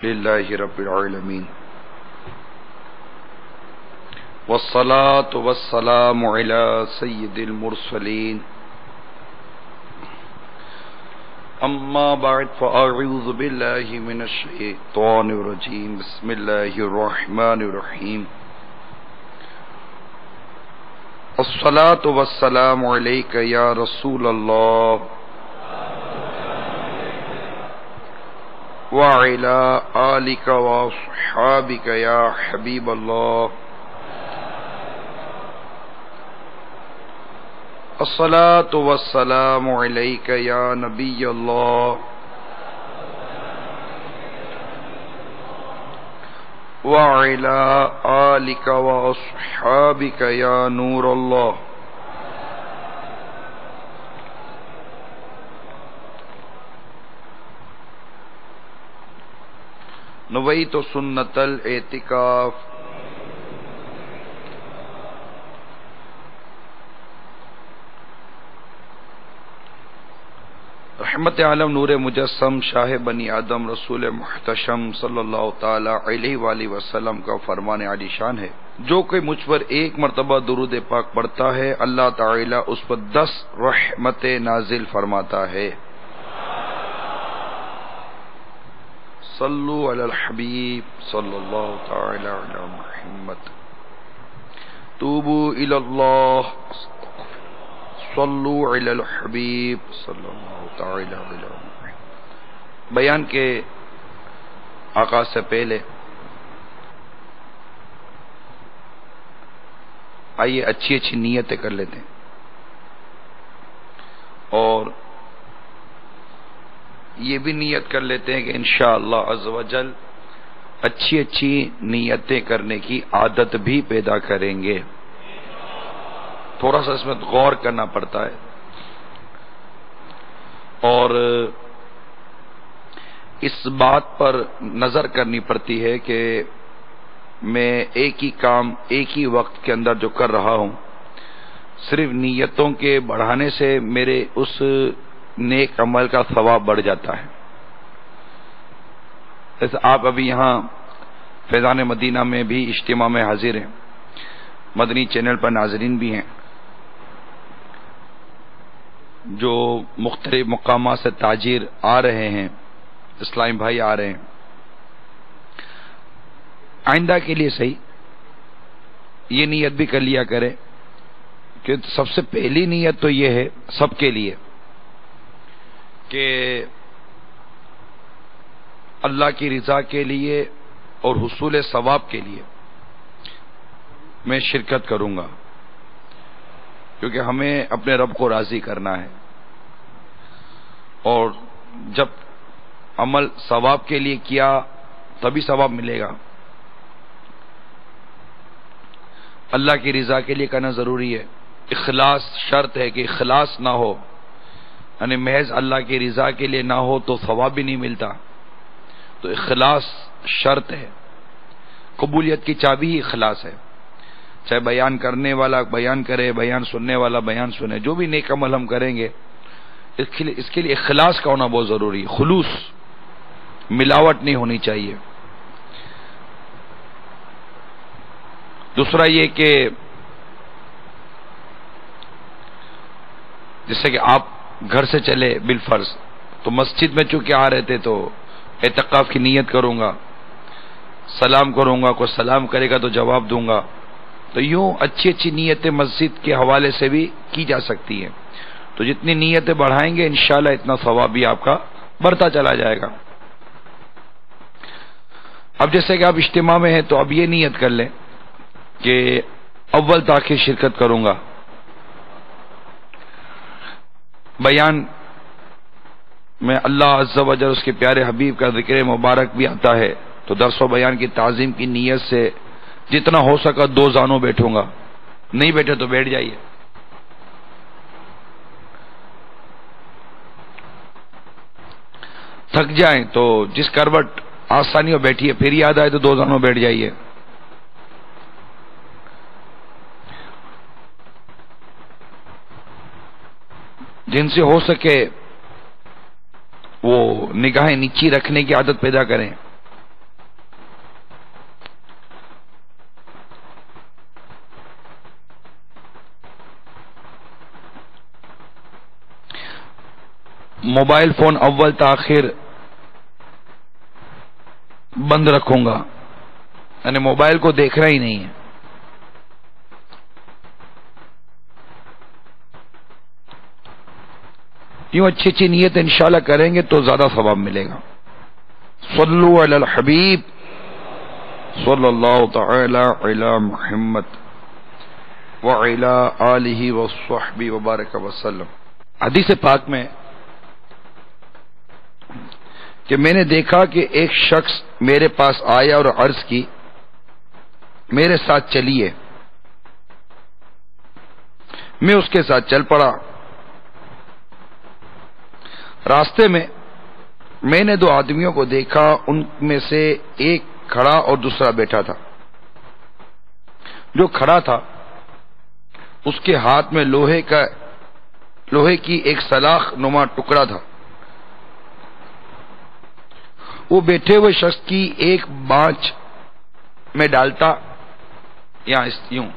للہ رب العالمین والصلاة والسلام علی سید المرسلین اما بعد فاعوذ باللہ من الشیطان الرجیم بسم اللہ الرحمن الرحیم الصلاة والسلام علیک یا رسول اللہ وعلى آلك وصحابك يا حبيب الله الصلاة والسلام عليك يا نبي الله وعلى آلك وصحابك يا نور الله نویت سنت الاعتکاف رحمت عالم نور مجسم شاہ بنی آدم رسول محتشم صلی اللہ تعالی علیہ وآلہ وسلم کا فرمان عالی شان ہے، جو کوئی مجھ پر ایک مرتبہ درود پاک پڑھتا ہے اللہ تعالی اس پر 10 رحمت نازل فرماتا ہے۔ صلو علی الحبیب صلی اللہ تعالی علی محمد توبو الی اللہ صلو علی الحبیب صلی اللہ تعالی علی محمد۔ بیان کے آغاز سے پہلے آئیے اچھی اچھی نیتیں کر لیتے ہیں اور یہ بھی نیت کر لیتے ہیں کہ انشاءاللہ عز و جل اچھی اچھی نیتیں کرنے کی عادت بھی پیدا کریں گے۔ تھوڑا سا اس میں غور کرنا پڑتا ہے اور اس بات پر نظر کرنی پڑتی ہے کہ میں ایک ہی کام ایک ہی وقت کے اندر جو کر رہا ہوں، صرف نیتوں کے بڑھانے سے میرے اس نیک عمل کا ثواب بڑھ جاتا ہے۔ جیسے آپ ابھی یہاں فیضان مدینہ میں بھی اجتماع میں حاضر ہیں، مدنی چینل پر ناظرین بھی ہیں جو مختلف مقامات سے تاجر آ رہے ہیں، اسلام بھائی آ رہے ہیں۔ آئندہ کے لیے صحیح یہ نیت بھی کر لیا کرے کہ سب سے پہلی نیت تو یہ ہے سب کے لیے کہ اللہ کی رضا کے لیے اور حصول ثواب کے لیے میں شرکت کروں گا، کیونکہ ہمیں اپنے رب کو راضی کرنا ہے اور جب عمل ثواب کے لیے کیا تبھی ثواب ملے گا۔ اللہ کی رضا کے لیے کرنا ضروری ہے، اخلاص شرط ہے کہ اخلاص نہ ہو، یعنی محض اللہ کی رضا کے لیے نہ ہو تو ثواب بھی نہیں ملتا، تو اخلاص شرط ہے۔ قبولیت کی چابی ہی اخلاص ہے، چاہے بیان کرنے والا بیان کرے، بیان سننے والا بیان سنے، جو بھی نیک عمل ہم کریں گے اس کے لیے اخلاص کا ہونا بہت ضروری ہے، خلوص، ملاوٹ نہیں ہونی چاہیے۔ دوسرا یہ کہ جیسے کہ آپ گھر سے چلے بالفرض تو مسجد میں چونکہ آ رہے تھے تو اعتکاف کی نیت کروں گا، سلام کروں گا، کوئی سلام کرے گا تو جواب دوں گا، تو یوں اچھی اچھی نیتیں مسجد کے حوالے سے بھی کی جا سکتی ہیں۔ تو جتنی نیتیں بڑھائیں گے انشاءاللہ اتنا ثواب بھی آپ کا بڑھتا چلا جائے گا۔ اب جیسے کہ آپ اجتماع میں ہیں تو اب یہ نیت کر لیں کہ اول تاخیر شرکت کروں گا، بیان میں اللہ عز و جل اس کے پیارے حبیب کا ذکر مبارک بھی آتا ہے، تو درس و بیان کی تعظیم کی نیت سے جتنا ہو سکا 2 زانوں بیٹھوں گا، نہیں بیٹھے تو بیٹھ جائیے۔ تھک جائیں تو جس کروٹ آسانی ہو بیٹھیے، پھر یاد آئے تو 2 زانوں بیٹھ جائیے۔ جن سے ہو سکے وہ نگاہیں نیچی رکھنے کی عادت پیدا کریں، موبائل فون اول تاخیر بند رکھوں گا، یعنی موبائل کو دیکھنا ہی نہیں ہے۔ یوں اچھی اچھی نیت انشاءاللہ کریں گے تو زیادہ ثواب ملے گا۔ صلو علی الحبیب صلی اللہ تعالی علی محمد وعلی آلہ وصحبہ وبارک وسلم۔ حدیث پاک میں کہ میں نے دیکھا کہ ایک شخص میرے پاس آیا اور عرض کی میرے ساتھ چلیے، میں اس کے ساتھ چل پڑا۔ راستے میں نے دو آدمیوں کو دیکھا، ان میں سے ایک کھڑا اور دوسرا بیٹھا تھا۔ جو کھڑا تھا اس کے ہاتھ میں لوہے کی ایک سلاخ نما ٹکڑا تھا۔ وہ بیٹھے ہوئے شخص کی ایک بانچ میں ڈالتا، یا یوں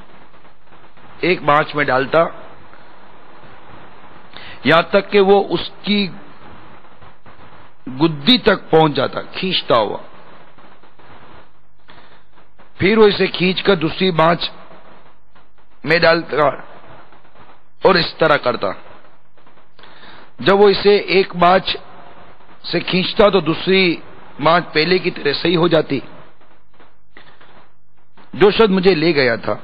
ایک بانچ میں ڈالتا یہاں تک کہ وہ اس کی گدی تک پہنچ جاتا، کھینچتا ہوا۔ پھر وہ اسے کھینچ کر دوسری بانچ میں ڈالتا اور اس طرح کرتا۔ جب وہ اسے ایک بانچ سے کھینچتا تو دوسری بانچ پہلے کی طرح صحیح ہو جاتی۔ جو شخص مجھے لے گیا تھا،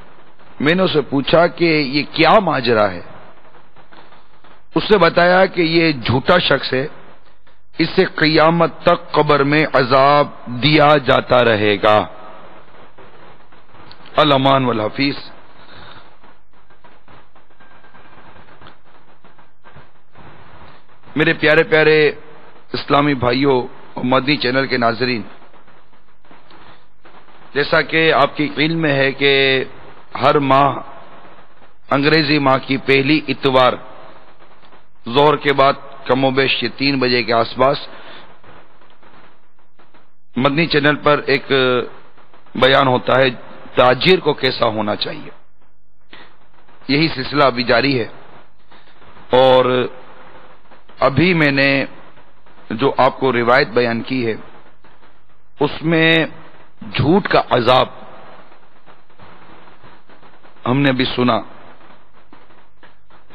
میں نے اسے پوچھا کہ یہ کیا ماجرا ہے؟ اس نے بتایا کہ یہ جھوٹا شخص ہے، اس سے قیامت تک قبر میں عذاب دیا جاتا رہے گا۔ الامان والحفیظ۔ میرے پیارے پیارے اسلامی بھائیوں اور مدنی چینل کے ناظرین، جیسا کہ آپ کی علم میں ہے کہ ہر ماہ انگریزی ماہ کی پہلی اتوار ظہر کے بعد کم و بیش 3 بجے کے آس پاس مدنی چینل پر ایک بیان ہوتا ہے تاجر کو کیسا ہونا چاہیے۔ یہی سلسلہ ابھی جاری ہے، اور ابھی میں نے جو آپ کو روایت بیان کی ہے اس میں جھوٹ کا عذاب ہم نے بھی سنا،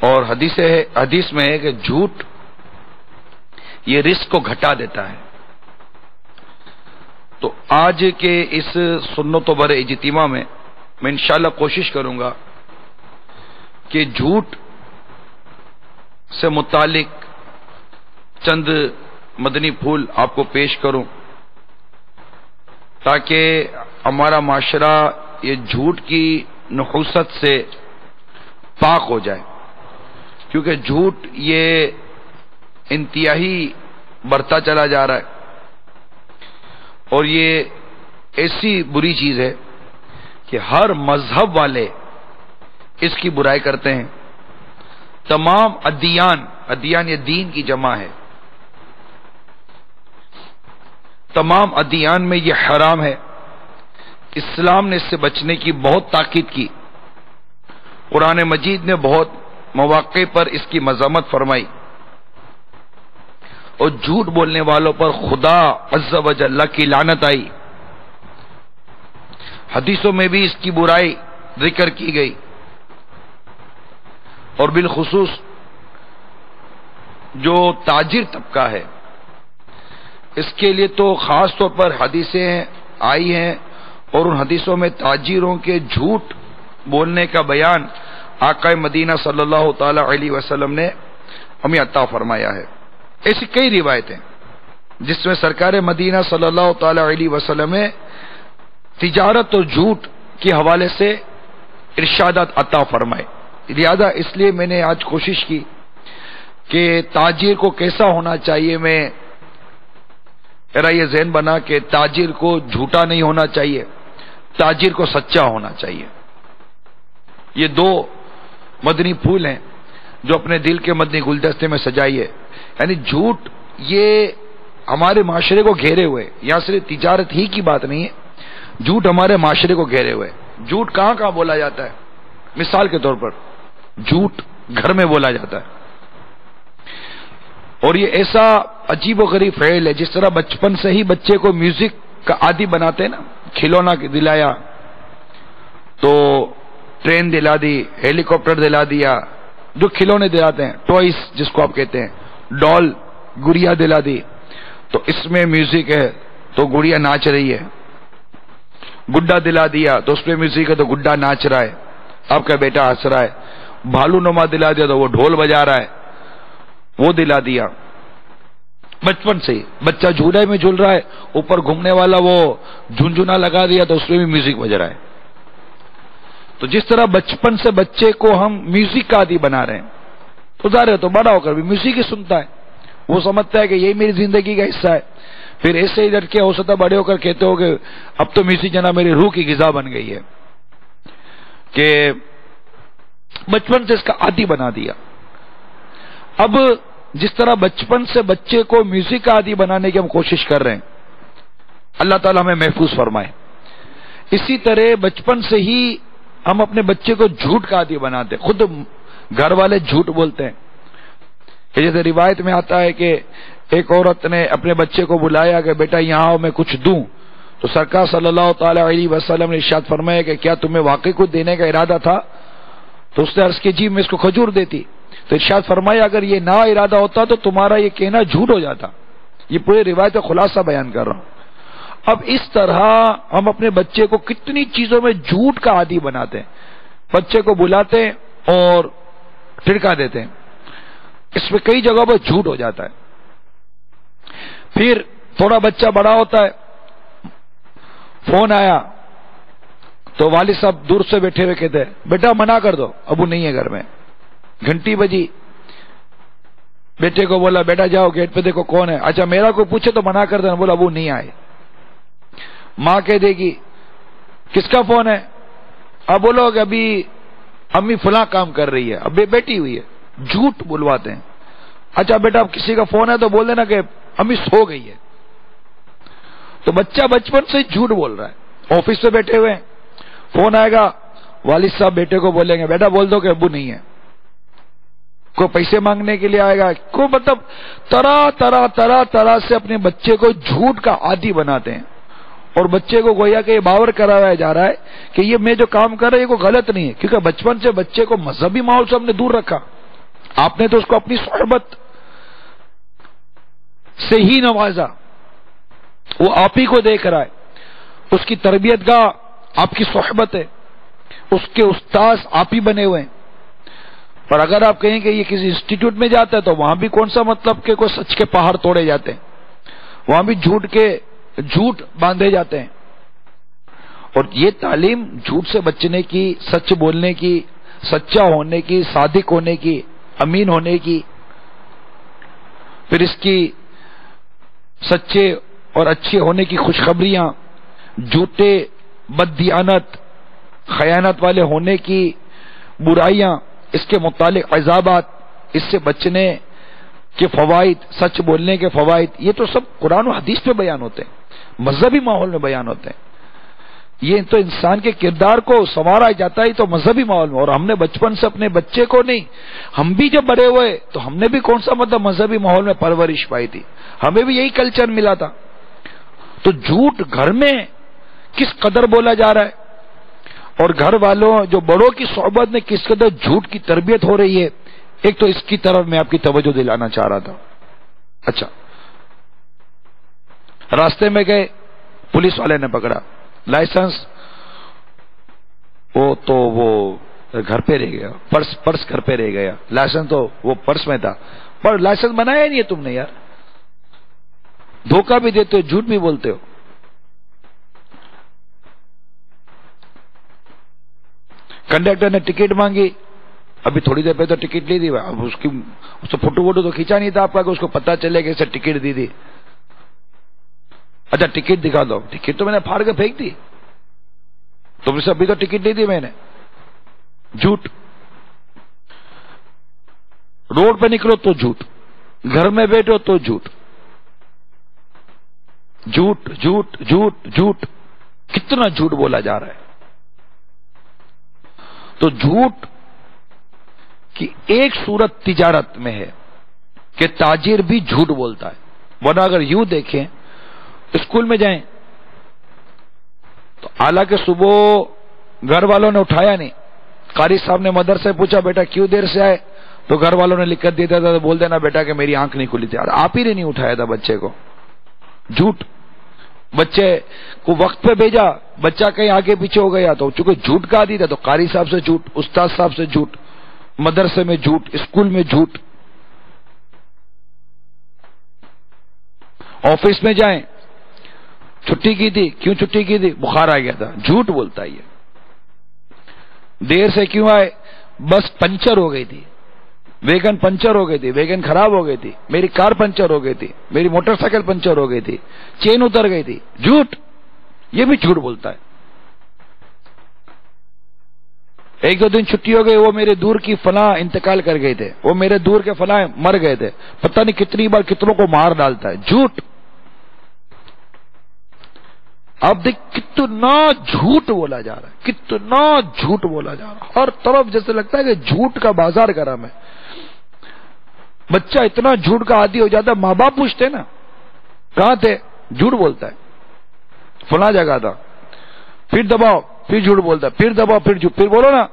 اور حدیث میں ہے کہ جھوٹ یہ رزق کو گھٹا دیتا ہے۔ تو آج کے اس سنت و بر اجتماع میں انشاءاللہ کوشش کروں گا کہ جھوٹ سے متعلق چند مدنی پھول آپ کو پیش کروں، تاکہ ہمارا معاشرہ یہ جھوٹ کی نحوست سے پاک ہو جائے، کیونکہ جھوٹ یہ انتہائی بڑھتا چلا جا رہا ہے، اور یہ ایسی بری چیز ہے کہ ہر مذہب والے اس کی برائی کرتے ہیں۔ تمام ادیان یہ دین کی جمع ہے، تمام ادیان میں یہ حرام ہے۔ اسلام نے اس سے بچنے کی بہت تاکید کی، قرآن مجید نے بہت مواقع پر اس کی مذمت فرمائی، اور جھوٹ بولنے والوں پر خدا عز و جل کی لعنت آئی۔ حدیثوں میں بھی اس کی برائی ذکر کی گئی، اور بالخصوص جو تاجر طبقہ ہے اس کے لیے تو خاص طور پر حدیثیں آئی ہیں، اور ان حدیثوں میں تاجروں کے جھوٹ بولنے کا بیان آقا مدینہ صلی اللہ تعالی علیہ وسلم نے ہمیں عطا فرمایا ہے۔ ایسی کئی روایتیں جس میں سرکار مدینہ صلی اللہ تعالی علیہ وسلم نے تجارت اور جھوٹ کے حوالے سے ارشادات عطا فرمائے۔ لہذا اس لیے میں نے آج کوشش کی کہ تاجر کو کیسا ہونا چاہیے، میرا یہ ذہن بنا کہ تاجر کو جھوٹا نہیں ہونا چاہیے، تاجر کو سچا ہونا چاہیے۔ یہ 2 مدنی پھول ہیں جو اپنے دل کے مدنی گلدستے میں سجائیے۔ یعنی جھوٹ یہ ہمارے معاشرے کو گھیرے ہوئے، یہاں صرف تجارت ہی کی بات نہیں ہے، جھوٹ ہمارے معاشرے کو گھیرے ہوئے۔ جھوٹ کہاں کہاں بولا جاتا ہے؟ مثال کے طور پر جھوٹ گھر میں بولا جاتا ہے، اور یہ ایسا عجیب و غریب فعل ہے، جس طرح بچپن سے ہی بچے کو میوزک کا عادی بناتے ہیں نا، کھلونا دلایا تو ٹرین دلا دی، ہیلی کاپٹر دلا دیا، جو کھلونے دلاتے ہیں، ٹوائز جس کو آپ کہتے ہیں، ڈال گڑیا دلا دی، تو اس میں میوزک ہے تو گڑیا ناچ رہی ہے، گڈا دلا دیا تو اس میں میوزک ہے تو گڈا ناچ رہا ہے، آپ کا بیٹا ہنس رہا ہے، بھالو نما دلا دیا تو وہ ڈھول بجا رہا ہے، وہ دلا دیا بچپن سے ہی۔ بچہ جھولے میں جھول رہا ہے، اوپر گھومنے والا وہ جھنجھنا لگا دیا تو اس میں بھی میوزک بج رہا ہے۔ تو جس طرح بچپن سے بچے کو ہم میوزک کا عادی بنا رہے ہیں، تو ظاہر ہے تو بڑا ہو کر بھی میوزک ہی سنتا ہے، وہ سمجھتا ہے کہ یہی میری زندگی کا حصہ ہے۔ پھر ایسے ہی لڑکے ہو سکتا بڑے ہو کر کہتے ہو کہ اب تو میوزک جناب میری روح کی غذا بن گئی ہے، کہ بچپن سے اس کا عادی بنا دیا۔ اب جس طرح بچپن سے بچے کو میوزک کا عادی بنانے کی ہم کوشش کر رہے ہیں، اللہ تعالیٰ ہمیں محفوظ فرمائے، اسی طرح بچپن سے ہی ہم اپنے بچے کو جھوٹ کا عادی بناتے ہیں۔ خود گھر والے جھوٹ بولتے ہیں، کہ جیسے روایت میں آتا ہے کہ ایک عورت نے اپنے بچے کو بلایا کہ بیٹا یہاں آؤ میں کچھ دوں، تو سرکار صلی اللہ تعالی علیہ وسلم نے ارشاد فرمایا کہ کیا تمہیں واقعی کچھ دینے کا ارادہ تھا؟ تو اس نے عرض کی جی میں اس کو کھجور دیتی، تو ارشاد فرمایا اگر یہ نہ ارادہ ہوتا تو تمہارا یہ کہنا جھوٹ ہو جاتا۔ یہ پورے روایت کا خلاصہ بیان کر رہا ہوں۔ اب اس طرح ہم اپنے بچے کو کتنی چیزوں میں جھوٹ کا عادی بناتے ہیں، بچے کو بلاتے ہیں اور ٹھڑکا دیتے ہیں، اس میں کئی جگہوں پر جھوٹ ہو جاتا ہے۔ پھر تھوڑا بچہ بڑا ہوتا ہے، فون آیا تو والد صاحب دور سے بیٹھے ہوئے کہتے ہیں بیٹا منع کر دو ابو نہیں ہے گھر میں۔ گھنٹی بجی، بیٹے کو بولا بیٹا جاؤ گیٹ پہ دیکھو کون ہے، اچھا میرا کوئی پوچھے تو منع کر دینا، بولا ابو نہیں آئے۔ ماں کہہ دے گی کس کا فون ہے؟ اب بولو کہ ابھی امی فلاں کام کر رہی ہے، اب بیٹھی ہوئی ہے، جھوٹ بلواتے ہیں۔ اچھا بیٹا اب کسی کا فون ہے تو بول دینا کہ امی سو گئی ہے۔ تو بچہ بچپن سے جھوٹ بول رہا ہے، آفس پہ بیٹھے ہوئے ہیں، فون آئے گا، والد صاحب بیٹے کو بولیں گے بیٹا بول دو کہ ابو نہیں ہے۔ کوئی پیسے مانگنے کے لیے آئے گا، کوئی مطلب طرح سے اپنے بچے کو جھوٹ کا عادی بناتے ہیں، اور بچے کو گویا کہ یہ باور کرایا جا رہا ہے کہ یہ میں جو کام کر رہا ہوں یہ کوئی غلط نہیں ہے، کیونکہ بچپن سے بچے کو مذہبی ماحول سے ہم نے دور رکھا، آپ نے تو اس کو اپنی صحبت سے ہی نوازا، وہ آپ ہی کو دیکھ رہا ہے، اس کی تربیت گاہ آپ کی صحبت ہے، اس کے استاذ آپ ہی بنے ہوئے ہیں۔ پر اگر آپ کہیں کہ یہ کسی انسٹیٹیوٹ میں جاتا ہے تو وہاں بھی کون سا مطلب کہ کوئی سچ کے پہاڑ توڑے جاتے ہیں، وہاں بھی جھوٹ باندھے جاتے ہیں۔ اور یہ تعلیم جھوٹ سے بچنے کی، سچ بولنے کی، سچا ہونے کی، صادق ہونے کی، امین ہونے کی، پھر اس کی سچے اور اچھے ہونے کی خوشخبریاں، جھوٹے، بددیانت، خیانت والے ہونے کی برائیاں، اس کے متعلق عذابات، اس سے بچنے کے فوائد، سچ بولنے کے فوائد، یہ تو سب قرآن و حدیث میں بیان ہوتے ہیں، مذہبی ماحول میں بیان ہوتے ہیں۔ یہ تو انسان کے کردار کو سنوارا جاتا ہے تو مذہبی ماحول میں، اور ہم نے بچپن سے اپنے بچے کو نہیں، ہم بھی جب بڑے ہوئے تو ہم نے بھی کون سا مطلب مذہبی ماحول میں پرورش پائی تھی، ہمیں بھی یہی کلچر ملا تھا۔ تو جھوٹ گھر میں کس قدر بولا جا رہا ہے، اور گھر والوں جو بڑوں کی صحبت میں کس قدر جھوٹ کی تربیت ہو رہی ہے، ایک تو اس کی طرف میں آپ کی توجہ دلانا چاہ رہا تھا۔ اچھا، راستے میں گئے، پولیس والے نے پکڑا، لائسنس وہ گھر پہ رہ گیا، پرس گھر پہ رہ گیا، لائسنس تو وہ پرس میں تھا، پر لائسنس بنایا نہیں ہے تم نے یار، دھوکہ بھی دیتے ہو، جھوٹ بھی بولتے ہو۔ کنڈکٹر نے ٹکٹ مانگی، ابھی تھوڑی دیر پہ تو ٹکٹ لی تھی، اب اس سے فوٹو تو کھینچا نہیں تھا آپ کا کہ اس کو پتا چلے کہ اسے ٹکٹ دی تھی۔ اچھا ٹکٹ دکھا دو، ٹکٹ تو میں نے پھاڑ کے پھینک دی، تم سے ابھی تو ٹکٹ لی تھی میں نے، جھوٹ۔ روڈ پہ نکلو تو جھوٹ، گھر میں بیٹھو تو جھوٹ، جھوٹ جھوٹ جھوٹ جھوٹ، کتنا جھوٹ بولا جا رہا ہے۔ تو جھوٹ کی ایک صورت تجارت میں ہے کہ تاجر بھی جھوٹ بولتا ہے، ورنہ اگر یوں دیکھیں اسکول میں جائیں تو حالانکہ صبح گھر والوں نے اٹھایا نہیں، قاری صاحب نے مدرسے سے پوچھا بیٹا کیوں دیر سے آئے، تو گھر والوں نے لکھ کر دیا تھا تو بول دینا بیٹا کہ میری آنکھ نہیں کھلی تھی، آپ ہی نے نہیں اٹھایا تھا بچے کو، جھوٹ۔ بچے کو وقت پہ بھیجا، بچہ کہیں آگے پیچھے ہو گیا تو چونکہ جھوٹ کا عادی تھا تو قاری صاحب سے جھوٹ، استاد صاحب سے جھوٹ، مدرسے میں جھوٹ، اسکول میں جھوٹ۔ آفس میں جائیں، چھٹی کی تھی، کیوں چھٹی کی تھی؟ بخار آ گیا تھا، جھوٹ بولتا ہے یہ۔ دیر سے کیوں آئے؟ بس پنچر ہو گئی تھی، ویگن پنچر ہو گئی تھی، ویگن خراب ہو گئی تھی، میری کار پنچر ہو گئی تھی، میری موٹر سائیکل پنچر ہو گئی تھی، چین اتر گئی تھی، جھوٹ۔ یہ بھی جھوٹ بولتا ہے۔ ایک دو دن چھٹی ہو گئی، وہ میرے دور کی فلاں انتقال کر گئے تھے، وہ میرے دور کے فلاں مر گئے تھے، پتہ نہیں کتنی بار کتنوں کو مار ڈالتا ہے، جھوٹ۔ اب دیکھ کتنا جھوٹ بولا جا رہا ہے، کتنا جھوٹ بولا جا رہا ہے، ہر طرف جیسے لگتا ہے کہ جھوٹ کا بازار گرم ہے۔ بچہ اتنا جھوٹ کا عادی ہو جاتا ہے، ماں باپ پوچھتے نا کہاں تھے، جھوٹ بولتا ہے فلاں جگہ تھا، پھر دباؤ پھر جھوٹ بولتا ہے، پھر دباؤ پھر جھوٹ، پھر بولو نا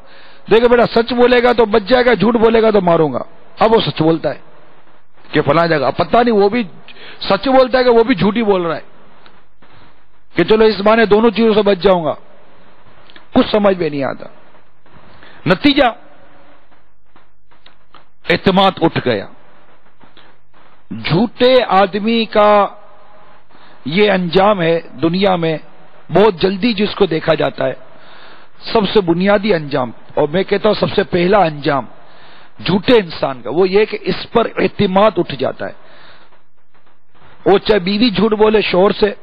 دیکھو بیٹا سچ بولے گا تو بچ جائے گا، جھوٹ بولے گا تو ماروں گا۔ اب وہ سچ بولتا ہے کہ فلاں جگہ، پتہ نہیں وہ بھی سچ بولتا ہے کہ وہ بھی جھوٹ ہی بول رہا ہے کہ چلو اس بہانے دونوں چیزوں سے بچ جاؤں گا، کچھ سمجھ میں نہیں آتا۔ نتیجہ اعتماد اٹھ گیا۔ جھوٹے آدمی کا یہ انجام ہے دنیا میں، بہت جلدی جس کو دیکھا جاتا ہے، سب سے بنیادی انجام، اور میں کہتا ہوں سب سے پہلا انجام جھوٹے انسان کا وہ یہ کہ اس پر اعتماد اٹھ جاتا ہے۔ وہ چاہے بیوی جھوٹ بولے شوہر سے،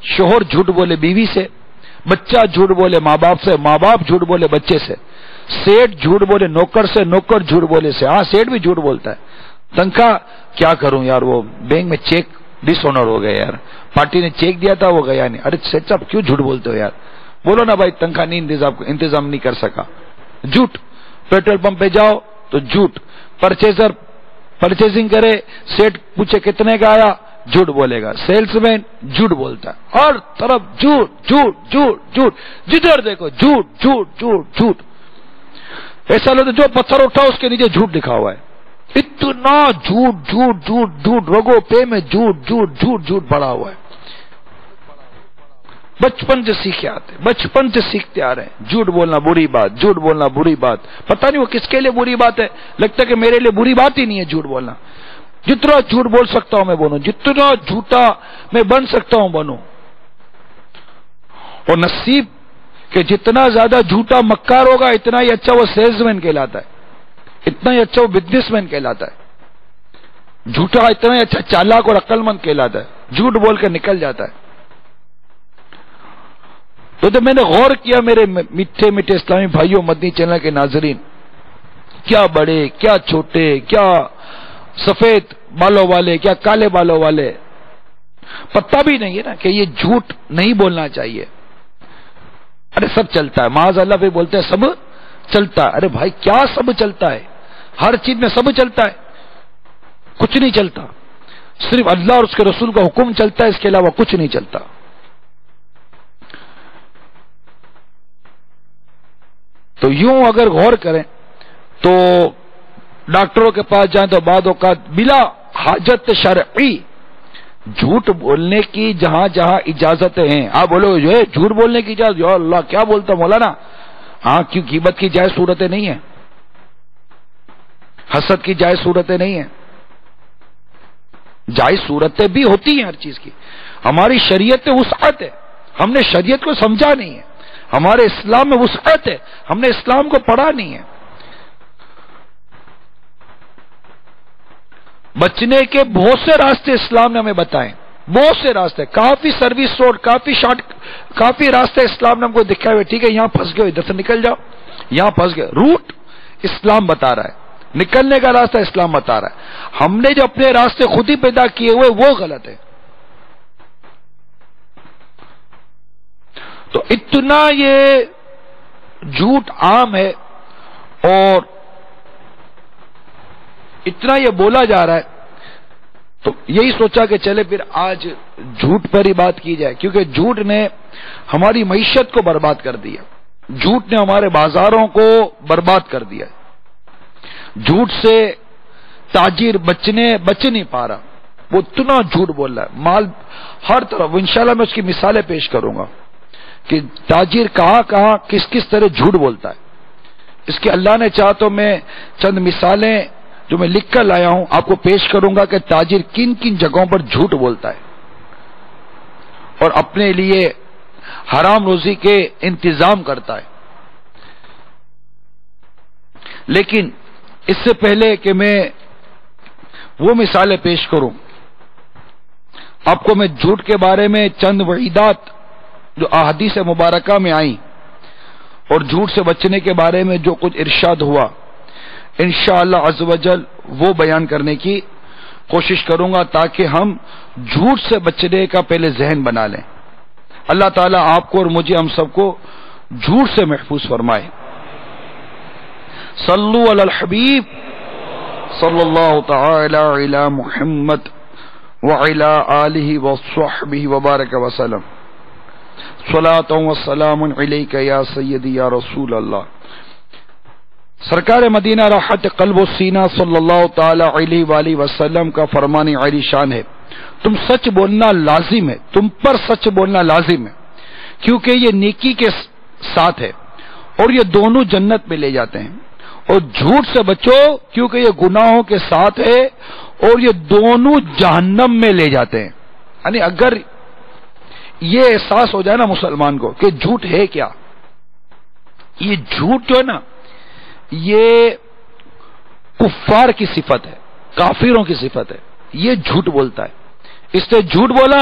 شوہر جھوٹ بولے بیوی سے، بچہ جھوٹ بولے ماں باپ سے، ماں باپ جھوٹ بولے بچے سے، سیٹ جھوٹ بولے نوکر سے، نوکر جھوٹ بولے سے۔ ہاں سیٹ بھی جھوٹ بولتا ہے، تنخواہ کیا کروں یار، وہ بینک میں چیک ڈس آنر ہو گیا یار، پارٹی نے چیک دیا تھا وہ گیا نہیں۔ ارے سیٹ صاحب کیوں جھوٹ بولتے ہو یار، بولو نا بھائی تنخواہ نہیں انتظام نہیں کر سکا، جھوٹ۔ پیٹرول پمپ پہ جاؤ تو جھوٹ، پرچیزر پرچیزنگ کرے، سیٹ پوچھے کتنے کا آیا، جھوٹ بولے گا، سیلس مین جھوٹ بولتا ہے، ہر طرف جھوٹ جھوٹ جھوٹ جھوٹ، جدھر دیکھو جھوٹ جھوٹ جھوٹ جھوٹ۔ ایسا لگتا جو پتھر اٹھا اس کے نیچے جھوٹ لکھا ہوا ہے، اتنا جھوٹ جھوٹ جھوٹ جھوٹ، رگوں پہ میں جھوٹ جھوٹ جھوٹ جھوٹ بڑا ہوا ہے۔ بچپن سے سیکھے آتے، بچپن سے سیکھتے آ رہے ہیں جھوٹ بولنا بری بات، جھوٹ بولنا بری بات، پتہ نہیں وہ کس کے لیے بری بات ہے، لگتا ہے کہ میرے لیے بری بات ہی نہیں ہے جھوٹ بولنا۔ جتنا جھوٹ بول سکتا ہوں میں بولوں، جتنا جھوٹا میں بن سکتا ہوں بنوں، اور نصیب کہ جتنا زیادہ جھوٹا مکار ہوگا اتنا ہی اچھا وہ سیلز مین کہلاتا ہے، اتنا ہی اچھا وہ بزنس مین کہلاتا ہے، جھوٹا اتنا ہی اچھا چالاک اور عقل مند کہلاتا ہے، جھوٹ بول کے نکل جاتا ہے۔ تو میں نے غور کیا میرے میٹھے میٹھے اسلامی بھائیوں، مدنی چینل کے ناظرین، کیا بڑے کیا چھوٹے، کیا سفید بالوں والے کیا کالے بالوں والے، پتہ بھی نہیں ہے نا کہ یہ جھوٹ نہیں بولنا چاہیے۔ ارے سب چلتا ہے، معاذ اللہ پہ بولتے ہیں سب چلتا ہے۔ ارے بھائی کیا سب چلتا ہے؟ ہر چیز میں سب چلتا ہے؟ کچھ نہیں چلتا، صرف اللہ اور اس کے رسول کا حکم چلتا ہے، اس کے علاوہ کچھ نہیں چلتا۔ تو یوں اگر غور کریں تو ڈاکٹروں کے پاس جائیں تو بعض اوقات بلا حاجت شرعی جھوٹ بولنے کی جہاں جہاں اجازتیں ہیں، آپ بولو جو ہے جھوٹ بولنے کی اجازت، یا اللہ کیا بولتا مولانا، ہاں کیوں غیبت کی جائز صورتیں نہیں ہیں، حسد کی جائز صورتیں نہیں ہیں، جائز صورتیں بھی ہوتی ہیں ہر چیز کی، ہماری شریعت میں وسعت ہے، ہم نے شریعت کو سمجھا نہیں ہے، ہمارے اسلام میں وسعت ہے، ہم نے اسلام کو پڑھا نہیں ہے۔ بچنے کے بہت سے راستے اسلام نے ہمیں بتائے، بہت سے راستے، کافی سروس روڈ، کافی راستے اسلام نے ہم کو دکھائے ہوئے، ٹھیک ہے یہاں پھنس گئے ادھر سے نکل جاؤ، یہاں پھنس گئے، روٹ اسلام بتا رہا ہے، نکلنے کا راستہ اسلام بتا رہا ہے، ہم نے جو اپنے راستے خود ہی پیدا کیے ہوئے وہ غلط ہے۔ تو اتنا یہ جھوٹ عام ہے اور اتنا یہ بولا جا رہا ہے تو یہی سوچا کہ چلے پھر آج جھوٹ پر ہی بات کی جائے، کیونکہ جھوٹ نے ہماری معیشت کو برباد کر دیا، جھوٹ نے ہمارے بازاروں کو برباد کر دیا، جھوٹ سے تاجر بچ نہیں پا رہا، وہ اتنا جھوٹ بول رہا ہے، مال ہر طرف۔ انشاءاللہ میں اس کی مثالیں پیش کروں گا کہ تاجر کہاں کس طرح جھوٹ بولتا ہے۔ اس کے اللہ نے چاہا تو میں چند مثالیں جو میں لکھ کر لایا ہوں آپ کو پیش کروں گا کہ تاجر کن کن جگہوں پر جھوٹ بولتا ہے اور اپنے لیے حرام روزی کے انتظام کرتا ہے۔ لیکن اس سے پہلے کہ میں وہ مثالیں پیش کروں، آپ کو میں جھوٹ کے بارے میں چند وعیدات جو احادیث مبارکہ میں آئیں اور جھوٹ سے بچنے کے بارے میں جو کچھ ارشاد ہوا، انشاءاللہ عز و جل وہ بیان کرنے کی کوشش کروں گا تاکہ ہم جھوٹ سے بچنے کا پہلے ذہن بنا لیں۔ اللہ تعالیٰ آپ کو اور مجھے ہم سب کو جھوٹ سے محفوظ فرمائے۔ صلو علی الحبیب صلی اللہ تعالی علی محمد وعلی آلہ وصحبہ وبارک وسلم۔ صلاۃ و سلام علیک یا سیدی یا رسول اللہ۔ سرکار مدینہ راحت قلب و سینہ صلی اللہ تعالی علیہ وآلہ وسلم کا فرمان عالی شان ہے، تم سچ بولنا لازم ہے، تم پر سچ بولنا لازم ہے، کیونکہ یہ نیکی کے ساتھ ہے اور یہ دونوں جنت میں لے جاتے ہیں، اور جھوٹ سے بچو کیونکہ یہ گناہوں کے ساتھ ہے اور یہ دونوں جہنم میں لے جاتے ہیں۔ یعنی اگر یہ احساس ہو جائے نا مسلمان کو کہ جھوٹ ہے کیا، یہ جھوٹ جو ہے نا یہ کفار کی صفت ہے، کافروں کی صفت ہے، یہ جھوٹ بولتا ہے۔ اس نے جھوٹ بولا،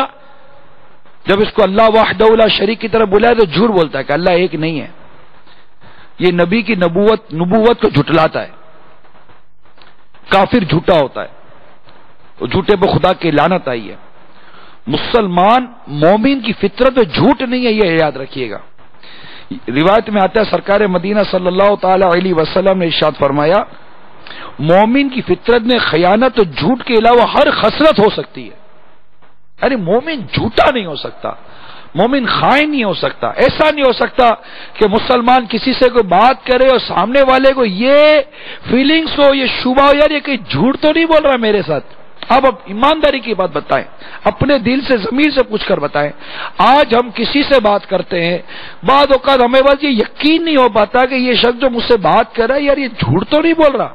جب اس کو اللہ وحدہ لا شریک کی طرف بلایا تو جھوٹ بولتا ہے کہ اللہ ایک نہیں ہے، یہ نبی کی نبوت کو جھٹلاتا ہے۔ کافر جھوٹا ہوتا ہے، وہ جھوٹے پہ خدا کی لعنت آئی ہے۔ مسلمان مومن کی فطرت جھوٹ نہیں ہے، یہ یاد رکھیے گا۔ روایت میں آتا ہے سرکار مدینہ صلی اللہ تعالی علیہ وسلم نے ارشاد فرمایا، مومن کی فطرت میں خیانت اور جھوٹ کے علاوہ ہر خصلت ہو سکتی ہے، یعنی مومن جھوٹا نہیں ہو سکتا، مومن خائن نہیں ہو سکتا۔ ایسا نہیں ہو سکتا کہ مسلمان کسی سے کوئی بات کرے اور سامنے والے کو یہ فیلنگس ہو، یہ شبہ ہو، یار یہ کہ جھوٹ تو نہیں بول رہا میرے ساتھ۔ اب ایمانداری کی بات بتائیں، اپنے دل سے ضمیر سے پوچھ کر بتائیں۔ آج ہم کسی سے بات کرتے ہیں، بعض اوقات ہمیں بس یہ یقین نہیں ہو پاتا کہ یہ شخص جو مجھ سے بات کر رہا ہے یار یہ جھوٹ تو نہیں بول رہا،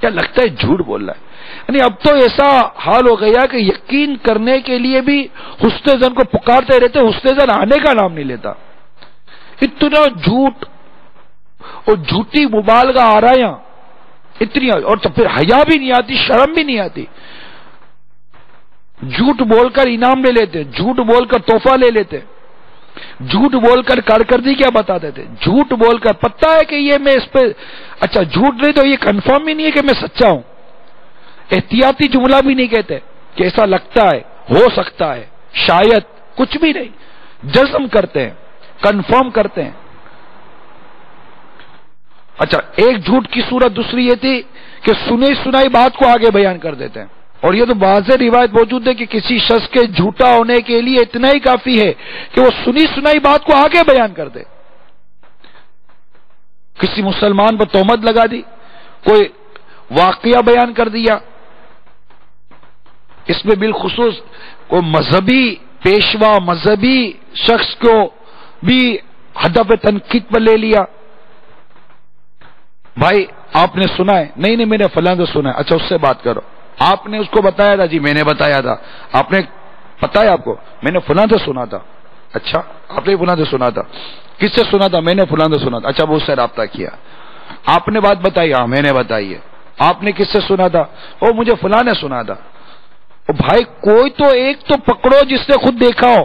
یا لگتا ہے جھوٹ بول رہا ہے۔ یعنی اب تو ایسا حال ہو گیا کہ یقین کرنے کے لیے بھی حسن ظن کو پکارتے رہتے، حسن ظن آنے کا نام نہیں لیتا۔ اتنا جھوٹ اور جھوٹی مبالغہ آ رہا ہے یہاں، اتنی، اور تو پھر حیا بھی نہیں آتی، شرم بھی نہیں آتی۔ جھوٹ بول کر انعام لے لیتے، جھوٹ بول کر تحفہ لے لیتے، جھوٹ بول کر کارکردگی کیا بتا دیتے، جھوٹ بول کر پتہ ہے کہ یہ میں اس پہ اچھا جھوٹ نہیں تو یہ کنفرم ہی نہیں ہے کہ میں سچا ہوں، احتیاطی جملہ بھی نہیں کہتے کہ ایسا لگتا ہے، ہو سکتا ہے، شاید، کچھ بھی نہیں، جزم کرتے ہیں، کنفرم کرتے ہیں۔ اچھا ایک جھوٹ کی صورت دوسری یہ تھی کہ سنی سنائی بات کو آگے بیان کر دیتے ہیں، اور یہ تو واضح روایت موجود ہے کہ کسی شخص کے جھوٹا ہونے کے لیے اتنا ہی کافی ہے کہ وہ سنی سنائی بات کو آگے بیان کر دے۔ کسی مسلمان پر تہمت لگا دی، کوئی واقعہ بیان کر دیا، اس میں بالخصوص کوئی مذہبی پیشوا، مذہبی شخص کو بھی ہدف تنقید پر لے لیا۔ بھائی آپ نے سنا ہے؟ نہیں میں نے فلاں سے سنا ہے۔ اچھا اس سے بات کرو، آپ نے اس کو بتایا تھا؟ جی میں نے بتایا تھا۔ آپ نے پتا ہے آپ کو؟ میں نے فلاں سے سنا تھا۔ اچھا آپ نے فلاں سے سنا تھا؟ کس سے سنا تھا؟ میں نے فلاں سے سنا تھا۔ اچھا وہ اس سے رابطہ کیا، آپ نے بات بتائی؟ ہاں میں نے بتائی ہے۔ آپ نے کس سے سنا تھا؟ وہ مجھے فلاں نے سنا تھا۔ بھائی کوئی تو ایک تو پکڑو جس نے خود دیکھا ہو،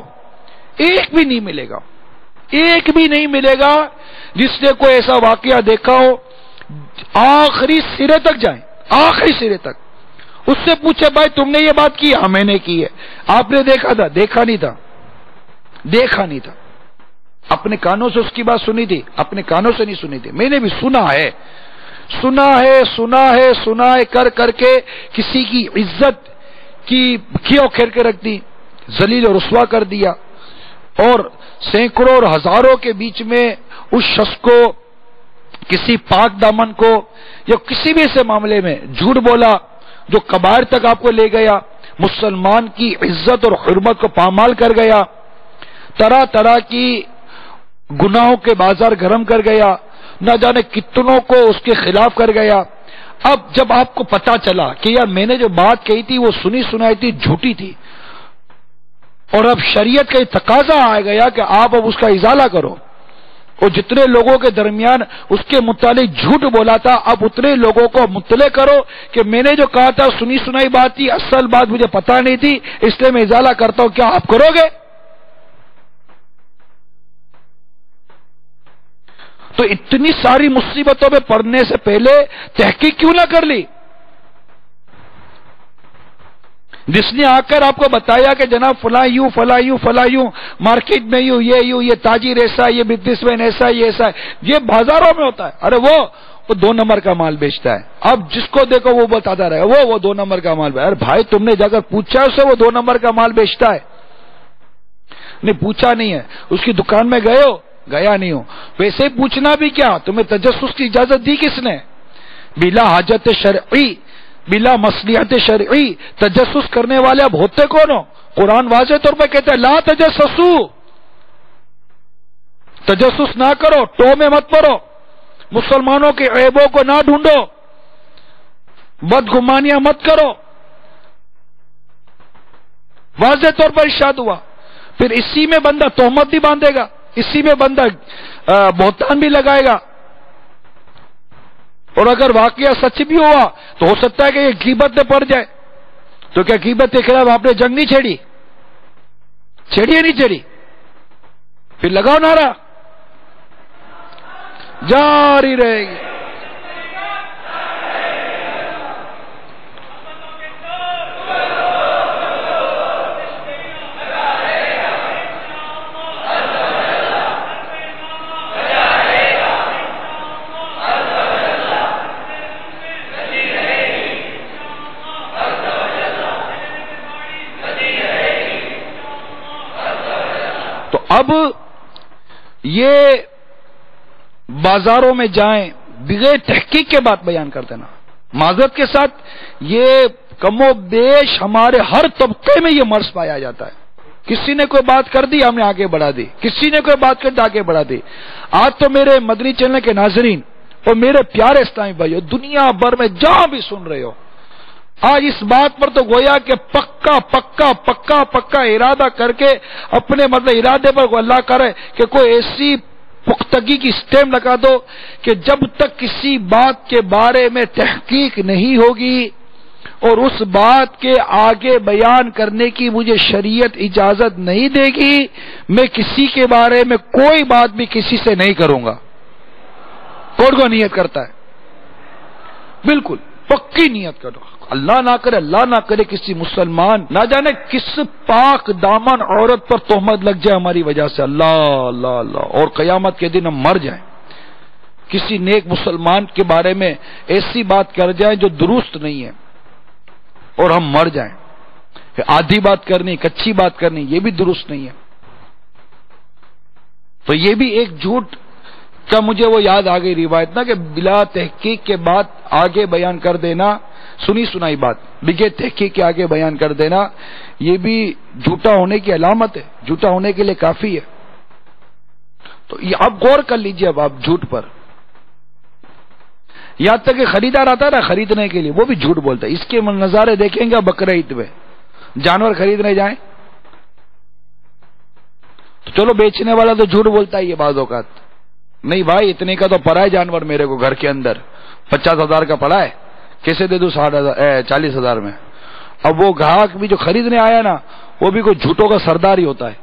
ایک بھی نہیں ملے گا، ایک بھی نہیں ملے گا جس نے کوئی ایسا واقعہ دیکھا ہو۔ آخری سرے تک جائیں، آخری سرے تک، اس سے پوچھے بھائی تم نے یہ بات کی؟ ہاں میں نے کی ہے۔ آپ نے دیکھا تھا؟ دیکھا نہیں تھا، دیکھا نہیں تھا۔ اپنے کانوں سے اس کی بات سنی تھی؟ اپنے کانوں سے نہیں سنی تھی، میں نے بھی سنا ہے، سنا ہے، سنا ہے، سنا ہے، کر کر کے کسی کی عزت کی کھیر کے رکھ دی، ذلیل و رسوا کر دیا، اور سینکڑوں اور ہزاروں کے بیچ میں اس شخص کو، کسی پاک دامن کو یا کسی بھی ایسے معاملے میں جھوٹ بولا جو کبائر تک آپ کو لے گیا، مسلمان کی عزت اور حرمت کو پامال کر گیا، طرح طرح کی گناہوں کے بازار گرم کر گیا، نہ جانے کتنوں کو اس کے خلاف کر گیا۔ اب جب آپ کو پتا چلا کہ یار میں نے جو بات کہی تھی وہ سنی سنائی تھی، جھوٹی تھی، اور اب شریعت کا یہ تقاضا آ گیا کہ آپ اب اس کا ازالہ کرو، اور جتنے لوگوں کے درمیان اس کے متعلق جھوٹ بولا تھا اب اتنے لوگوں کو مطلع کرو کہ میں نے جو کہا تھا سنی سنائی بات تھی، اصل بات مجھے پتا نہیں تھی، اس لیے میں ازالہ کرتا ہوں، کیا آپ کرو گے؟ تو اتنی ساری مصیبتوں میں پڑنے سے پہلے تحقیق کیوں نہ کر لی؟ جس نے آ کر آپ کو بتایا کہ جناب فلاں یوں فلاں یوں فلاں یوں، مارکیٹ میں یوں، یہ تاجر ایسا، یہ بزنس مین ایسا، یہ ایسا ہے، یہ بازاروں میں ہوتا ہے، ارے وہ 2 نمبر کا مال بیچتا ہے، اب جس کو دیکھو وہ بتاتا رہے وہ 2 نمبر کا مال، ارے بھائی تم نے جا کر پوچھا اس سے وہ 2 نمبر کا مال بیچتا ہے؟ نہیں پوچھا نہیں ہے، اس کی دکان میں گئے ہو؟ گیا نہیں ہو، ویسے ہی پوچھنا بھی کیا، تمہیں تجسس کی اجازت دی کس نے؟ بلا حاجت شرعی، بلا مصلحت شرعی تجسس کرنے والے اب ہوتے کون ہو؟ قرآن واضح طور پہ کہتا ہے لا تجسسو، تجسس نہ کرو، ٹو میں مت پڑو، مسلمانوں کے عیبوں کو نہ ڈھونڈو، بدگمانیاں مت کرو، واضح طور پر ارشاد ہوا۔ پھر اسی میں بندہ تہمت بھی باندھے گا، اسی میں بندہ بہتان بھی لگائے گا، اور اگر واقعہ سچ بھی ہوا تو ہو سکتا ہے کہ یہ غیبت میں پڑ جائے، تو کیا غیبت کے خلاف آپ نے جنگ نہیں چھیڑی؟ چھیڑی یا نہیں چھیڑی؟ پھر لگاؤ نعرہ، جاری رہے گی۔ اب یہ بازاروں میں جائیں بغیر تحقیق کے بات بیان کر دینا، معذرت کے ساتھ یہ کم و بیش ہمارے ہر طبقے میں یہ مرض پایا جاتا ہے، کسی نے کوئی بات کر دی ہم نے آگے بڑھا دی، کسی نے کوئی بات کر دی آگے بڑھا دی۔ آج تو میرے مدنی چینل کے ناظرین اور میرے پیارے اسلامی بھائیو دنیا بھر میں جہاں بھی سن رہے ہو، آج اس بات پر تو گویا کہ پکا پکا پکا پکا ارادہ کر کے اپنے ارادے پر اللہ کرے کہ کوئی ایسی پختگی کی سٹیمپ لگا دو کہ جب تک کسی بات کے بارے میں تحقیق نہیں ہوگی اور اس بات کے آگے بیان کرنے کی مجھے شریعت اجازت نہیں دے گی، میں کسی کے بارے میں کوئی بات بھی کسی سے نہیں کروں گا۔ کون کو نیت کرتا ہے؟ بالکل پکی نیت کرو، اللہ نہ کرے کسی مسلمان نہ جانے کس پاک دامن عورت پر تہمت لگ جائے ہماری وجہ سے، اللہ اللہ اللہ، اور قیامت کے دن ہم مر جائیں، کسی نیک مسلمان کے بارے میں ایسی بات کر جائیں جو درست نہیں ہے اور ہم مر جائیں، آدھی بات کرنی، کچی بات کرنی، یہ بھی درست نہیں ہے۔ تو یہ بھی ایک جھوٹ کا مجھے وہ یاد آ گئی روایت نا کہ بلا تحقیق کے بات آگے بیان کر دینا، سنی سنائی بات بغیر تحقیق کے آگے بیان کر دینا، یہ بھی جھوٹا ہونے کی علامت ہے، جھوٹا ہونے کے لیے کافی ہے۔ تو اب غور کر لیجئے اب آپ جھوٹ پر، یہاں تک کہ خریدار آتا ہے نا خریدنے کے لیے وہ بھی جھوٹ بولتا ہے۔ اس کے نظارے دیکھیں گے بقرہ عید میں، جانور خریدنے جائیں تو چلو بیچنے والا تو جھوٹ بولتا ہے، یہ بعض اوقات نہیں بھائی اتنے کا تو پڑا ہے جانور میرے کو گھر کے اندر، 50,000 کا پڑا ہے، کیسے دے دوں 40,000 میں۔ اب وہ گاہک بھی جو خریدنے آیا نا وہ بھی کوئی جھوٹوں کا سردار ہی ہوتا ہے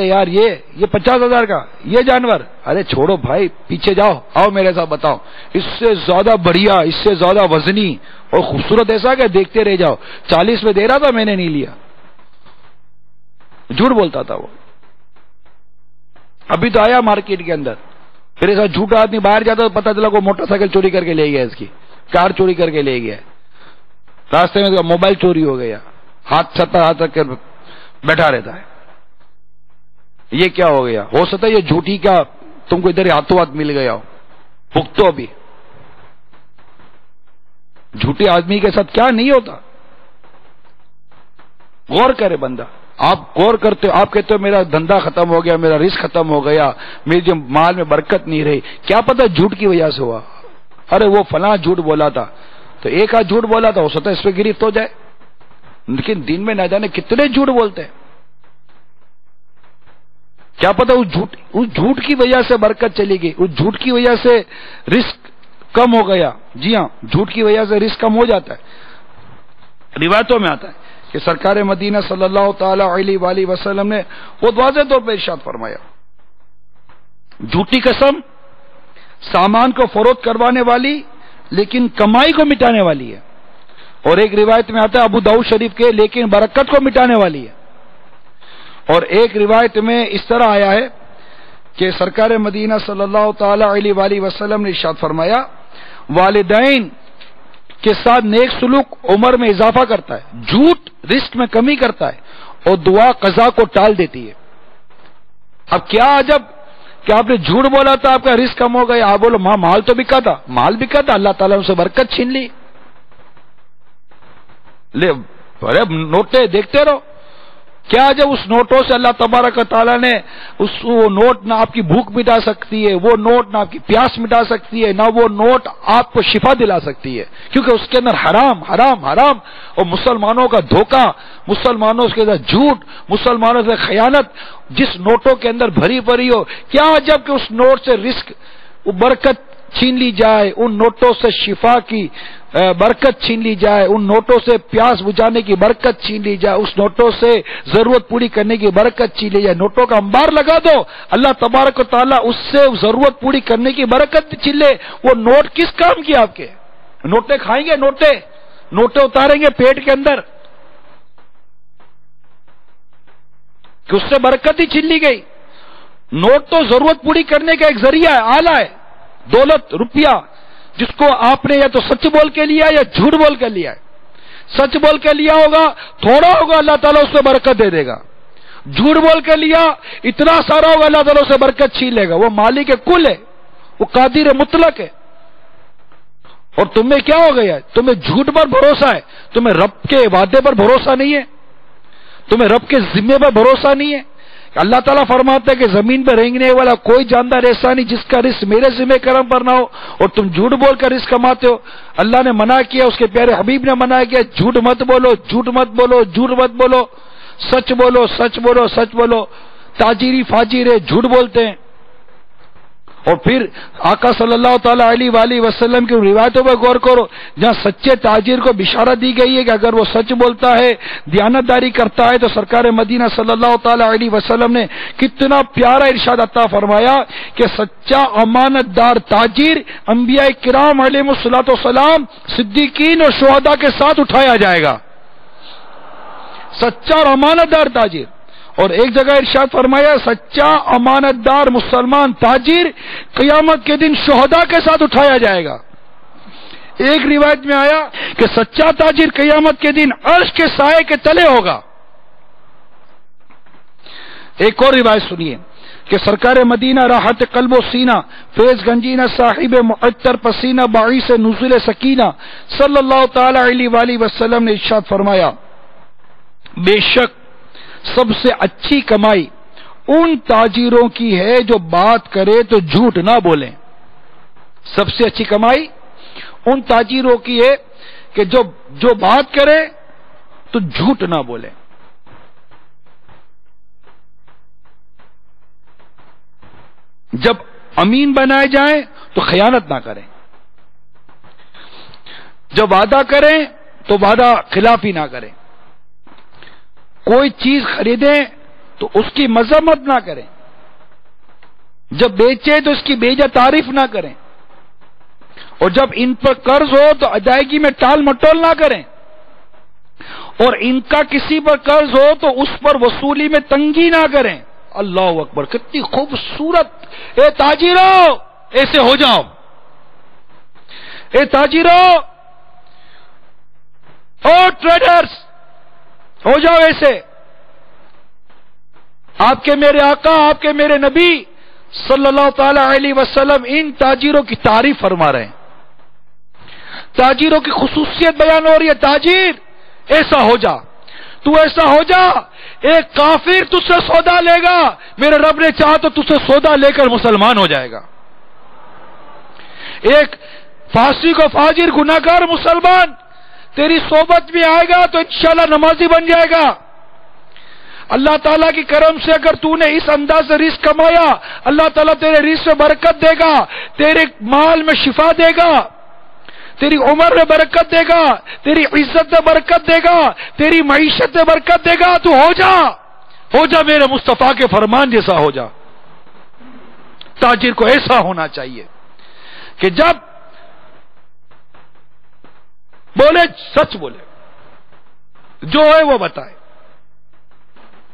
یار یہ 50,000 کا یہ جانور، ارے چھوڑو بھائی پیچھے جاؤ، آؤ میرے ساتھ بتاؤ، اس سے زیادہ بڑھیا، اس سے زیادہ وزنی اور خوبصورت ایسا کہ دیکھتے رہ جاؤ، 40 میں دے رہا تھا میں نے نہیں لیا، جھوٹ بولتا تھا وہ۔ ابھی تو آیا مارکیٹ کے اندر، میرے ساتھ جھوٹا آدمی باہر جاتا تو پتا چلا کوئی موٹر سائیکل چوری کر کے لے گیا، اس کی کار چوری کر کے لے گیا، راستے میں موبائل چوری ہو گیا، ہاتھ چھتا ہاتھ رکھ کر بیٹھا رہتا ہے، یہ کیا ہو گیا؟ ہو سکتا ہے یہ جھوٹی کا تم کو ادھر ہی ہاتھوں ہاتھ مل گیا ہو، بھگتو ابھی۔ جھوٹے آدمی کے ساتھ کیا نہیں ہوتا، غور کرے بندہ۔ آپ غور کرتے ہو، آپ کہتے ہو میرا دھندا ختم ہو گیا، میرا رزق ختم ہو گیا، میری جو مال میں برکت نہیں رہی، کیا پتہ جھوٹ کی وجہ سے ہوا؟ ارے وہ فلاں جھوٹ بولا تھا، تو ایک آدھ جھوٹ بولا تھا، ہو سکتا ہے اس پہ گرفت ہو جائے، لیکن دن میں نہ جانے کتنے جھوٹ بولتے ہیں، کیا پتہ اس جھوٹ کی وجہ سے برکت چلی گئی، اس جھوٹ کی وجہ سے رزق کم ہو گیا۔ جی ہاں، جھوٹ کی وجہ سے رزق کم ہو جاتا ہے۔ روایتوں میں آتا ہے کہ سرکار مدینہ صلی اللہ تعالی علیہ وآلہ وسلم نے بہت واضح طور پر ارشاد فرمایا، جھوٹی قسم سامان کو فروخت کروانے والی لیکن کمائی کو مٹانے والی ہے، اور ایک روایت میں آتا ہے ابو داؤد شریف کے، لیکن برکت کو مٹانے والی ہے، اور ایک روایت میں اس طرح آیا ہے کہ سرکار مدینہ صلی اللہ تعالی علیہ وآلہ وسلم نے ارشاد فرمایا، والدین کے ساتھ نیک سلوک عمر میں اضافہ کرتا ہے، جھوٹ رزق میں کمی کرتا ہے، اور دعا قضا کو ٹال دیتی ہے۔ اب کیا عجب کہ آپ نے جھوٹ بولا تھا، آپ کا رزق کم ہو گیا، آپ بولو مال تو بکا تھا، مال بکا تھا، اللہ تعالیٰ نے اسے برکت چھین لی۔ ارے نوٹیں دیکھتے رہو، کیا جب اس نوٹوں سے اللہ تبارک و تعالیٰ نے وہ نوٹ نہ آپ کی بھوک مٹا سکتی ہے، وہ نوٹ نہ آپ کی پیاس مٹا سکتی ہے، نہ وہ نوٹ آپ کو شفا دلا سکتی ہے، کیونکہ اس کے اندر حرام حرام حرام، اور مسلمانوں کا دھوکہ، مسلمانوں کے اندر جھوٹ، مسلمانوں سے خیانت جس نوٹوں کے اندر بھری پڑی ہو، کیا جب کہ اس نوٹ سے رزق برکت چھین لی جائے، ان نوٹوں سے شفا کی برکت چھین لی جائے، ان نوٹوں سے پیاس بجھانے کی برکت چھین لی جائے، اس نوٹوں سے ضرورت پوری کرنے کی برکت چھین لی جائے، نوٹوں کا انبار لگا دو، اللہ تبارک و تعالیٰ اس سے ضرورت پوری کرنے کی برکت چھین لے۔ وہ نوٹ کس کام کی آپ کے؟ نوٹیں کھائیں گے، نوٹیں اتاریں گے پیٹ کے اندر کہ اس سے برکت ہی چھین لی گئی۔ نوٹ تو ضرورت پوری کرنے کا ایک ذریعہ ہے، آلہ ہے، دولت روپیہ جس کو آپ نے یا تو سچ بول کے لیا یا جھوٹ بول کے لیا ہے۔ سچ بول کے لیا ہوگا تھوڑا ہوگا، اللہ تعالیٰ اس سے برکت دے دے گا، جھوٹ بول کے لیا اتنا سارا ہوگا، اللہ تعالیٰ اس سے برکت چھین لے گا۔ وہ مالک کل ہے، وہ قادر مطلق ہے۔ اور تمہیں کیا ہو گیا؟ تمہیں جھوٹ پر بھروسہ ہے، تمہیں رب کے وعدے پر بھروسہ نہیں ہے، تمہیں رب کے ذمے پر بھروسہ نہیں ہے۔ اللہ تعالیٰ فرماتا ہے کہ زمین پر رینگنے والا کوئی جاندار ایسا نہیں جس کا رزق میرے ذمہ کرم پر نہ ہو، اور تم جھوٹ بول کر رزق کماتے ہو۔ اللہ نے منع کیا، اس کے پیارے حبیب نے منع کیا، جھوٹ مت بولو، جھوٹ مت بولو، جھوٹ مت بولو، سچ بولو، سچ بولو، سچ بولو۔ تاجری فاجر ہے، جھوٹ بولتے ہیں۔ اور پھر آقا صلی اللہ تعالی علیہ وآلہ وسلم کی روایتوں پر غور کرو، جہاں سچے تاجر کو بشارت دی گئی ہے کہ اگر وہ سچ بولتا ہے، دیانتداری کرتا ہے، تو سرکار مدینہ صلی اللہ تعالی علیہ وسلم نے کتنا پیارا ارشاد عطا فرمایا کہ سچا امانت دار تاجر انبیاء کرام علیہ الصلوۃ والسلام، صدیقین اور شہداء کے ساتھ اٹھایا جائے گا، سچا اور امانت دار تاجر۔ اور ایک جگہ ارشاد فرمایا سچا امانت دار مسلمان تاجر قیامت کے دن شہداء کے ساتھ اٹھایا جائے گا۔ ایک روایت میں آیا کہ سچا تاجر قیامت کے دن عرش کے سائے کے تلے ہوگا۔ ایک اور روایت سنیے کہ سرکار مدینہ راحت قلب و سینہ، فیض گنجینہ، صاحب معطر پسینہ، باعث نزول سکینہ صلی اللہ تعالی علیہ وآلہ وسلم نے ارشاد فرمایا، بے شک سب سے اچھی کمائی ان تاجروں کی ہے جو بات کرے تو جھوٹ نہ بولیں۔ سب سے اچھی کمائی ان تاجروں کی ہے کہ جو بات کرے تو جھوٹ نہ بولیں۔ جب امین بنائے جائیں تو خیانت نہ کریں، جب وعدہ کریں تو وعدہ خلافی نہ کریں، کوئی چیز خریدیں تو اس کی مذمت نہ کریں، جب بیچیں تو اس کی بیجا تعریف نہ کریں، اور جب ان پر قرض ہو تو ادائیگی میں ٹال مٹول نہ کریں، اور ان کا کسی پر قرض ہو تو اس پر وصولی میں تنگی نہ کریں۔ اللہ اکبر، کتنی خوبصورت! اے تاجروں ایسے ہو جاؤ، اے تاجروں او ٹریڈرز ہو جاؤ ایسے. آپ کے میرے آقا، آپ کے میرے نبی صلی اللہ تعالی علیہ وسلم ان تاجروں کی تعریف فرما رہے ہیں. تاجروں کی خصوصیت بیان ہو رہی ہے. تاجر ایسا ہو جا، تو ایسا ہو جا. ایک کافر تجھ سے سودا لے گا، میرے رب نے چاہا تو تجھ سے سودا لے کر مسلمان ہو جائے گا. ایک فاسق و فاجر گناہگار مسلمان تیری صحبت میں آئے گا تو انشاءاللہ نمازی بن جائے گا. اللہ تعالیٰ کی کرم سے اگر تو نے اس انداز سے رزق کمایا، اللہ تعالیٰ تیرے رزق میں برکت دے گا، تیرے مال میں شفا دے گا، تیری عمر میں برکت دے گا، تیری عزت میں برکت دے گا، تیری معیشت میں برکت دے گا. تو ہو جا میرے مصطفیٰ کے فرمان جیسا ہو جا. تاجر کو ایسا ہونا چاہیے کہ جب بولے سچ بولے، جو ہے وہ بتائے.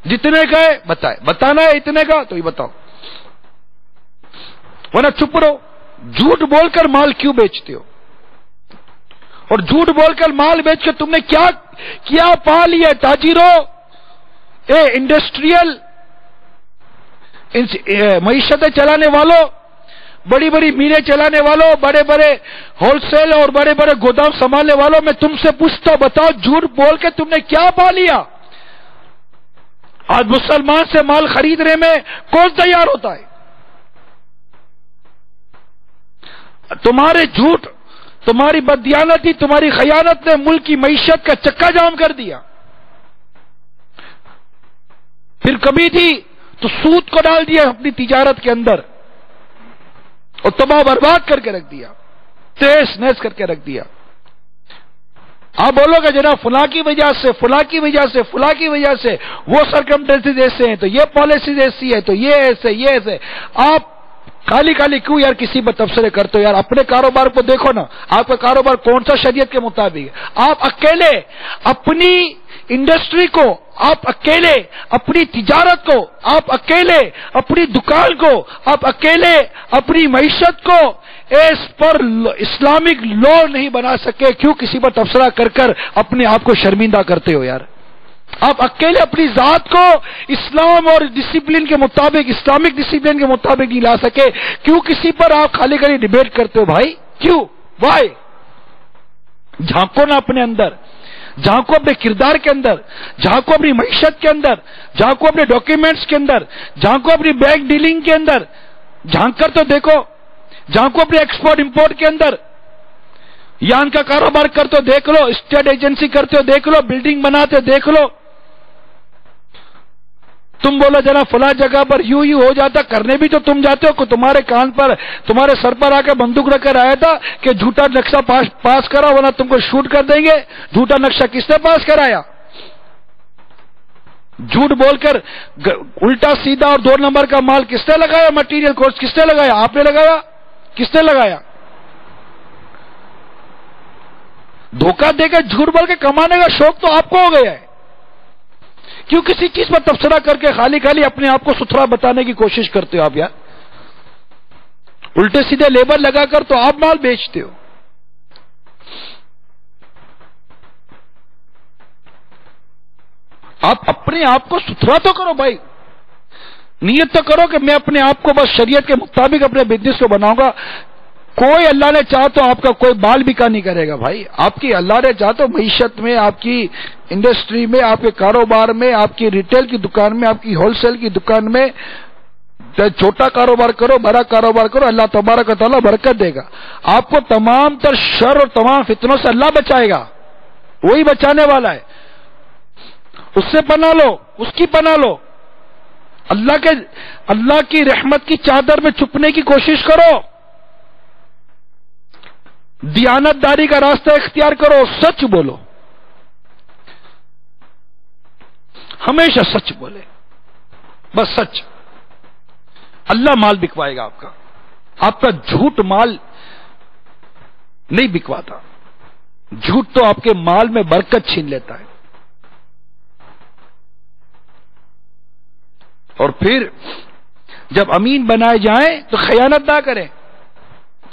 جتنے کا ہے بتائے، بتانا ہے اتنے کا تو یہ بتاؤ، ورنہ چپ رہو. جھوٹ بول کر مال کیوں بیچتے ہو؟ اور جھوٹ بول کر مال بیچ کے تم نے کیا پا لیا؟ تاجروں، انڈسٹریل معیشتیں چلانے والوں، بڑی بڑی میلیں چلانے والوں، بڑے بڑے ہول سیل اور بڑے بڑے گودام سنبھالنے والوں، میں تم سے پوچھتا ہوں، بتاؤ جھوٹ بول کے تم نے کیا پا لیا؟ آج مسلمان سے مال خریدنے میں کون تیار ہوتا ہے؟ تمہارے جھوٹ، تمہاری بددیانتی، تمہاری خیانت نے ملک کی معیشت کا چکا جام کر دیا. پھر کبھی تھی تو سود کو ڈال دیا اپنی تجارت کے اندر اور تباہ برباد کر کے رکھ دیا، تیس نیس کر کے رکھ دیا. آپ بولو گے جناب فلاں کی وجہ سے، فلاں کی وجہ سے، فلاں کی وجہ سے وہ سرکمسٹنسز ایسے ہیں، تو یہ پالیسیز ایسی ہے، تو یہ ایسے یہ ایسے. آپ خالی کیوں یار کسی پر تبصرے کرتے ہو؟ یار اپنے کاروبار کو دیکھو نا، آپ کا کاروبار کون سا شریعت کے مطابق ہے؟ آپ اکیلے اپنی انڈسٹری کو، آپ اکیلے اپنی تجارت کو، آپ اکیلے اپنی دکان کو، آپ اکیلے اپنی معیشت کو اس پر اسلامک لا نہیں بنا سکے. کیوں کسی پر تبصرہ کر اپنے آپ کو شرمندہ کرتے ہو یار؟ آپ اکیلے اپنی ذات کو اسلام اور ڈسپلن کے مطابق، اسلامک ڈسپلن کے مطابق نہیں لا سکے. کیوں کسی پر آپ خالی ڈیبیٹ کرتے ہو بھائی؟ کیوں؟ وائی؟ جھانکو نا اپنے اندر، جھانکو اپنے کردار کے اندر، جھانکو اپنی معیشت کے اندر، جھانکو اپنے ڈاکیومنٹس کے اندر، جھانکو اپنی بینک ڈیلنگ کے اندر، جھانک کر تو دیکھو. جھانکو اپنے ایکسپورٹ امپورٹ کے اندر، یان کا کاروبار کرتے ہو دیکھ لو، اسٹیٹ ایجنسی کرتے ہو دیکھ لو، بلڈنگ بناتے ہو دیکھ لو. تم بولو جنا فلاں جگہ پر یوں ہو جاتا، کرنے بھی تو تم جاتے ہو. کہ تمہارے کان پر، تمہارے سر پر آ کے بندوق رکھ کر آیا تھا کہ جھوٹا نقشہ پاس کرا ورنہ تم کو شوٹ کر دیں گے. جھوٹا نقشہ کس نے پاس کرایا؟ جھوٹ بول کر الٹا سیدھا اور 2 نمبر کا مال کس نے لگایا؟ مٹیریل کاسٹ کس نے لگایا؟ آپ نے لگایا؟ کس نے لگایا؟ دھوکہ دے کر جھوٹ بول کے کمانے کا شوق تو آپ کو ہو گیا ہے. کیوں کسی چیز پر تبصرہ کر کے خالی اپنے آپ کو ستھرا بتانے کی کوشش کرتے ہو آپ یار؟ الٹے سیدھے لیبل لگا کر تو آپ مال بیچتے ہو. آپ اپنے آپ کو ستھرا تو کرو بھائی. نیت تو کرو کہ میں اپنے آپ کو بس شریعت کے مطابق اپنے بزنس کو بناؤں گا. کوئی اللہ نے چاہ تو آپ کا کوئی بال بکا نہیں کرے گا بھائی. آپ کی اللہ نے چاہ تو معیشت میں، آپ کی انڈسٹری میں، آپ کے کاروبار میں، آپ کی ریٹیل کی دکان میں، آپ کی ہول سیل کی دکان میں، چھوٹا کاروبار کرو، بڑا کاروبار کرو، اللہ تبارک و تعالیٰ برکت دے گا. آپ کو تمام تر شر اور تمام فتنوں سے اللہ بچائے گا. وہی بچانے والا ہے. اس سے پناہ لو، اس کی پناہ لو. اللہ کی رحمت کی چادر میں چھپنے کی کوشش کرو. دیانت داری کا راستہ اختیار کرو. سچ بولو، ہمیشہ سچ بولے، بس سچ. اللہ مال بکوائے گا آپ کا. آپ کا جھوٹ مال نہیں بکواتا. جھوٹ تو آپ کے مال میں برکت چھین لیتا ہے. اور پھر جب امین بنائے جائیں تو خیانت نہ کریں.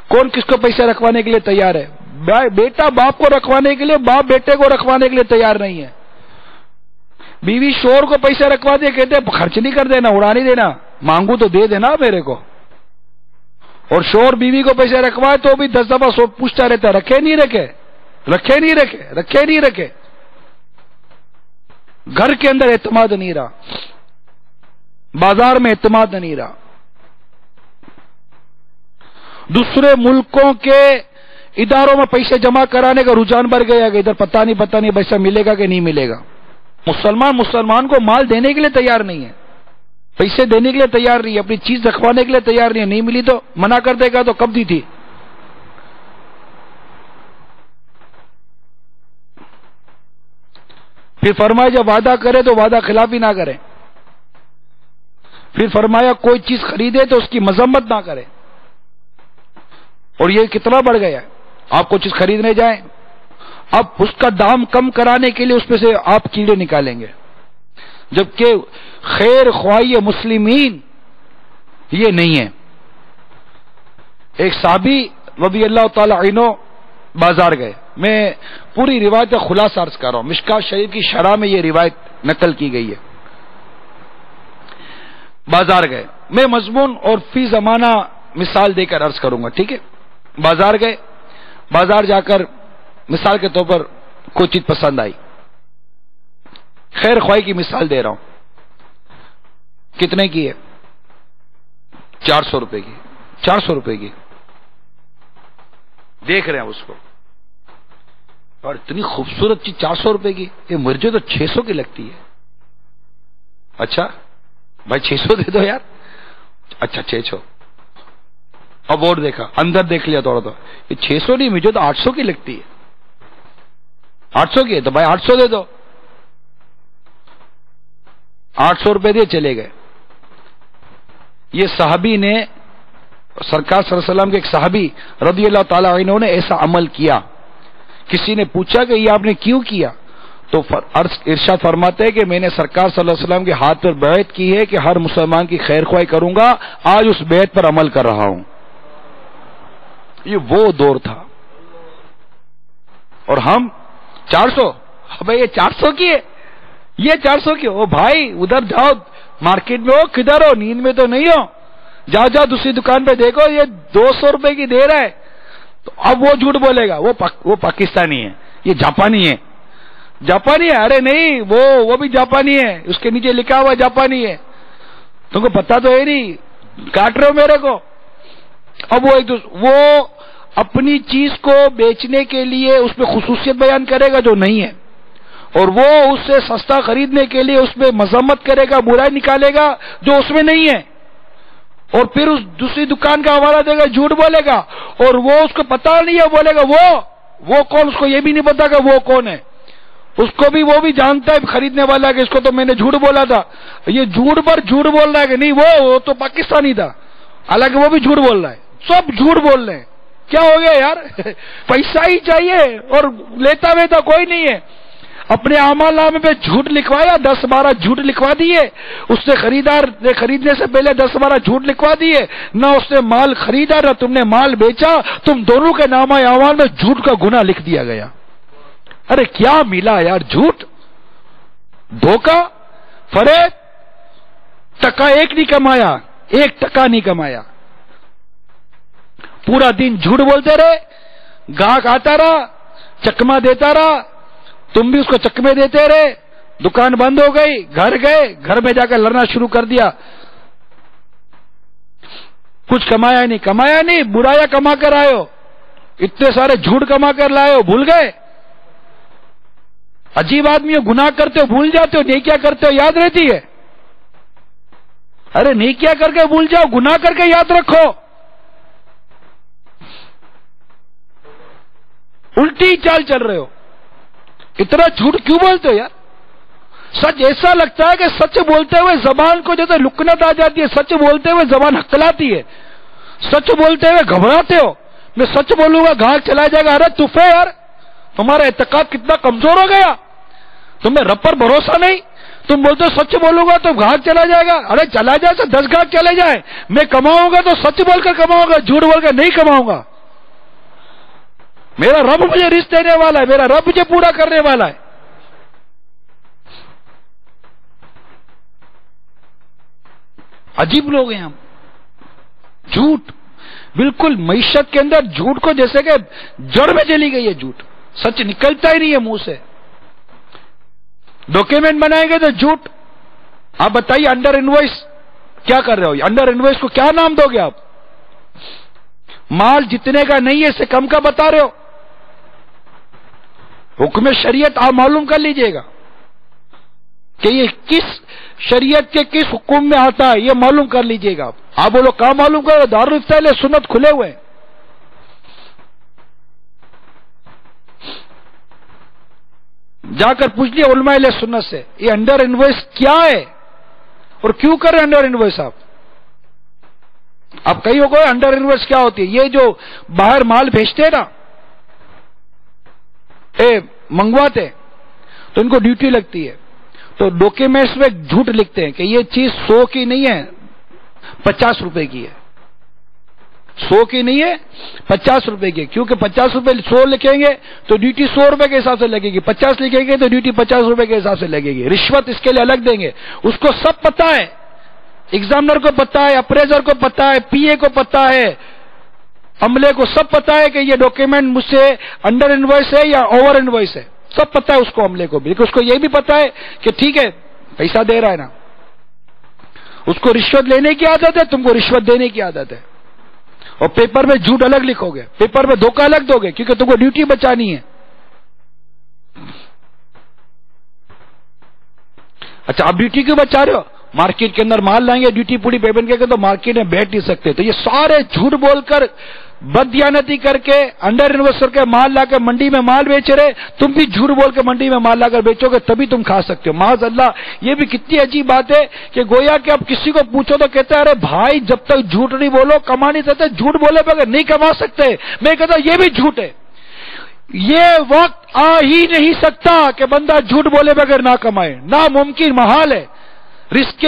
کون کس کو پیسے رکھوانے کے لیے تیار ہے؟ بیٹا باپ کو رکھوانے کے لیے، باپ بیٹے کو رکھوانے کے لیے تیار نہیں ہے. بیوی شوہر کو پیسے رکھوا دے، کہتے ہیں خرچ نہیں کر دینا، اڑا نہیں دینا، مانگو تو دے دینا میرے کو. اور شوہر بیوی کو پیسے رکھوائے تو بھی 10 دفعہ پوچھتا رہتا ہے رکھے نہیں رکھے، رکھے نہیں رکھے، رکھے نہیں رکھے. گھر کے اندر اعتماد نہیں رہا، بازار میں اعتماد نہیں رہا. دوسرے ملکوں کے اداروں میں پیسے جمع کرانے کا رجحان بڑھ گیا کہ ادھر پتہ نہیں پیسہ ملے گا کہ نہیں ملے گا. مسلمان کو مال دینے کے لیے تیار نہیں ہے، پیسے دینے کے لیے تیار نہیں ہے، اپنی چیز رکھوانے کے لیے تیار نہیں ہے. نہیں ملی تو منع کر دے گا تو کب دی تھی. پھر فرمایا جب وعدہ کرے تو وعدہ خلافی نہ کرے. پھر فرمایا کوئی چیز خریدے تو اس کی مذمت نہ کرے. اور یہ کتنا بڑھ گیا ہے، آپ کو چیز خریدنے جائیں، اب اس کا دام کم کرانے کے لیے اس میں سے آپ کیڑے نکالیں گے، جبکہ خیر خواہی مسلمین یہ نہیں ہے. ایک صحابی رضی اللہ تعالی عنہ بازار گئے. میں پوری روایت کا خلاصہ عرض کر رہا ہوں، مشکات شریف کی شرح میں یہ روایت نقل کی گئی ہے. بازار گئے، میں مضمون اور فی زمانہ مثال دے کر عرض کروں گا، ٹھیک ہے. بازار گئے، بازار جا کر مثال کے طور پر کوئی چیز پسند آئی، خیر خواہی کی مثال دے رہا ہوں. کتنے کی ہے؟ 400 روپے کی. 400 روپے کی. دیکھ رہے ہیں اس کو، اور اتنی خوبصورت چیز 400 روپے کی، یہ مجھے تو 600 کی لگتی ہے. اچھا بھائی 600 دے دو یار. اچھا 600. اب اور دیکھا، اندر دیکھ لیا تھوڑا، تو یہ 600 نہیں، مجھے تو 800 کی لگتی ہے. 800 کی ہے تو بھائی 800 دے دو. 800 روپے دے چلے گئے. یہ صحابی نے، سرکار صلی اللہ علیہ وسلم کے ایک صحابی رضی اللہ تعالی عنہ نے ایسا عمل کیا. کسی نے پوچھا کہ یہ آپ نے کیوں کیا؟ تو ارشاد فرماتے ہیں کہ میں نے سرکار صلی اللہ علیہ وسلم کے ہاتھ پر بیعت کی ہے کہ ہر مسلمان کی خیر خواہی کروں گا، آج اس بیعت پر عمل کر رہا ہوں. یہ وہ دور تھا. اور ہم 400، بھائی یہ 400 کی ہے، یہ 400 کی. او بھائی ادھر جاؤ، مارکیٹ میں ہو، کدھر ہو، نیند میں تو نہیں ہو، جاؤ جاؤ دوسری دکان پہ دیکھو، یہ 200 روپے کی دے رہا ہے. تو اب وہ جھوٹ بولے گا، وہ پاکستانی ہے، یہ جاپانی ہے. جاپانی ہے؟ ارے نہیں، وہ بھی جاپانی ہے، اس کے نیچے لکھا ہوا جاپانی ہے. تم کو پتا تو ہے نہیں، کاٹ رہے ہو میرے کو. اب وہ اپنی چیز کو بیچنے کے لیے اس پہ خصوصیت بیان کرے گا جو نہیں ہے، اور وہ اس سے سستا خریدنے کے لیے اس پہ مذمت کرے گا، برائی نکالے گا جو اس میں نہیں ہے، اور پھر اس دوسری دکان کا حوالہ دے گا، جھوٹ بولے گا. اور وہ اس کو پتا نہیں ہے، بولے گا وہ کون، اس کو یہ بھی نہیں پتا کہ وہ کون ہے. اس کو بھی، وہ بھی جانتا ہے خریدنے والا کہ اس کو تو میں نے جھوٹ بولا تھا. یہ جھوٹ پر جھوٹ بول رہا ہے کہ نہیں، وہ تو پاکستانی تھا، حالانکہ وہ بھی جھوٹ بول رہا ہے. سب جھوٹ بول رہے ہیں. کیا ہو گیا یار؟ پیسہ ہی چاہیے اور لیتا ویتا کوئی نہیں ہے. اپنے اعمال نامے پہ جھوٹ لکھوایا، 10-12 جھوٹ لکھوا دیے. اس سے خریدار نے خریدنے سے پہلے 10-12 جھوٹ لکھوا دیے. نہ اس نے مال خریدا نہ تم نے مال بیچا، تم دونوں کے نامہ اعمال میں جھوٹ کا گناہ لکھ دیا گیا. ارے کیا ملا یار؟ جھوٹ، دھوکہ، فریب. ٹکا ایک نہیں کمایا، 1 ٹکا نہیں کمایا. پورا دن جھوٹ بولتے رہے، گاہک آتا رہا، چکما دیتا رہا، تم بھی اس کو چکمے دیتے رہے. دکان بند ہو گئی، گھر گئے، گھر میں جا کر لڑنا شروع کر دیا. کچھ کمایا نہیں، برایا کما کر آئے ہو، اتنے سارے جھوٹ کما کر لائے ہو، بھول گئے. عجیب آدمی ہو، گناہ کرتے ہو بھول جاتے ہو، نیکیاں کرتے ہو یاد رہتی ہے. ارے نیکیاں کر کے بھول جاؤ، گناہ کر کے یاد رکھو. الٹی چال چل رہے ہو. اتنا جھوٹ کیوں بولتے ہو یار؟ سچ ایسا لگتا ہے کہ سچ بولتے ہوئے زبان کو جیسے لکنت آ جاتی ہے، سچ بولتے ہوئے زبان ہکلاتی ہے، سچ بولتے ہوئے گھبراتے ہو. میں سچ بولوں گا گاہک چلا جائے گا. ارے تفے یار، تمہارا اعتقاد کتنا کمزور ہو گیا، تمہیں رب پر بھروسہ نہیں. تم بولتے ہو سچ بولوں گا تو گاہک چلا جائے گا. ارے چلا جائے تو 10 گاہک چلے جائیں، میں کماؤں گا تو سچ بول کر کماؤں گا، جھوٹ بول کر نہیں کماؤں گا. میرا رب مجھے رزق دینے والا ہے، میرا رب مجھے پورا کرنے والا ہے. عجیب لوگ ہیں ہم. جھوٹ بالکل معیشت کے اندر جھوٹ کو جیسے کہ جڑ میں چلی گئی ہے. جھوٹ سچ نکلتا ہی نہیں ہے منہ سے. ڈاکیومنٹ بنائیں گے تو جھوٹ. آپ بتائیے انڈر انوائس کیا کر رہے ہو؟ انڈر انوائس کو کیا نام دو گے آپ؟ مال جتنے کا نہیں ہے اس سے کم کا بتا رہے ہو. حکم شریعت آپ معلوم کر لیجئے گا کہ یہ کس شریعت کے کس حکم میں آتا ہے، یہ معلوم کر لیجئے گا. آپ بولو کہاں معلوم کرو؟ دارالفتہ سنت کھلے ہوئے ہیں. جا کر پوچھ لیے علماء اہل سنت سے یہ انڈر انوائس کیا ہے اور کیوں کر رہے ہیں انڈر انوائس آپ کہیں ہوگا انڈر انوائس کیا ہوتی ہے؟ یہ جو باہر مال بھیجتے ہیں نا، منگواتے تو ان کو ڈیوٹی لگتی ہے، تو ڈاکیومنٹس میں جھوٹ لکھتے ہیں کہ یہ چیز 100 کی نہیں ہے 50 روپے کی ہے. 100 کی نہیں ہے 50 روپے کی ہے، کیونکہ 50 روپے 100 لکھیں گے تو ڈیوٹی 100 روپے کے حساب سے لگے گی، 50 لکھیں گے تو ڈیوٹی 50 روپے کے حساب سے لگے گی. رشوت اس کے لیے الگ دیں گے. اس کو سب پتا ہے، ایگزامنر کو پتا ہے، اپریزر کو پتا ہے، پی اے کو پتا ہے، عملے کو سب پتا ہے کہ یہ ڈاکیومنٹ مجھ سے انڈر انوائس ہے یا اوور انوائس ہے. سب پتا ہے اس کو، عملے کو بھی. لیکن اس کو یہ بھی پتا ہے کہ ٹھیک ہے پیسہ دے رہا ہے نا. اس کو رشوت لینے کی عادت ہے، تم کو رشوت دینے کی عادت ہے. اور پیپر میں جھوٹ الگ لکھو گے، پیپر میں دھوکہ الگ دو گے، کیونکہ تم کو ڈیوٹی بچانی ہے. اچھا آپ ڈیوٹی کیوں بچا رہے ہو؟ مارکیٹ کے اندر مال لائیں گے، ڈیوٹی پوری پیمنٹ کر کے تو مارکیٹ میں بیٹھ نہیں سکتے. تو یہ سارے جھوٹ بول کر بددیانتی کر کے انڈر انویسٹ کر کے مال لا کے منڈی میں مال بیچ رہے. تم بھی جھوٹ بول کے منڈی میں مال لا کر بیچو گے تبھی تم کھا سکتے ہو. معاذ اللہ. یہ بھی کتنی عجیب بات ہے کہ گویا کہ اب کسی کو پوچھو تو کہتا ہے ارے بھائی جب تک جھوٹ نہیں بولو کما نہیں سکتے. جھوٹ بولے بغیر نہیں کما سکتے. میں کہتا ہوں یہ بھی جھوٹ ہے. یہ وقت آ ہی نہیں سکتا کہ بندہ جھوٹ بولے بغیر نہ کمائے. ناممکن، محال ہے. رزق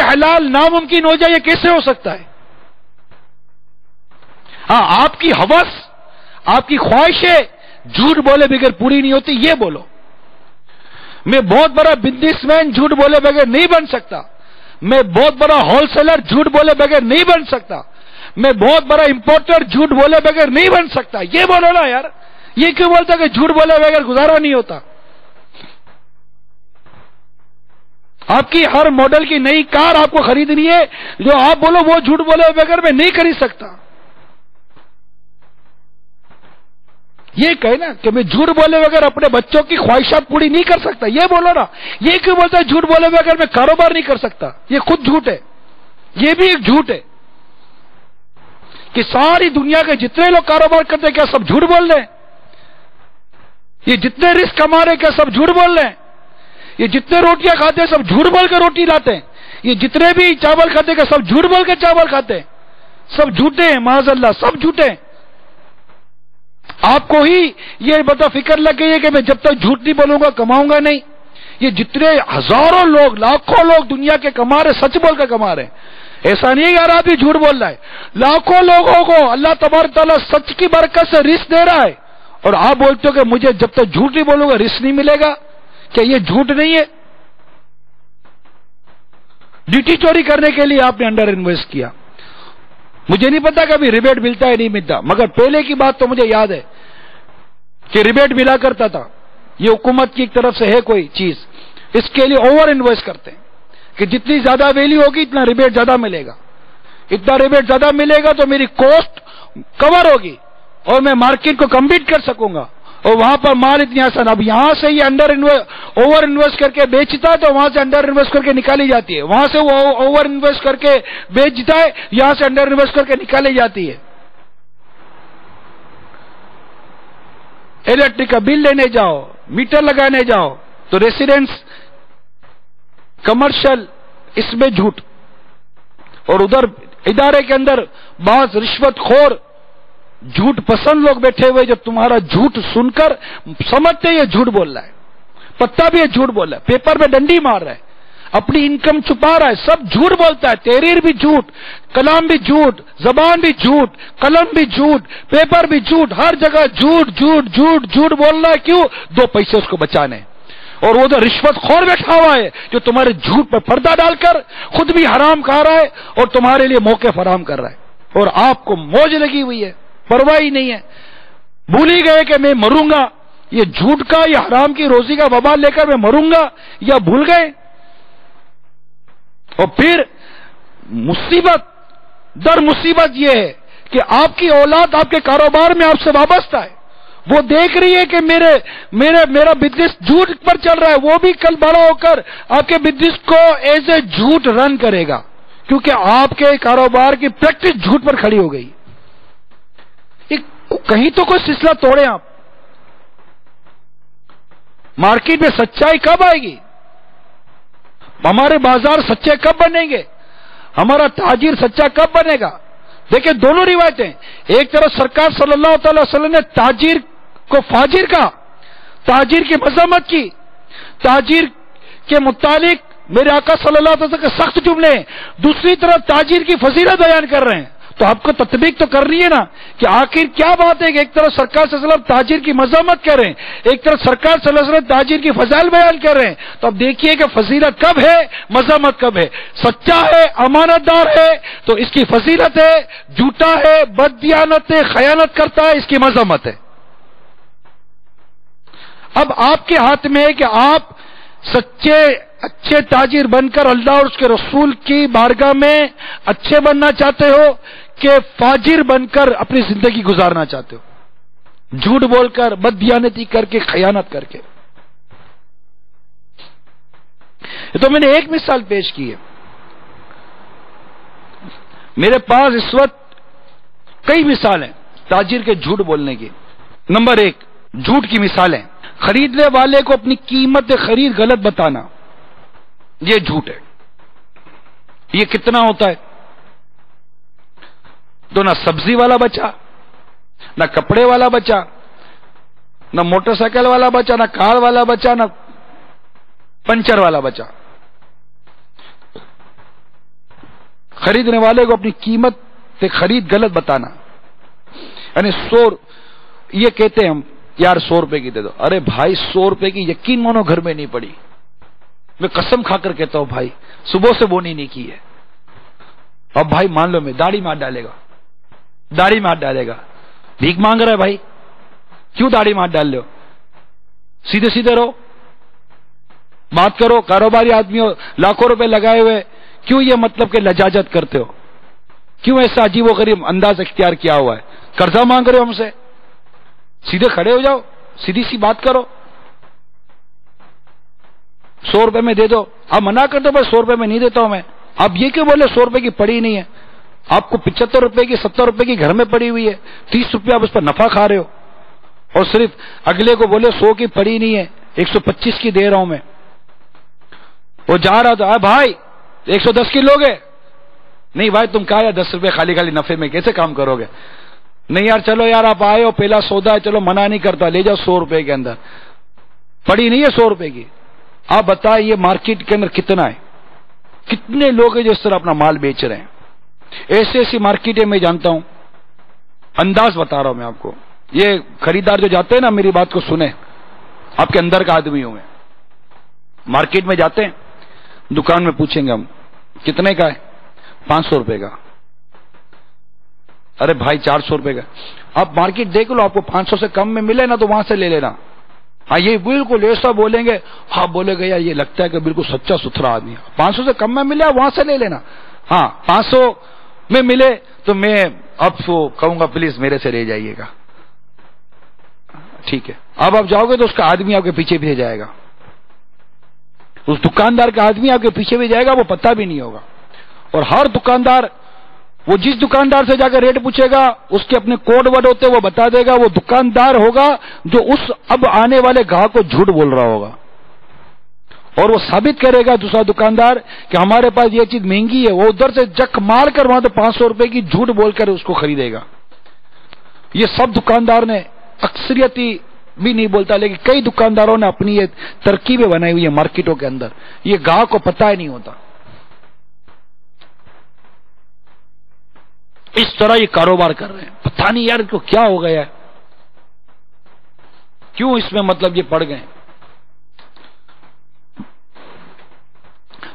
حلال ناممکن ہو جائے، یہ کیسے ہو سکتا ہے؟ ہاں آپ کی ہوس، آپ کی خواہشیں جھوٹ بولے بغیر پوری نہیں ہوتی. یہ بولو میں بہت بڑا بزنس مین جھوٹ بولے بغیر نہیں بن سکتا. میں بہت بڑا ہول سیلر جھوٹ بولے بغیر نہیں بن سکتا. میں بہت بڑا امپورٹر جھوٹ بولے بغیر نہیں بن سکتا. یہ بولو نا یار. یہ کیوں بولتا کہ جھوٹ بولے بغیر گزارا نہیں ہوتا؟ آپ کی ہر ماڈل کی نئی کار آپ کو خریدنی ہے، جو آپ بولو وہ جھوٹ بولے بغیر میں نہیں خرید سکتا. یہ کہے نا کہ میں جھوٹ بولے بغیر اپنے بچوں کی خواہشات پوری نہیں کر سکتا. یہ بولو نا. یہ کیوں بولتا ہے جھوٹ بولے بغیر میں کاروبار نہیں کر سکتا؟ یہ خود جھوٹ ہے. یہ بھی ایک جھوٹ ہے کہ ساری دنیا کے جتنے لوگ کاروبار کرتے ہیں کیا سب جھوٹ بول رہے ہیں؟ یہ جتنے رزق کما رہے کیا سب جھوٹ بول رہے ہیں؟ یہ جتنے روٹیاں کھاتے ہیں سب جھوٹ بول کے روٹی لاتے ہیں. یہ جتنے بھی چاول کھاتے ہیں سب جھوٹ بول کے چاول کھاتے ہیں. سب جھوٹے ہیں معاذ اللہ. سب جھوٹے ہیں. آپ کو ہی یہ بتا فکر لگ گئی ہے کہ میں جب تک جھوٹ نہیں بولوں گا کماؤں گا نہیں. یہ جتنے ہزاروں لوگ لاکھوں لوگ دنیا کے کما رہے سچ بول کے کما رہے ہیں. ایسا نہیں یار آپ بھی جھوٹ بول رہا ہے. لاکھوں لوگوں کو اللہ تبارک تعالیٰ سچ کی برکت سے رزق دے رہا ہے اور آپ بولتے ہو کہ مجھے جب تک جھوٹ نہیں بولوں گا رزق نہیں ملے گا. کیا یہ جھوٹ نہیں ہے؟ ڈیوٹی چوری کرنے کے لیے آپ نے انڈر انویسٹ کیا. مجھے نہیں پتا کہ ابھی ریبیٹ ملتا ہے نہیں ملتا، مگر پہلے کی بات تو مجھے یاد ہے کہ ریبیٹ ملا کرتا تھا. یہ حکومت کی ایک طرف سے ہے کوئی چیز. اس کے لیے اوور انویسٹ کرتے ہیں کہ جتنی زیادہ ویلیو ہوگی اتنا ریبیٹ زیادہ ملے گا. اتنا ریبیٹ زیادہ ملے گا تو میری کاسٹ کور ہوگی اور میں مارکیٹ کو کمپیٹ کر سکوں گا اور وہاں پر مال اتنی آسان. اب یہاں سے یہ اوور انویسٹ کر کے بیچتا ہے تو وہاں سے انڈر انویسٹ کر کے نکالی جاتی ہے. وہاں سے وہ اوور انویسٹ کر کے بیچتا ہے، یہاں سے انڈر انویسٹ کر کے نکالی جاتی ہے. الیکٹرک کا بل لینے جاؤ، میٹر لگانے جاؤ تو ریسیڈنس کمرشل اس میں جھوٹ. اور ادھر ادارے کے اندر بعض رشوت خور جھوٹ پسند لوگ بیٹھے ہوئے جو تمہارا جھوٹ سن کر سمجھتے یہ جھوٹ بول رہا ہے، پتہ بھی یہ جھوٹ بول رہا ہے، پیپر میں ڈنڈی مار رہا ہے. اپنی انکم چھپا رہا ہے، سب جھوٹ بولتا ہے، تحریر بھی جھوٹ، کلام بھی جھوٹ، زبان بھی جھوٹ، قلم بھی جھوٹ، پیپر بھی جھوٹ، ہر جگہ جھوٹ جھوٹ جھوٹ جھوٹ بول رہا ہے۔ کیوں؟ 2 پیسے اس کو بچانے۔ اور وہ تو رشوت خور بیٹھا ہوا ہے جو تمہارے جھوٹ پر پردہ ڈال کر خود بھی حرام کھا رہا ہے اور تمہارے لیے موقع فراہم کر رہا ہے، اور آپ کو موج لگی ہوئی ہے، پرواہ ہی نہیں ہے، بھول ہی گئے کہ میں مروں گا، یہ جھوٹ کا، یہ حرام کی روزی کا وبال لے کر میں مروں گا، یا بھول گئے۔ اور پھر مصیبت در مصیبت یہ ہے کہ آپ کی اولاد آپ کے کاروبار میں آپ سے وابستہ ہے، وہ دیکھ رہی ہے کہ میرا بزنس جھوٹ پر چل رہا ہے، وہ بھی کل بڑا ہو کر آپ کے بزنس کو ایز اے جھوٹ رن کرے گا، کیونکہ آپ کے کاروبار کی پریکٹس جھوٹ پر کھڑی ہو گئی۔ کہیں تو کوئی سلسلہ توڑے آپ۔ مارکیٹ میں سچائی کب آئے گی؟ ہمارے بازار سچے کب بنیں گے؟ ہمارا تاجر سچا کب بنے گا؟ دیکھیں دونوں روایتیں، ایک طرف سرکار صلی اللہ تعالی وسلم نے تاجر کو فاجر کہا، تاجر کی مذمت کی، تاجر کے متعلق میرے آقا صلی اللہ علیہ وسلم کے سخت جملے ہیں، دوسری طرف تاجر کی فضیلت بیان کر رہے ہیں۔ تو آپ کو تطبیق تو کرنی ہے نا کہ آخر کیا بات ہے کہ ایک طرف سرکار صلی اللہ علیہ وسلم تاجر کی مذمت کر رہے ہیں، ایک طرف سرکار صلی اللہ علیہ وسلم تاجر کی فضائل بیان کر رہے ہیں۔ تو اب دیکھیے کہ فضیلت کب ہے، مذمت کب ہے۔ سچا ہے، امانت دار ہے تو اس کی فضیلت ہے، جھوٹا ہے، بددیانت ہے، خیانت کرتا ہے، اس کی مذمت ہے۔ اب آپ کے ہاتھ میں ہے کہ آپ سچے اچھے تاجر بن کر اللہ اور اس کے رسول کی بارگاہ میں اچھے بننا چاہتے ہو کہ فاجر بن کر اپنی زندگی گزارنا چاہتے ہو، جھوٹ بول کر، بددیانتی کر کے، خیانت کر کے۔ تو میں نے ایک مثال پیش کی ہے، میرے پاس اس وقت کئی مثالیں تاجر کے جھوٹ بولنے کی۔ نمبر 1، جھوٹ کی مثالیں، خریدنے والے کو اپنی قیمت خرید غلط بتانا، یہ جھوٹ ہے۔ یہ کتنا ہوتا ہے؟ تو نہ سبزی والا بچا، نہ کپڑے والا بچا، نہ موٹر سائیکل والا بچا، نہ کار والا بچا، نہ پنچر والا بچا۔ خریدنے والے کو اپنی قیمت سے خرید غلط بتانا، یعنی یہ کہتے ہیں ہم یار 100 روپے کی دے دو، ارے بھائی 100 روپے کی یقین مانو گھر میں نہیں پڑی، میں قسم کھا کر کہتا ہوں بھائی صبح سے بونی نہیں کی ہے، اب بھائی مان لو میں داڑھی میں ہاتھ ڈالے گا، داڑھی میں ہاتھ ڈالے گا، بھیک مانگ رہا ہے بھائی، کیوں داڑھی میں ہاتھ ڈال لو؟ سیدھے سیدھے رہو، بات کرو، کاروباری آدمی ہو، لاکھوں روپے لگائے ہوئے، کیوں یہ مطلب کہ لجاجت کرتے ہو؟ کیوں ایسا عجیب و غریب انداز اختیار کیا ہوا ہے؟ قرضہ مانگ رہے ہو ہم سے؟ سیدھے کھڑے ہو جاؤ، سیدھی سی بات کرو، 100 روپے میں دے دو۔ آپ منع کر دو بھائی 100 روپے میں نہیں دیتا ہوں میں، آپ یہ کیوں بولے 100 روپے کی پڑی نہیں ہے؟ آپ کو 75 روپے کی 70 روپے کی گھر میں پڑی ہوئی ہے، 30 روپے آپ اس پر نفع کھا رہے ہو، اور صرف اگلے کو بولے 100 کی پڑی نہیں ہے، 125 کی دے رہا ہوں میں۔ وہ جا رہا تھا، بھائی 110 کی لوگے؟ نہیں بھائی تم کہا یا 10 روپے خالی خالی نفے میں کیسے کام کرو گے؟ نہیں یار چلو یار آپ آئے ہو، پہلا سودا ہے، چلو منع نہیں کرتا، لے جاؤ 100 روپے کے اندر، پڑی نہیں ہے 100 روپے کی۔ آپ بتائیں یہ مارکیٹ کے اندر کتنا ہے؟ کتنے لوگ ہیں جو اس طرح اپنا مال بیچ رہے ہیں؟ ایسی ایسی مارکیٹیں میں جانتا ہوں، انداز بتا رہا ہوں میں آپ کو۔ یہ خریدار جو جاتے ہیں نا، میری بات کو سنیں، آپ کے اندر کا آدمی ہوں، مارکیٹ میں جاتے ہیں، دکان میں پوچھیں گے ہم کتنے کا ہے؟ 500 روپے کا۔ ارے بھائی 400 روپے کا۔ آپ مارکیٹ دیکھ لو، آپ کو 500 سے کم میں ملے نا تو وہاں سے لے لینا۔ ہاں یہ بالکل ایسا بولیں گے، ہاں بولے گا یار یہ لگتا ہے کہ بالکل سچا ستھرا آدمی ہے، 500 سے کم میں ملے وہاں سے لے لینا۔ ہاں 500 میں ملے تو میں اب کہوں گا پلیز میرے سے لے جائیے گا، ٹھیک ہے۔ اب آپ جاؤ گے تو اس کا آدمی آپ کے پیچھے بھی جائے گا، اس دکاندار کا آدمی آپ کے پیچھے بھی جائے گا، وہ پتہ بھی نہیں ہوگا۔ اور ہر دکاندار، وہ جس دکاندار سے جا کر ریٹ پوچھے گا، اس کے اپنے کوڈ ورڈ ہوتے وہ بتا دے گا، وہ دکاندار ہوگا جو اس اب آنے والے گاہک کو جھوٹ بول رہا ہوگا، اور وہ ثابت کرے گا دوسرا دکاندار کہ ہمارے پاس یہ چیز مہنگی ہے، وہ ادھر سے جک مار کر وہاں تو 500 روپے کی جھوٹ بول کر اس کو خریدے گا۔ یہ سب دکاندار نے اکثریتی بھی نہیں بولتا، لیکن کئی دکانداروں نے اپنی یہ ترکیبیں بنائی ہوئی ہیں مارکیٹوں کے اندر، یہ گاہک کو پتہ ہی نہیں ہوتا۔ اس طرح یہ کاروبار کر رہے ہیں، پتہ نہیں یار کو کیا ہو گیا ہے، کیوں اس میں مطلب یہ پڑ گئے۔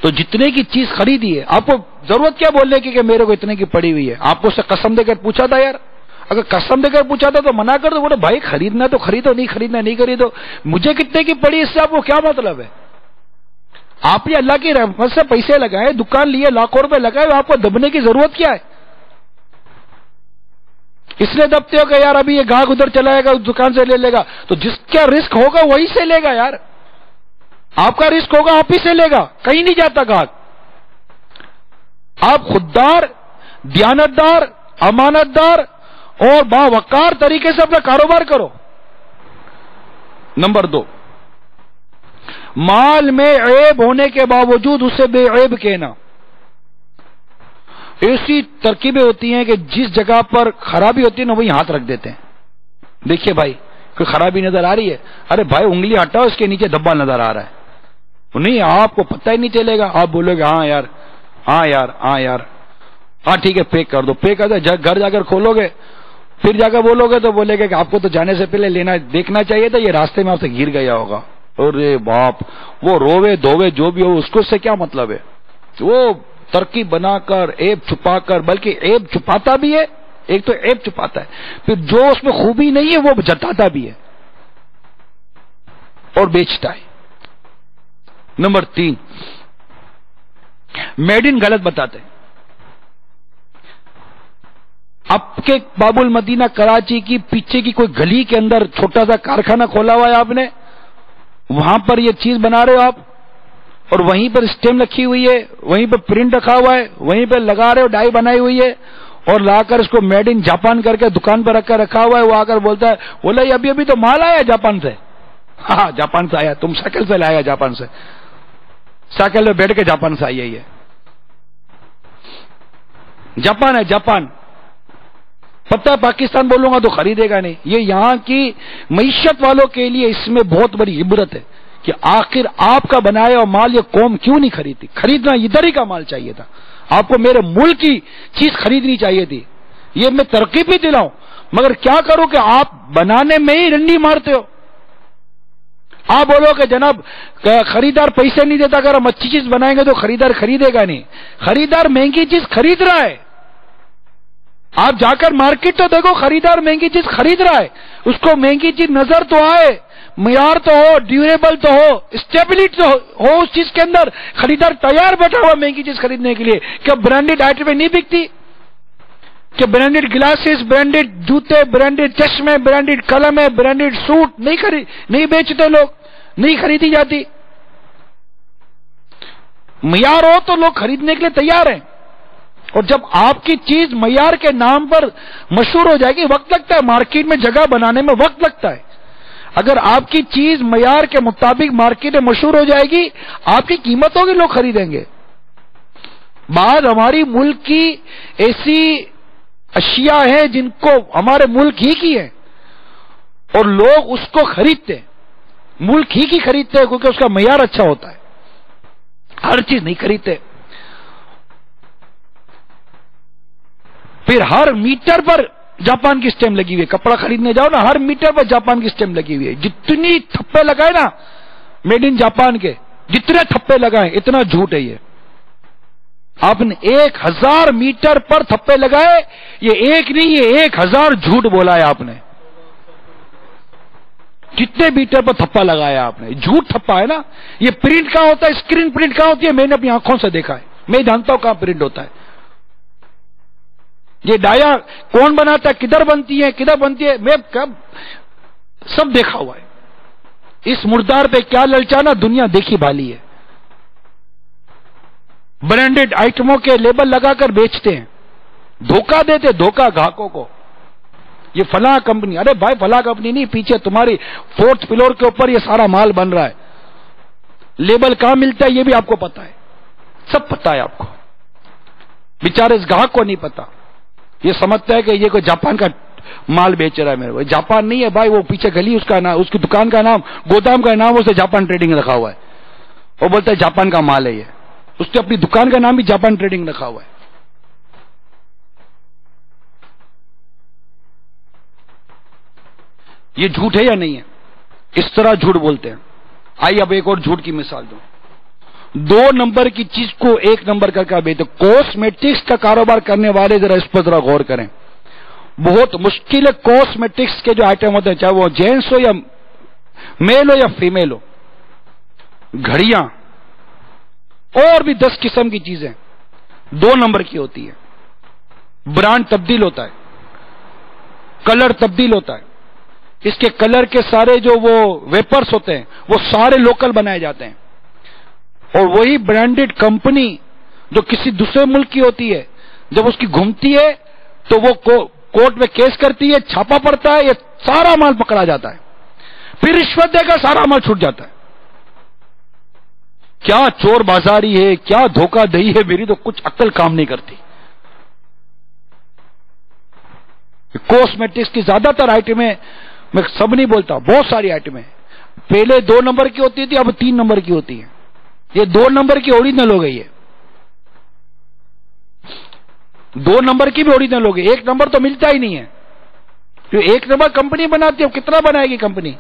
تو جتنے کی چیز خریدی ہے، آپ کو ضرورت کیا بولنے کی کہ میرے کو اتنے کی پڑی ہوئی ہے؟ آپ کو اس سے قسم دے کر پوچھا تھا یار؟ اگر قسم دے کر پوچھا تھا تو منع کر دو، بولے بھائی خریدنا تو خریدو، نہیں خریدنا نہیں خریدو، مجھے کتنے کی پڑی اس سے آپ کو کیا مطلب ہے؟ آپ نے اللہ کی رحمت سے پیسے لگائے، دکان لیے، لاکھوں روپے لگائے، آپ کو دبنے کی ضرورت کیا ہے؟ اس لیے دبتے ہو کہ یار ابھی یہ گاہک ادھر چلائے گا، اس دکان سے لے لے گا، تو جس کا رسک ہوگا وہی سے لے گا یار، آپ کا رسک ہوگا آپ ہی سے لے گا، کہیں نہیں جاتا گاہک۔ آپ خوددار، دیانتدار، امانت دار اور باوقار طریقے سے اپنا کاروبار کرو۔ نمبر 2، مال میں عیب ہونے کے باوجود اسے بے عیب کہنا۔ ایسی ترکیبیں ہوتی ہیں کہ جس جگہ پر خرابی ہوتی ہے نا وہی ہاتھ رکھ دیتے ہیں، دیکھیے بھائی کوئی خرابی نظر آ رہی ہے، ارے بھائی انگلی ہٹاؤ، اس کے نیچے دھبا نظر آ رہا ہے، نہیں آپ کو پتہ ہی نہیں چلے گا، آپ بولو گے ہاں یار ہاں یار ہاں یار ہاں ٹھیک ہے پیک کر دو، پیک کر دو، گھر جا کر کھولو گے، پھر جا کر بولو گے تو بولے گا کہ آپ کو تو جانے سے پہلے دیکھنا چاہیے تھا، یہ راستے میں آپ سے گر گیا ہوگا۔ ارے باپ، وہ رووے دھووے جو بھی ہو اس کو سے کیا مطلب ہے؟ وہ ترکیب بنا کر عیب چھپا کر، بلکہ عیب چھپاتا بھی ہے، ایک تو عیب چھپاتا ہے، پھر جو اس میں خوبی نہیں ہے وہ جتاتا بھی ہے اور بیچتا ہے۔ نمبر 3، میڈ ان غلط بتاتے ہیں۔ آپ کے باب المدینہ کراچی کی پیچھے کی کوئی گلی کے اندر چھوٹا سا کارخانہ کھولا ہوا ہے آپ نے، وہاں پر یہ چیز بنا رہے ہو آپ، اور وہیں پر اسٹیم رکھی ہوئی ہے، وہیں پر پرنٹ رکھا ہوا ہے، وہیں پہ لگا رہے ہو، ڈائی بنائی ہوئی ہے، اور لا کر اس کو میڈ ان جاپان کر کے دکان پر رکھ کر رکھا ہوا ہے، وہ آ کر بولتا ہے بولا یہ ابھی تو مال آیا جاپان سے۔ ہاں جاپان سے آیا، تم سائیکل سے لایا جاپان سے، سائیکل میں بیٹھ کے جاپان سے آئی ہے، یہ جاپان ہے جاپان، پتہ ہے پاکستان بولوں گا تو خریدے گا نہیں۔ یہ یہاں کی معیشت والوں کے لیے اس میں بہت بڑی عبرت ہے کہ آخر آپ کا بنایا ہوا مال یہ قوم کیوں نہیں خریدتی؟ خریدنا ادھر ہی کا مال چاہیے تھا، آپ کو میرے ملک کی چیز خریدنی چاہیے تھی۔ یہ میں ترقی بھی دلاؤں، مگر کیا کروں کہ آپ بنانے میں ہی رنڈی مارتے ہو۔ آپ بولو کہ جناب خریدار پیسے نہیں دیتا، اگر ہم اچھی چیز بنائیں گے تو خریدار خریدے گا نہیں، خریدار مہنگی چیز خرید رہا ہے۔ آپ جا کر مارکیٹ تو دیکھو، خریدار مہنگی چیز خرید رہا ہے، اس کو مہنگی چیز نظر تو آئے، معیار تو ہو، ڈیوریبل تو ہو، اسٹیبلٹی تو ہو اس چیز کے اندر، خریدار تیار بیٹھا ہوا مہنگی چیز خریدنے کے لیے۔ کیا برانڈیڈ آئٹمیں نہیں بکتی؟ کہ برانڈیڈ گلاسز، برانڈیڈ جوتے، برانڈیڈ چشمے، برانڈیڈ قلمیں، برانڈیڈ سوٹ نہیں بیچتے لوگ، نہیں خریدی جاتی؟ معیار ہو تو لوگ خریدنے کے لیے تیار ہیں، اور جب آپ کی چیز معیار کے نام پر مشہور ہو جائے گی، وقت لگتا ہے، مارکیٹ میں جگہ بنانے میں وقت لگتا ہے۔ اگر آپ کی چیز معیار کے مطابق مارکیٹ میں مشہور ہو جائے گی، آپ کی قیمت ہوگی، لوگ خریدیں گے۔ بعض ہماری ملک کی ایسی اشیاء ہیں جن کو ہمارے ملک ہی کی ہیں اور لوگ اس کو خریدتے ہیں، ملک ہی کی خریدتے ہیں کیونکہ اس کا معیار اچھا ہوتا ہے، ہر چیز نہیں خریدتے۔ پھر ہر میٹر پر جاپان کی سٹیم لگی ہوئی ہے، کپڑا خریدنے جاؤ نا، ہر میٹر پر جاپان کی سٹیم لگی ہوئی ہے، جتنی تھپے لگائے نا میڈ ان جاپان کے، جتنے تھپے لگائے اتنا جھوٹ ہے۔ یہ آپ نے 1000 میٹر پر تھپے لگائے، یہ ایک نہیں، یہ 1000 جھوٹ بولا ہے آپ نے۔ جتنے میٹر پر تھپا لگایا آپ نے، جھوٹ تھپا ہے نا۔ یہ پرنٹ کہاں ہوتا ہے، اسکرین پرنٹ کہاں ہوتی ہے؟ میں نے اپنی آنکھوں سے دیکھا ہے، میں جانتا ہوں کہاں پرنٹ ہوتا ہے۔ یہ ڈایا کون بناتا ہے، کدھر بنتی ہے، میں کب سب دیکھا ہوا ہے۔ اس مردار پہ کیا للچانا، دنیا دیکھی بھالی ہے۔ برانڈیڈ آئٹموں کے لیبل لگا کر بیچتے ہیں، دھوکہ دیتے، دھوکہ گاہکوں کو۔ یہ فلاں کمپنی، ارے بھائی فلاں کمپنی نہیں، پیچھے تمہاری 4th فلور کے اوپر یہ سارا مال بن رہا ہے، لیبل کہاں ملتا ہے یہ بھی آپ کو پتا ہے، سب پتا ہے آپ کو۔ بیچارے اس گاہک کو نہیں پتا، یہ سمجھتا ہے کہ یہ کوئی جاپان کا مال بیچ رہا ہے میرے کو. جاپان نہیں ہے بھائی, وہ پیچھے گلی اس کا نام, اس کی دکان کا نام, گودام کا نام اسے جاپان ٹریڈنگ رکھا ہوا ہے. وہ بولتا ہے جاپان کا مال ہے یہ, اس نے اپنی دکان کا نام بھی جاپان ٹریڈنگ رکھا ہوا ہے. یہ جھوٹ ہے یا نہیں ہے؟ اس طرح جھوٹ بولتے ہیں. آئیے اب ایک اور جھوٹ کی مثال دوں. 2 نمبر کی چیز کو 1 نمبر کر کے بیچتے. کاسمیٹکس کا کاروبار کرنے والے ذرا اس پر ذرا غور کریں. بہت مشکل ہے کاسمیٹکس کے جو آئٹم ہوتے ہیں, چاہے وہ جینس ہو یا میل ہو یا فیمیل ہو, گھڑیاں اور بھی 10 قسم کی چیزیں 2 نمبر کی ہوتی ہے. برانڈ تبدیل ہوتا ہے, کلر تبدیل ہوتا ہے, اس کے کلر کے سارے جو وہ ویپرز ہوتے ہیں وہ سارے لوکل بنائے جاتے ہیں, اور وہی برانڈڈ کمپنی جو کسی دوسرے ملک کی ہوتی ہے جب اس کی گھومتی ہے تو وہ کورٹ میں کیس کرتی ہے, چھاپا پڑتا ہے, یہ سارا مال پکڑا جاتا ہے, پھر رشوت دے کر سارا مال چھوٹ جاتا ہے. کیا چور بازاری ہے, کیا دھوکہ دہی ہے, میری تو کچھ عقل کام نہیں کرتی. کاسمیٹکس کی زیادہ تر آئٹمیں, میں سب نہیں بولتا, بہت ساری آئٹمیں پہلے 2 نمبر کی ہوتی تھی, اب 3 نمبر کی ہوتی ہیں. یہ 2 نمبر کی اوریجنل ہو گئی ہے, 2 نمبر کی بھی اوریجنل ہو گئی. 1 نمبر تو ملتا ہی نہیں ہے, جو 1 نمبر کمپنی بناتی ہے وہ کتنا بنائے گی کمپنی.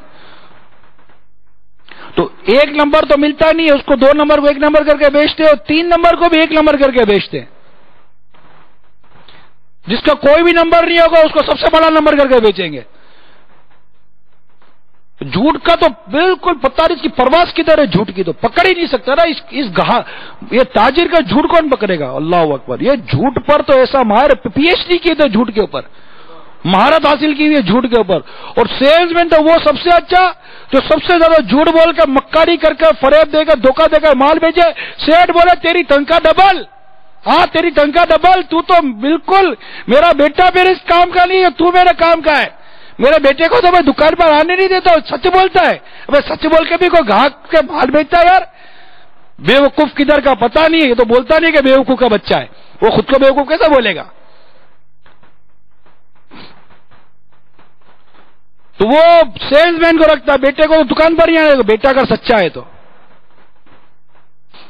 تو 1 نمبر تو ملتا نہیں ہے, اس کو 2 نمبر کو 1 نمبر کر کے بیچتے, اور 3 نمبر کو بھی 1 نمبر کر کے بیچتے. جس کا کوئی بھی نمبر نہیں ہوگا اس کو سب سے بڑا نمبر کر کے بیچیں گے. جھوٹ کا تو بالکل پتہ نہیں اس کی پرواز کدھر ہے, جھوٹ کی تو پکڑ ہی نہیں سکتا نا. یہ تاجر کا جھوٹ کون پکڑے گا؟ اللہ اکبر. یہ جھوٹ پر تو ایسا ماہر پی ایچ ڈی کی تھے, جھوٹ کے اوپر مہارت حاصل کی ہوئی ہے جھوٹ کے اوپر. اور سیلز مین تو وہ سب سے اچھا جو سب سے زیادہ جھوٹ بول کر, مکاری کر کے, فریب دے کر, دھوکہ دے کر مال بیچے. سیٹ بولے تیری تنخواہ ڈبل, ہاں تیری تنخواہ ڈبل, تو بالکل میرا بیٹا میرے اس کام کا نہیں ہے, تو میرے کام کا ہے. میرے بیٹے کو تو میں دکان پر آنے نہیں دیتا, سچ بولتا ہے. اب سچ بول کے بھی کوئی گاہک کے مال بیچتا ہے یار. بیوقوف کدھر کا پتہ نہیں ہے, یہ تو بولتا نہیں کہ بیوقوف کا بچہ ہے, وہ خود کو بیوقوف کیسے بولے گا. تو وہ سیلز مین کو رکھتا ہے, بیٹے کو تو دکان پر ہی آنے گا. بیٹا اگر سچا ہے تو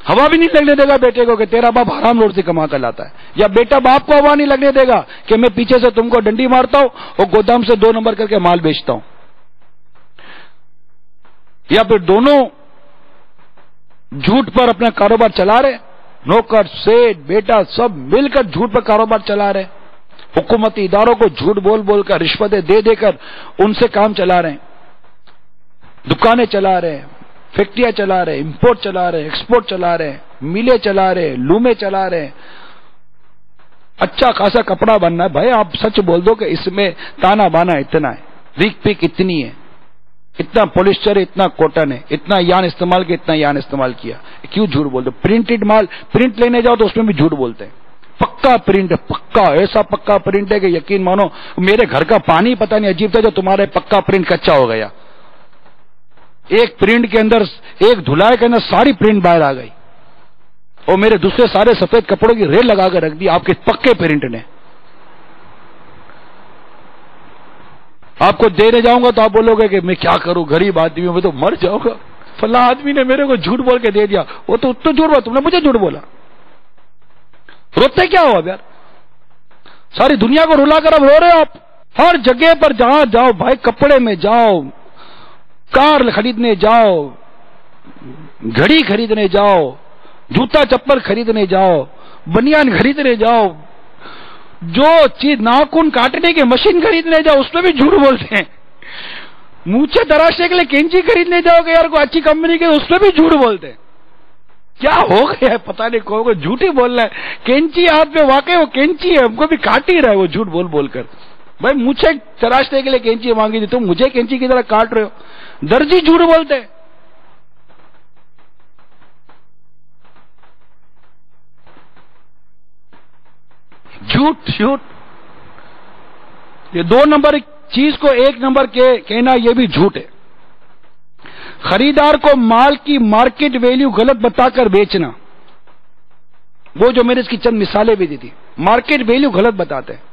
ہوا بھی نہیں لگنے دے گا بیٹے کو کہ تیرا باپ حرام روڈ سے کما کر لاتا ہے, یا بیٹا باپ کو ہوا نہیں لگنے دے گا کہ میں پیچھے سے تم کو ڈنڈی مارتا ہوں اور گودام سے 2 نمبر کر کے مال بیچتا ہوں. یا پھر دونوں جھوٹ پر اپنا کاروبار چلا رہے, نوکر سیٹ بیٹا سب مل کر جھوٹ پر کاروبار چلا رہے. حکومتی اداروں کو جھوٹ بول بول کر, رشوتیں دے دے کر ان سے کام چلا رہے ہیں, دکانیں چلا رہے ہیں, فیکٹریاں چلا رہے, امپورٹ چلا رہے, ایکسپورٹ چلا رہے, میلے چلا رہے, لومے چلا رہے. اچھا خاصا کپڑا بننا ہے بھائی, آپ سچ بول دو کہ اس میں تانا بانا اتنا ہے, ویک پیک اتنی ہے, اتنا پولیسٹر ہے, اتنا کوٹن ہے, اتنا یان استعمال کیا, اتنا یان استعمال کیا. کیوں جھوٹ بول دو؟ پرنٹڈ مال پرنٹ لینے جاؤ تو اس میں بھی جھوٹ بولتے ہیں. پکا پرنٹ ہے, پکا ایسا پکا پرنٹ ہے کہ یقین مانو میرے گھر کا پانی پتہ نہیں عجیب تھا جو تمہارے پکا پرنٹ کچا ہو گیا. ایک پرنٹ کے اندر, ایک دھلائی کے اندر ساری پرنٹ باہر آ گئی, اور میرے دوسرے سارے سفید کپڑوں کی ریل لگا کر رکھ دی آپ کے پکے پرنٹ نے. آپ کو دینے جاؤں گا تو آپ بولو گے کہ میں کیا کروں, غریب آدمی ہوں, میں تو مر جاؤں گا. فلاں آدمی نے میرے کو جھوٹ بول کے دے دیا. وہ تو جھوٹ بولا, تم نے مجھے جھوٹ بولا. روتے کیا ہو اب یار؟ ساری دنیا کو رلا کر اب رو رہے ہو آپ. ہر جگہ پر جہاں جاؤ بھائی, کپڑے میں جاؤ, کار خریدنے جاؤ, گھڑی خریدنے جاؤ, جوتا چپل خریدنے جاؤ, بنیان خریدنے جاؤ, جو چیز ناخن کاٹنے کی مشین خریدنے جاؤ اس میں بھی جھوٹ بولتے ہیں. مونچھیں تراشنے کے لیے کینچی خریدنے جاؤ کہ یار کوئی اچھی کمپنی کے, اس میں بھی جھوٹ بولتے ہیں. کیا ہو گیا ہے پتہ نہیں, کو جھوٹ ہی بول رہا ہے. کینچی ہاتھ میں, واقعی وہ کینچی ہے, ہم کو بھی کاٹ ہی رہا ہے وہ جھوٹ بول بول کر. بھائی مونچھیں تراشنے کے لیے کینچی مانگی تھی, تم مجھے کینچی کی طرح کاٹ رہے ہو. درجی جھوٹ بولتے ہیں. جھوٹ جھوٹ, یہ 2 نمبر چیز کو 1 نمبر کے کہنا یہ بھی جھوٹ ہے. خریدار کو مال کی مارکیٹ ویلیو غلط بتا کر بیچنا, وہ جو میں نے اس کی چند مثالیں بھی دی تھی, مارکیٹ ویلیو غلط بتاتے ہیں.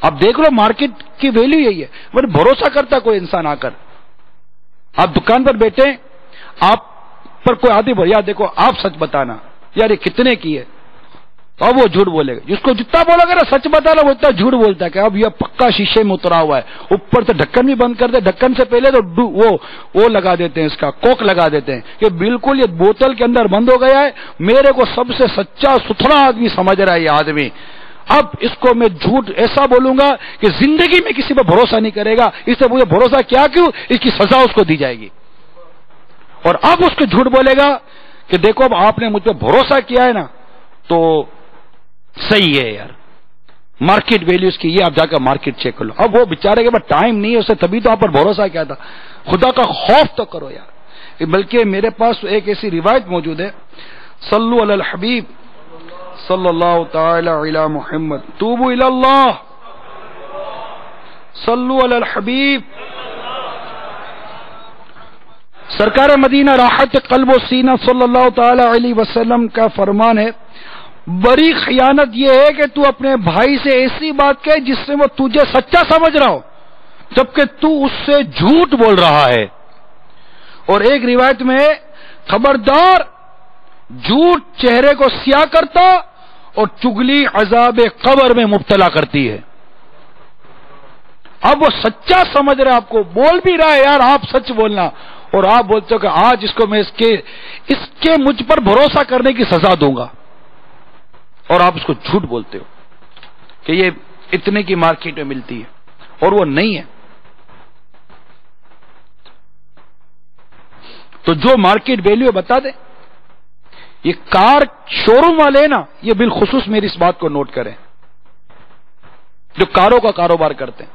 آپ دیکھ لو مارکیٹ کی ویلیو یہی ہے. مگر بھروسہ کرتا کوئی انسان آ کر, آپ دکان پر بیٹھے, آپ پر کوئی آدمی بول یار دیکھو آپ سچ بتانا, یار یہ کتنے کی ہے, اب وہ جھوٹ بولے گا. جس کو جتنا بولو گا نا سچ بتانا وہ اتنا جھوٹ بولتا ہے کہ اب یہ پکا شیشے میں اترا ہوا ہے, اوپر سے ڈھکن بھی بند کر دے, ڈھکن سے پہلے تو وہ لگا دیتے ہیں, اس کا کوک لگا دیتے ہیں کہ بالکل یہ بوتل کے اندر بند ہو گیا ہے, میرے کو سب سے سچا ستھرا آدمی سمجھ رہا ہے یہ آدمی, اب اس کو میں جھوٹ ایسا بولوں گا کہ زندگی میں کسی پہ بھروسہ نہیں کرے گا, اس سے مجھے بھروسہ کیا کیوں, اس کی سزا اس کو دی جائے گی. اور اب اس کو جھوٹ بولے گا کہ دیکھو اب آپ نے مجھ پہ بھروسہ کیا ہے نا تو صحیح ہے یار, مارکیٹ ویلیوز کی یہ, آپ جا کر مارکیٹ چیک کر لو. اب وہ بیچارے کے پاس ٹائم نہیں ہے اسے, تبھی تو آپ پر بھروسہ کیا تھا. خدا کا خوف تو کرو یار. بلکہ میرے پاس ایک ایسی روایت موجود ہے, صلو علی الحبیب صلی اللہ تعالی علی محمد, توبوا الی اللہ, صلو علی الحبیب. سرکار مدینہ راحت قلب و سینہ صلی اللہ تعالی علیہ وسلم کا فرمان ہے, بڑی خیانت یہ ہے کہ تو اپنے بھائی سے ایسی بات کہے جس سے وہ تجھے سچا سمجھ رہا ہو جبکہ تو اس سے جھوٹ بول رہا ہے. اور ایک روایت میں خبردار, جھوٹ چہرے کو سیاہ کرتا اور چگلی عذاب قبر میں مبتلا کرتی ہے. اب وہ سچا سمجھ رہا ہے, آپ کو بول بھی رہا ہے یار آپ سچ بولنا, اور آپ بولتے ہو کہ آج اس کو میں اس کے مجھ پر بھروسہ کرنے کی سزا دوں گا, اور آپ اس کو جھوٹ بولتے ہو کہ یہ اتنے کی مارکیٹ میں ملتی ہے اور وہ نہیں ہے. تو جو مارکیٹ ویلیو بتا دیں, یہ کار شو روم والے نا یہ بالخصوص میری اس بات کو نوٹ کریں, جو کاروں کا کاروبار کرتے ہیں,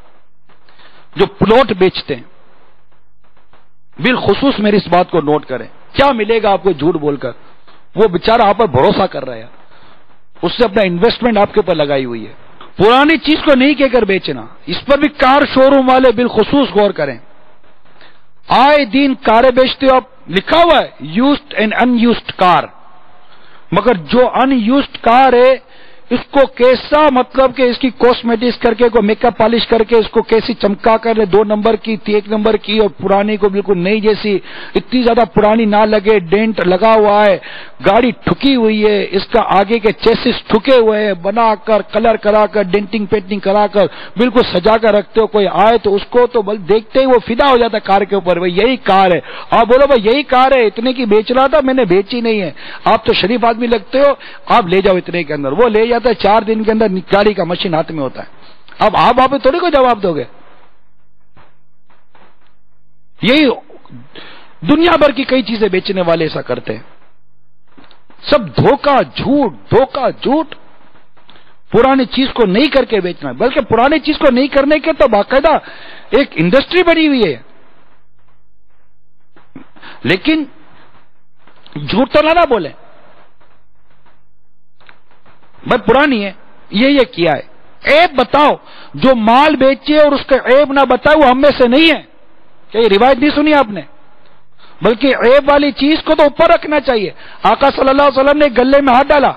جو پلاٹ بیچتے ہیں, بالخصوص میری اس بات کو نوٹ کریں. کیا ملے گا آپ کو جھوٹ بول کر, وہ بیچارہ آپ پر بھروسہ کر رہا ہے, اس نے اپنا انویسٹمنٹ آپ کے اوپر لگائی ہوئی ہے. پرانی چیز کو نہیں کہہ کر بیچنا, اس پر بھی کار شو روم والے بالخصوص غور کریں. آئے دن کاریں بیچتے ہو آپ, لکھا ہوا ہے used and in used car, مگر جو ان یوزڈ کار ہے اس کو کیسا مطلب کہ اس کی کاسمیٹکس کر کے, کوئی میک اپ پالش کر کے اس کو کیسی چمکا کر 2 نمبر کی 1 نمبر کی, اور پرانی کو بالکل نئی جیسی, اتنی زیادہ پرانی نہ لگے, ڈینٹ لگا ہوا ہے, گاڑی ٹھکی ہوئی ہے, اس کا آگے کے چیسس ٹھکے ہوئے ہیں, بنا کر کلر کرا کر ڈینٹنگ پینٹنگ کرا کر بالکل سجا کر رکھتے ہو. کوئی آئے تو اس کو تو دیکھتے ہی وہ فدا ہو جاتا ہے کار کے اوپر, بھائی یہی کار ہے. آپ بولو بھائی یہی کار ہے, اتنے کی بیچ رہا تھا, میں نے بیچی نہیں ہے. آپ تو شریف آدمی لگتے ہو, آپ لے جاؤ اتنے کے اندر. وہ لے جاتا ہے 4 دن کے اندر, گاڑی کا مشین ہاتھ میں ہوتا ہے. اب آپ تھوڑی کو جواب دو گے. یہی دنیا بھر کی کئی چیزیں بیچنے والے ایسا کرتے ہیں, سب دھوکہ جھوٹ, دھوکہ جھوٹ. پرانی چیز کو نہیں کر کے بیچنا, بلکہ پرانی چیز کو نہیں کرنے کے تو باقاعدہ ایک انڈسٹری بنی ہوئی ہے. لیکن جھوٹ تو نہ بولے, بھائی پرانی ہے, یہ کیا ہے, عیب بتاؤ. جو مال بیچے اور اس کا عیب نہ بتائے وہ ہم میں سے نہیں ہے. کیا یہ روایت نہیں سنی آپ نے؟ بلکہ عیب والی چیز کو تو اوپر رکھنا چاہیے. آقا صلی اللہ علیہ وسلم نے گلے میں ہاتھ ڈالا,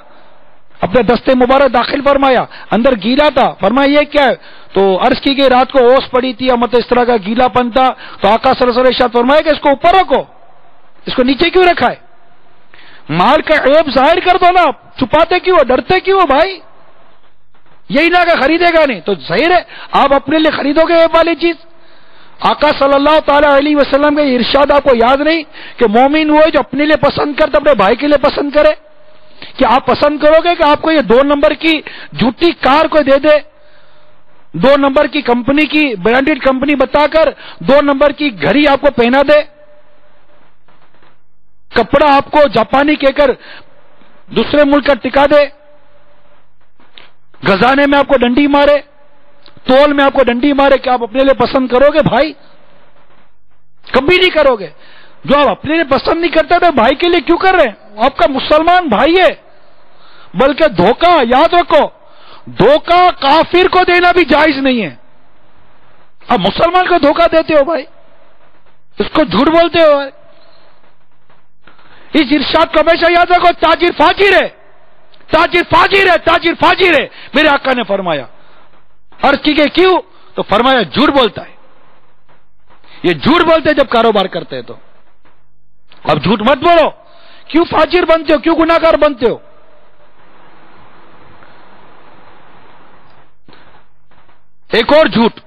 اپنے دستے مبارک داخل فرمایا, اندر گیلا تھا, فرمایا یہ کیا ہے؟ تو عرض کی گئی رات کو اوس پڑی تھی, مطلب اس طرح کا گیلا پن تھا. تو آقا صلی اللہ علیہ وسلم فرمایا کہ اس کو اوپر رکھو, اس کو نیچے کیوں رکھا ہے؟ مال کا عیب ظاہر کر دو نا, چھپاتے کیوں, ڈرتے کیوں بھائی؟ یہی نہ کہ خریدے گا نہیں تو ظاہر ہے آپ اپنے لیے خریدو گے عیب والی چیز. آقا صلی اللہ تعالی علیہ وسلم کا ارشاد آپ کو یاد نہیں کہ مومن وہ ہے جو اپنے لیے پسند کرتا اپنے بھائی کے لیے پسند کرے؟ کہ آپ پسند کرو گے کہ آپ کو یہ 2 نمبر کی جھوٹی کار کو دے دے, 2 نمبر کی کمپنی کی برانڈیڈ کمپنی بتا کر 2 نمبر کی گھڑی آپ کو پہنا دے, کپڑا آپ کو جاپانی کہہ کر دوسرے ملک کا ٹکا دے, گزانے میں آپ کو ڈنڈی مارے, تول میں آپ کو ڈنڈی مارے, کہ آپ اپنے لیے پسند کرو گے بھائی؟ کبھی نہیں کرو گے. جو آپ اپنے لیے پسند نہیں کرتے تو بھائی کے لیے کیوں کر رہے ہیں؟ آپ کا مسلمان بھائی ہے. بلکہ دھوکہ یاد رکھو, دھوکہ کافر کو دینا بھی جائز نہیں ہے. آپ مسلمان کو دھوکہ دیتے ہو بھائی, اس کو جھوٹ بولتے ہو بھائی. اس ارشاد کو ہمیشہ یاد رکھو, تاجر فاجر ہے, تاجر فاجر ہے, تاجر فاجر ہے, میرے آقا نے فرمایا. عرض کی کہ کیوں؟ تو فرمایا جھوٹ بولتا ہے، یہ جھوٹ بولتے جب کاروبار کرتے ہیں تو اب جھوٹ مت بولو، کیوں فاجر بنتے ہو، کیوں گناہگار بنتے ہو؟ ایک اور جھوٹ،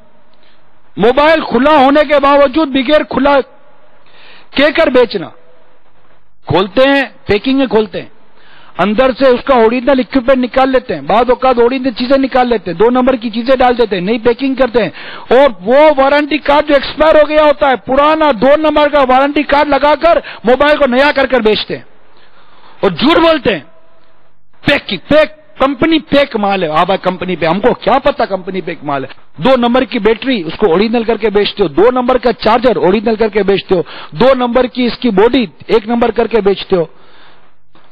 موبائل کھلا ہونے کے باوجود بغیر کھلا کر بیچنا، کھولتے ہیں پیکنگ میں کھولتے ہیں، اندر سے اس کا اوریجنل اکوپمنٹ نکال لیتے ہیں، بعض اوقات اوریجنل چیزیں نکال لیتے ہیں، 2 نمبر کی چیزیں ڈال دیتے ہیں، نئی پیکنگ کرتے ہیں، اور وہ وارنٹی کارڈ جو ایکسپائر ہو گیا ہوتا ہے پرانا 2 نمبر کا وارنٹی کارڈ لگا کر موبائل کو نیا کر بیچتے ہیں اور جھوٹ بولتے ہیں پیک کمپنی پیک مال ہے۔ ہاں بھائی کمپنی پہ، ہم کو کیا پتا کمپنی پیک مال ہے۔ 2 نمبر کی بیٹری اس کو اوریجنل کر کے بیچتے ہو، 2 نمبر کا چارجر اوریجنل کر کے بیچتے ہو، 2 نمبر کی اس کی باڈی 1 نمبر کر کے بیچتے ہو۔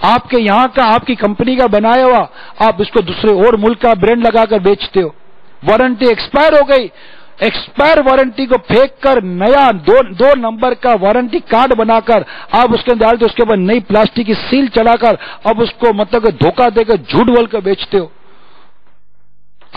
آپ کے یہاں کا آپ کی کمپنی کا بنایا ہوا آپ اس کو دوسرے اور ملک کا برانڈ لگا کر بیچتے ہو۔ وارنٹی ایکسپائر ہو گئی، ایکسپائر وارنٹی کو پھینک کر نیا 2 نمبر کا وارنٹی کارڈ بنا کر آپ اس کے اندر ڈالتے، اس کے بعد نئی پلاسٹک کی سیل چڑھا کر اب اس کو مطلب کہ دھوکہ دے کر جھوٹ بول کر بیچتے ہو۔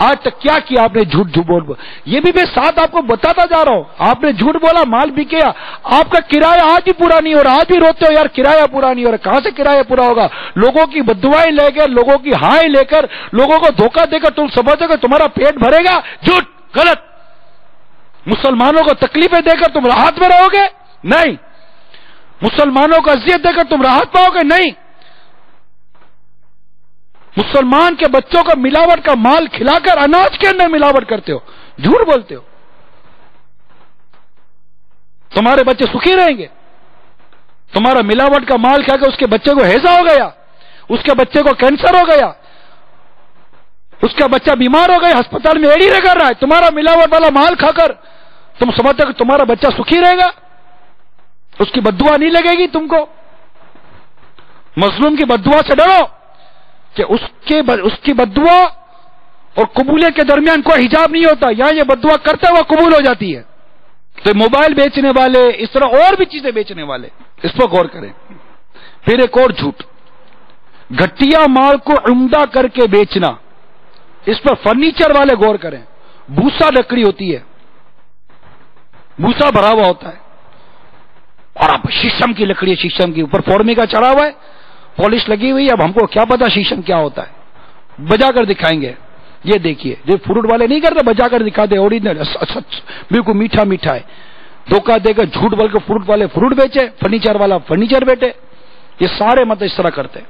آج تک کیا کیا آپ نے جھوٹ بول، یہ بھی میں ساتھ آپ کو بتاتا جا رہا ہوں، آپ نے جھوٹ بولا مال بھی کیا، آپ کا کرایہ آج ہی پورا نہیں ہو رہا، آج بھی روتے ہو یار کرایہ پورا نہیں ہو رہا، کہاں سے کرایہ پورا ہوگا؟ لوگوں کی بددعائیں لے کر، لوگوں کی ہائیں لے کر، لوگوں کو دھوکہ دے کر تم سمجھو کہ تمہارا پیٹ بھرے گا، جھوٹ، غلط۔ مسلمانوں کو تکلیفیں دے کر تم راحت میں رہو گے؟ نہیں۔ مسلمانوں کو اذیت دے کر تم راحت پاؤ گے؟ نہیں۔ مسلمان کے بچوں کو ملاوٹ کا مال کھلا کر اناج کے اندر ملاوٹ کرتے ہو، جھوٹ بولتے ہو، تمہارے بچے سکھی رہیں گے؟ تمہارا ملاوٹ کا مال کھا کے اس کے بچے کو ہیضہ ہو گیا، اس کے بچے کو کینسر ہو گیا، اس کا بچہ بیمار ہو گیا، ہسپتال میں ایڑی رگڑ رہا ہے، تمہارا ملاوٹ والا مال کھا کر تم سمجھتے ہو کہ تمہارا بچہ سکھی رہے گا؟ اس کی بددعا نہیں لگے گی تم کو؟ مظلوم کی بددعا سے ڈرو کہ اس کی بددعا اور قبولیت کے درمیان کوئی حجاب نہیں ہوتا، یہاں یہ بددعا کرتا ہوا قبول ہو جاتی ہے۔ تو موبائل بیچنے والے، اس طرح اور بھی چیزیں بیچنے والے، اس پر غور کریں۔ پھر ایک اور جھوٹ، گھٹیا مال کو عمدہ کر کے بیچنا، اس پر فرنیچر والے غور کریں۔ بھوسا لکڑی ہوتی ہے، بھوسا بھرا ہوا ہوتا ہے، اور اب شیشم کی لکڑی ہے، شیشم کی اوپر فورمی کا چڑھا ہوا ہے، پالش لگی ہوئی ہے، اب ہم کو کیا پتا شیشم کیا ہوتا ہے، بجا کر دکھائیں گے۔ یہ دیکھیے جو فروٹ والے نہیں کرتے، بجا کر دکھا دے اوریجنل، بالکل میٹھا میٹھا ہے، دھوکہ دے کر جھوٹ بول کے فروٹ والے فروٹ بیچے، فرنیچر والا فرنیچر بیٹے، یہ سارے مطلب اس طرح کرتے ہیں۔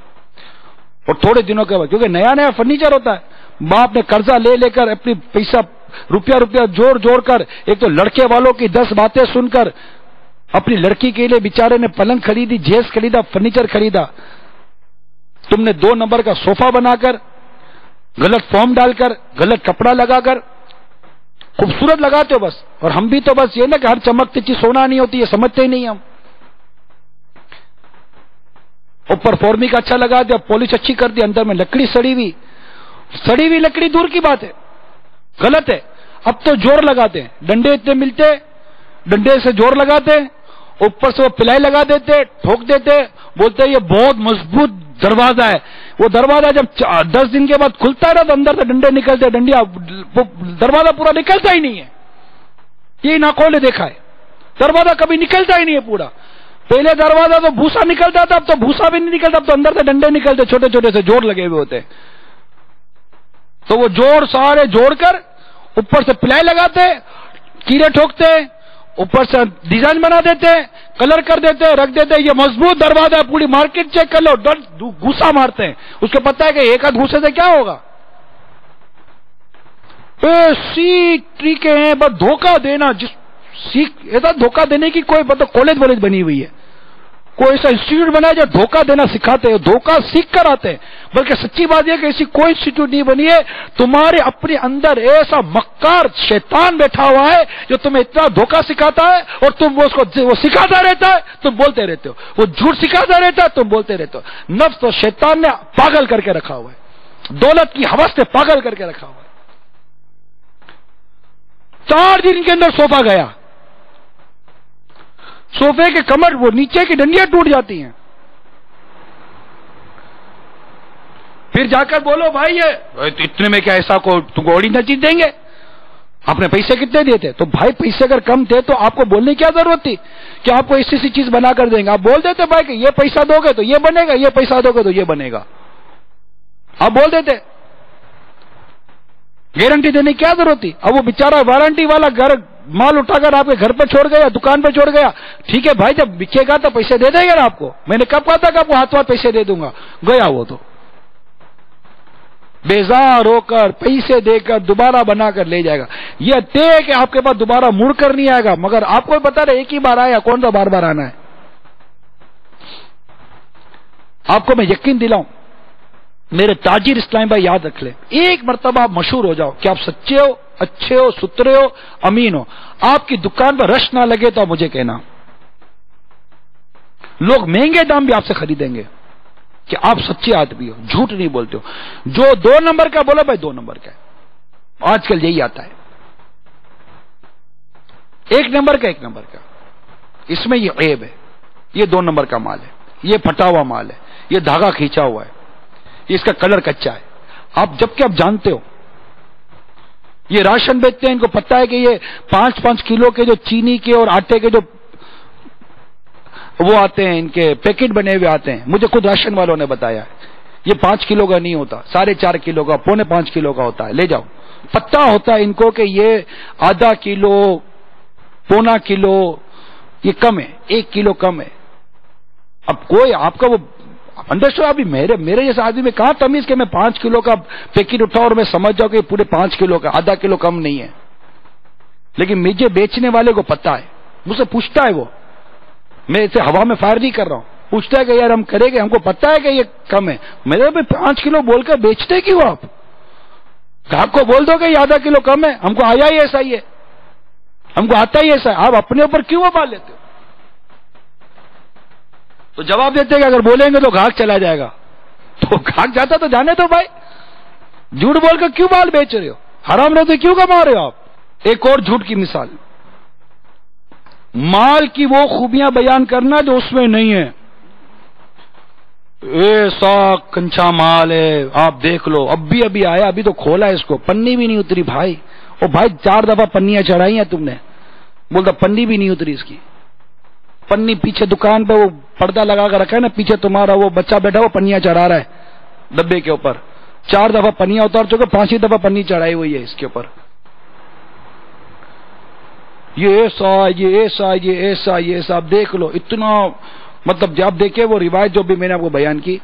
اور تھوڑے دنوں کے بعد کیونکہ نیا نیا فرنیچر ہوتا ہے، باپ نے قرضہ لے کر اپنی پیسہ روپیہ جوڑ کر، ایک تو لڑکے والوں کی 10 باتیں سن کر اپنی لڑکی کے لیے بیچارے نے پلنگ خریدی، جیز خریدا، فرنیچر خریدا، تم نے 2 نمبر کا صوفہ بنا کر، غلط فارم ڈال کر، غلط کپڑا لگا کر خوبصورت لگاتے ہو بس۔ اور ہم بھی تو بس یہ نا کہ ہر چمکتی چیز سونا نہیں ہوتی، یہ سمجھتے ہی نہیں ہم۔ اوپر فورمی کا اچھا لگا دیا، پالش اچھی کر دی، اندر میں لکڑی سڑی ہوئی لکڑی دور کی بات ہے، غلط ہے۔ اب تو جوڑ لگاتے ہیں، ڈنڈے اتنے ملتے، ڈنڈے سے جوڑ لگاتے، اوپر سے وہ پلائی لگا دیتے، ٹھوک دیتے، بولتے یہ بہت مضبوط دروازہ ہے۔ وہ دروازہ جب 10 دن کے بعد کھلتا ہے نا تو اندر سے ڈنڈے نکلتے، ڈنڈیا دروازہ پورا نکلتا ہی نہیں ہے۔ یہ ناقول نے دیکھا ہے، دروازہ کبھی نکلتا ہی نہیں ہے پورا۔ پہلے دروازہ تو بھوسا نکلتا تھا، اب تو بھوسا بھی نہیں نکلتا، اب تو اندر سے ڈنڈے نکلتے، چھوٹے چھوٹے سے جوڑ لگے ہوئے ہوتے۔ تو وہ جوڑ سارے جوڑ کر اوپر سے پلائی لگاتے، کیڑے ٹھوکتے، اوپر سے ڈیزائن بنا دیتے، کلر کر دیتے، رکھ دیتے، یہ مضبوط دروازہ ہے، پوری مارکیٹ چیک کر لو، گھوسا مارتے ہیں۔ اس کو پتا ہے کہ ایک آدھ گھوسے سے کیا ہوگا؟ ایسی طریقے ہیں بس دھوکہ دینا، ایسا دھوکہ دینے کی کوئی مطلب کالج بنی ہوئی ہے، کوئی ایسا انسٹیٹیوٹ بنا ہے جو دھوکہ دینا سکھاتے ہیں، دھوکہ سیکھ کر آتے ہیں۔ بلکہ سچی بات یہ کہ ایسی کوئی انسٹیٹیوٹ نہیں بنی ہے، تمہارے اپنے اندر ایسا مکار شیطان بیٹھا ہوا ہے جو تمہیں اتنا دھوکہ سکھاتا ہے، اور تم وہ سکھاتا رہتا ہے، تم بولتے رہتے ہو، وہ جھوٹ سکھاتا رہتا ہے، تم بولتے رہتے ہو۔ نفس اور شیطان نے پاگل کر کے رکھا ہوا ہے، دولت کی ہوس نے پاگل کر کے رکھا ہوا ہے۔ 4 دن کے اندر صوفہ گیا، صوفے کے کمر وہ نیچے کی ڈنڈیاں ٹوٹ جاتی ہیں۔ پھر جا کر بولو بھائی یہ اتنے میں کیا ایسا کو تم کو اوریجنل چیز دیں گے؟ آپ نے پیسے کتنے دیے تھے؟ تو بھائی پیسے اگر کم تھے تو آپ کو بولنے کی کیا ضرورت تھی کہ آپ کو ایسی چیز بنا کر دیں گے؟ آپ بول دیتے بھائی کہ یہ پیسہ دو گے تو یہ بنے گا، یہ پیسہ دو گے تو یہ بنے گا، آپ بول دیتے، گارنٹی دینے کی کیا ضرورت تھی؟ اب وہ بیچارہ وارنٹی والا گھر مال اٹھا کر آپ کے گھر پہ چھوڑ گیا، دکان پہ چھوڑ گیا، ٹھیک ہے بھائی جب بکے گا تو پیسے دے دے گا نا آپ کو، میں نے کب کہا تھا کہ آپ کو ہاتھ پیسے دے دوں گا؟ گیا وہ تو بیزار ہو کر پیسے دے کر دوبارہ بنا کر لے جائے گا، یہ طے کہ آپ کے پاس دوبارہ مڑ کر نہیں آئے گا، مگر آپ کو پتا رہے ایک ہی بار آیا، کون سا بار بار آنا ہے؟ آپ کو میں یقین دلاؤں، میرے تاجر اسلام بھائی یاد رکھ لیں، ایک مرتبہ آپ مشہور ہو جاؤ کہ آپ سچے ہو، اچھے ہو، ستھرے ہو، امین ہو، آپ کی دکان پر رش نہ لگے تو آپ مجھے کہنا، لوگ مہنگے دام بھی آپ سے خریدیں گے کہ آپ سچے آدمی ہو، جھوٹ نہیں بولتے ہو۔ جو 2 نمبر کا بولو بھائی 2 نمبر کا ہے، آج کل یہی آتا ہے، 1 نمبر کا 1 نمبر کا، اس میں یہ عیب ہے، یہ 2 نمبر کا مال ہے، یہ پھٹا ہوا مال ہے، یہ دھاگا کھینچا ہوا ہے، اس کا کلر کچا ہے، آپ جبکہ آپ جانتے ہو یہ راشن بیچتے ہیں، ان کو پتا ہے کہ یہ 5-5 کلو کے جو چینی کے اور آٹے کے جو وہ آتے ہیں، ان کے پیکٹ بنے ہوئے آتے ہیں، مجھے خود راشن والوں نے بتایا ہے، یہ 5 کلو کا نہیں ہوتا، 4.5 کلو کا، 4.25 کلو کا ہوتا ہے، لے جاؤ، پتہ ہوتا ہے ان کو کہ یہ ½ کلو، 1.25 کلو یہ کم ہے، 1 کلو کم ہے۔ اب کوئی آپ کا وہ انڈرسٹینڈ، ابھی میرے جیسے آدمی میں کہاں تمیز کہ میں 5 کلو کا پیکٹ اٹھاؤں اور میں سمجھ جاؤں کہ پورے 5 کلو کا، ½ کلو کم نہیں ہے، لیکن مجھے بیچنے والے کو پتا ہے، مجھ سے پوچھتا ہے، وہ میں اسے ہوا میں فائر نہیں کر رہا ہوں، پوچھتا ہے کہ یار ہم کریں گے، ہم کو پتا ہے کہ یہ کم ہے، میرے بھی 5 کلو بول کر بیچتے کیوں آپ؟ گاہک کو بول دو کہ یہ ½ کلو کم ہے، ہم کو آیا ہی ایسا ہی ہے، ہم کو آتا ہی ایسا ہے، آپ اپنے اوپر کیوں ابال لیتے ہو؟ تو جواب دیتے کہ اگر بولیں گے تو گاہک چلا جائے گا، تو گاہک جاتا تو جانے دو بھائی، جھوٹ بول کر کیوں مال بیچ رہے ہو؟ حرام رہتے کیوں کما رہے ہو آپ؟ ایک اور جھوٹ کی مثال، مال کی وہ خوبیاں بیان کرنا جو اس میں نہیں ہے، ایسا کنچا مال ہے، آپ دیکھ لو، ابھی آیا، ابھی تو کھولا ہے اس کو، پنی بھی نہیں اتری بھائی، او بھائی 4 دفعہ پنیاں چڑھائی ہیں تم نے، بولتا پنی بھی نہیں اتری اس کی، پنی پیچھے دکان پہ وہ پردہ لگا کر رکھا ہے نا، پیچھے تمہارا وہ بچہ بیٹھا وہ پنیاں چڑھا رہا ہے ڈبے کے اوپر، 4 دفعہ پنیاں اتار چکے، 5ویں دفعہ پنی چڑھائی ہوئی ہے اس کے اوپر، یہ ایسا یہ ایسا یہ ایسا یہ ایسا، آپ دیکھ لو اتنا، مطلب جب دیکھے وہ روایت جو بھی میں نے آپ کو بیان کی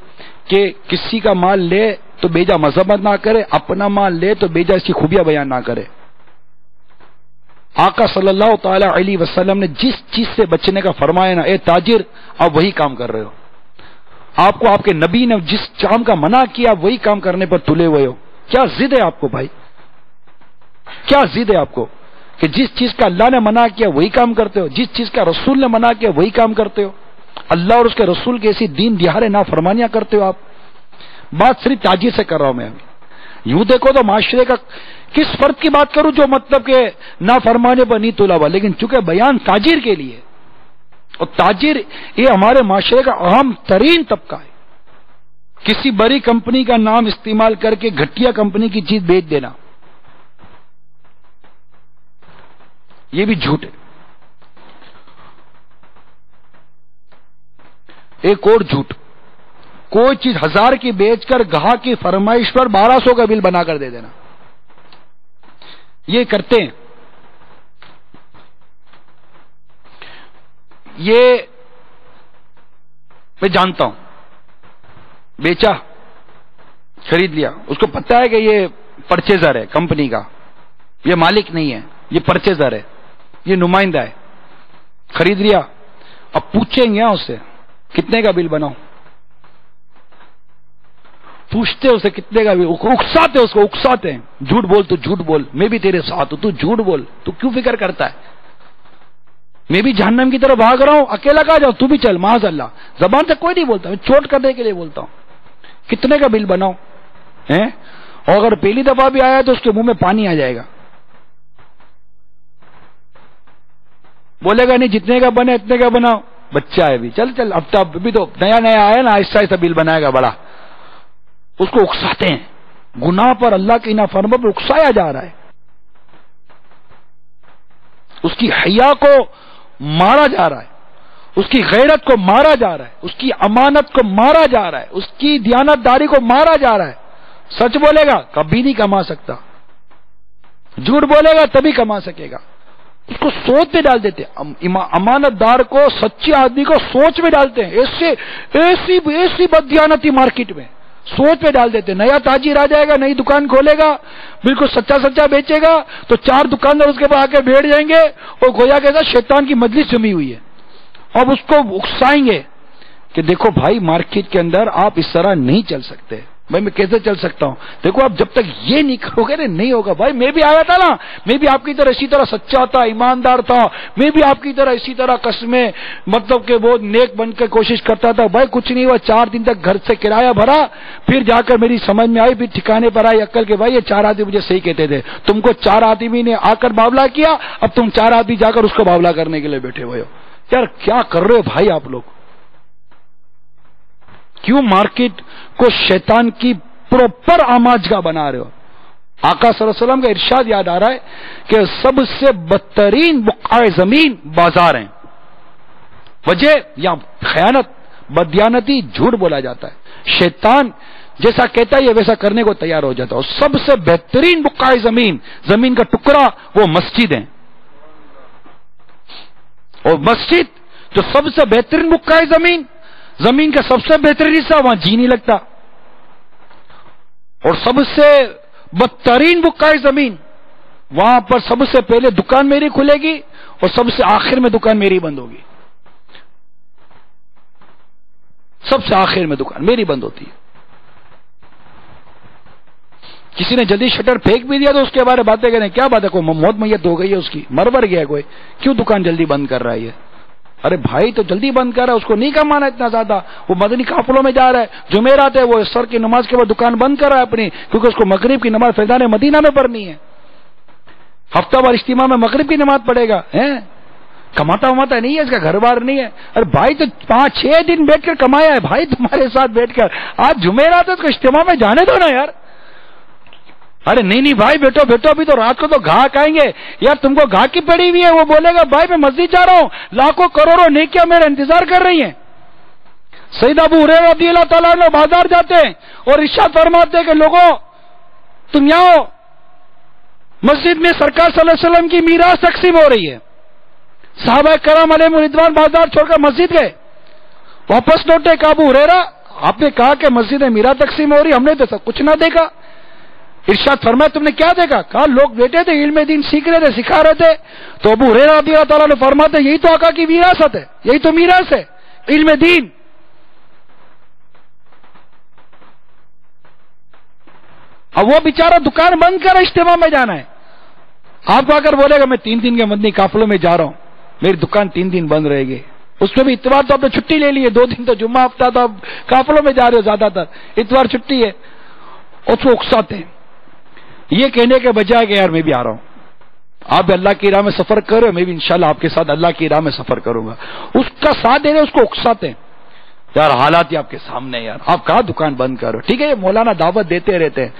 کہ کسی کا مال لے تو بیجا مذمت نہ کرے، اپنا مال لے تو بیجا اس کی خوبیاں بیان نہ کرے۔ آقا صلی اللہ تعالی علیہ وسلم نے جس چیز سے بچنے کا فرمایا نا، اے تاجر آپ وہی کام کر رہے ہو، آپ کو آپ کے نبی نے جس کام کا منع کیا وہی کام کرنے پر تلے ہوئے ہو، کیا ضد ہے آپ کو بھائی؟ کیا ضد ہے آپ کو کہ جس چیز کا اللہ نے منع کیا وہی کام کرتے ہو، جس چیز کا رسول نے منع کیا وہی کام کرتے ہو، اللہ اور اس کے رسول کی ایسی دین دہاڑے نافرمانیاں کرتے ہو آپ۔ بات صرف تاجر سے کر رہا ہوں میں ابھی، یوں دیکھو تو معاشرے کا کس فرد کی بات کروں جو مطلب کہ نافرمانے پر نہیں تلا ہوا، لیکن چونکہ بیان تاجر کے لیے، اور تاجر یہ ہمارے معاشرے کا اہم ترین طبقہ ہے، کسی بڑی کمپنی کا نام استعمال کر کے گھٹیا کمپنی کی چیز بیچ دینا یہ بھی جھوٹ ہے۔ ایک اور جھوٹ، کوئی چیز 1000 کی بیچ کر گاہک کی فرمائش پر 1200 کا بل بنا کر دے دینا، یہ کرتے ہیں، یہ میں جانتا ہوں، بیچا خرید لیا، اس کو پتا ہے کہ یہ پرچیزر ہے کمپنی کا، یہ مالک نہیں ہے، یہ پرچیزر ہے، یہ نمائندہ ہے، خرید لیا، اب پوچھیں گے اس سے کتنے کا بل بناؤ، پوچھتے اسے کتنے کا بل، اکساتے اس کو، اکساتے ہیں، جھوٹ بول تو جھوٹ بول، میں بھی تیرے ساتھ ہوں، تو جھوٹ بول، تو کیوں فکر کرتا ہے، میں بھی جہنم کی طرف بھاگ رہا ہوں، اکیلا کہا جاؤ، تو بھی چل، معاذ اللہ، زبان سے کوئی نہیں بولتا، میں چوٹ کرنے کے لیے بولتا ہوں، کتنے کا بل بناؤ ہیں، اور اگر پہلی دفعہ بھی آیا تو اس کے منہ میں پانی آ جائے گا، بولے گا نہیں جتنے کا بنے اتنے کا بناؤ، بچہ ہے بھی، چل چل اب بھی تو نیا نیا آیا نا، آہستہ آہستہ بل بنائے گا بڑا، اس کو اکساتے ہیں، گناہ پر، اللہ کی نافرمانی پر اکسایا جا رہا ہے۔ اس کی حیا کو مارا جا رہا ہے، اس کی غیرت کو مارا جا رہا ہے، اس کی امانت کو مارا جا رہا ہے، اس کی دیانتداری کو مارا جا رہا ہے۔ سچ بولے گا کبھی نہیں کما سکتا، جھوٹ بولے گا تبھی کما سکے گا۔ اس کو سوچ میں ڈال دیتے، امانت دار کو، سچے آدمی کو سوچ میں ڈالتے ہیں، ایسی بددیانتی مارکیٹ میں سوچ میں ڈال دیتے۔ نیا تاجر آ جائے گا، نئی دکان کھولے گا، بالکل سچا بیچے گا، تو 4 دکاندار اس کے پاس آ کے بیٹھ جائیں گے اور گویا کہ شیطان کی مجلس جمی ہوئی ہے، اب اس کو اکسائیں گے کہ دیکھو بھائی مارکیٹ کے اندر آپ اس طرح نہیں چل سکتے۔ بھائی میں کیسے چل سکتا ہوں؟ دیکھو آپ جب تک یہ نہیں کرو گے نہیں ہوگا۔ بھائی میں بھی آیا تھا نا، میں بھی آپ کی طرح اسی طرح سچا تھا، ایماندار تھا، میں بھی آپ کی طرح اسی طرح قسمیں مطلب کہ وہ نیک بن کے کوشش کرتا تھا۔ بھائی کچھ نہیں ہوا، 4 دن تک گھر سے کرایہ بھرا، پھر جا کر میری سمجھ میں آئی، پھر ٹھکانے پر آئی عقل کہ بھائی یہ 4 آدمی مجھے صحیح کہتے تھے، تم کو 4 آدمی نے آ کر باولا کیا، اب تم 4 آدمی جا کر اس کو باولا کرنے کے لیے بیٹھے ہوئے ہو۔ یار کیا کر رہے ہو بھائی آپ لوگ؟ کیوں مارکیٹ کو شیطان کی پروپر آماجگاہ بنا رہے ہو؟ آقا صلی اللہ علیہ وسلم کا ارشاد یاد آ رہا ہے کہ سب سے بدترین بقعہ زمین بازار ہیں۔ وجہ یا خیانت، بدیانتی، جھوٹ بولا جاتا ہے۔ شیطان جیسا کہتا ہے یہ ویسا کرنے کو تیار ہو جاتا ہے۔ اور سب سے بہترین بقعہ زمین کا ٹکڑا وہ مسجد ہیں، اور مسجد جو سب سے بہترین بقعہ زمین کا سب سے بہترین حصہ، وہاں جی نہیں لگتا۔ اور سب سے بدترین بقعہ زمین، وہاں پر سب سے پہلے دکان میری کھلے گی اور سب سے آخر میں دکان میری بند ہوگی۔ سب سے آخر میں دکان میری بند ہوتی ہے۔ کسی نے جلدی شٹر پھینک بھی دیا تو اس کے بارے باتیں کریں، کیا بات ہے، کوئی موت میت ہو گئی ہے، اس کی مر گیا کوئی، کیوں دکان جلدی بند کر رہا ہے؟ ارے بھائی تو جلدی بند کر رہا ہے، اس کو نہیں کمانا اتنا زیادہ، وہ مدنی قافلوں میں جا رہا ہے، جمعرات ہے، وہ عصر کی نماز کے بعد دکان بند کر رہا ہے اپنی، کیونکہ اس کو مغرب کی نماز فیضان مدینہ میں پڑھنی ہے، ہفتہ وار اجتماع میں مغرب کی نماز پڑھے گا، کماتا وماتا نہیں ہے، اس کا گھر بار نہیں ہے۔ ارے بھائی تو 5-6 دن بیٹھ کر کمایا ہے بھائی تمہارے ساتھ بیٹھ کر، آج جمعرات ہے، اس کو اجتماع میں جانے دو نا یار۔ ارے نہیں بھائی بیٹھو ابھی تو رات کو تو گاہک آئیں گے، یار تم کو گاہک کی پڑی ہوئی ہے، وہ بولے گا بھائی میں مسجد جا رہا ہوں، لاکھوں کروڑوں نیکیاں میرا انتظار کر رہی ہیں۔ سیدنا ابو ہریرہ رضی اللہ تعالیٰ عنہ بازار جاتے ہیں اور ارشاد فرماتے ہیں کہ لوگوں تم یہاں مسجد میں سرکار صلی اللہ علیہ وسلم کی میراث تقسیم ہو رہی ہے۔ صحابہ کرام علیہم رضوان بازار چھوڑ کر مسجد گئے، واپس لوٹے کہ ابو ہریرہ آپ نے کہا کہ مسجد میں میراث تقسیم ہو رہی، ہم نے تو سب کچھ نہ دیکھا۔ ارشاد فرمایا تم نے کیا دیکھا؟ کہا لوگ بیٹھے تھے، علم دین سیکھ رہے تھے، سکھا رہے تھے۔ تو ابو ہریرہ رضی اللہ تعالیٰ نے فرماتے یہی تو آقا کی وراثت ہے، یہی تو میراث ہے، علم دین۔ اب وہ بیچارہ دکان بند کر اجتماع میں جانا ہے، آپ کو آ کر بولے گا میں 3 دن کے مدنی قافلوں میں جا رہا ہوں، میری دکان 3 دن بند رہے گی، اس میں بھی اتوار تو آپ نے چھٹی لے لی ہے، 2 دن تو جمعہ ہفتہ تو آپ قافلوں میں جا رہے ہو، زیادہ تر اتوار چھٹی ہے۔ اس کو اکساتے ہیں یہ کہنے کے بجائے کہ یار میں بھی آ رہا ہوں، آپ بھی اللہ کی راہ میں سفر کر رہے ہو، میں بھی انشاءاللہ آپ کے ساتھ اللہ کی راہ میں سفر کروں گا، اس کا ساتھ دے رہے، اس کو اکساتے ہیں۔ یار حالات ہی آپ کے سامنے، یار آپ کہاں دکان بند کر رہے ہو؟ ٹھیک ہے یہ مولانا دعوت دیتے رہتے ہیں،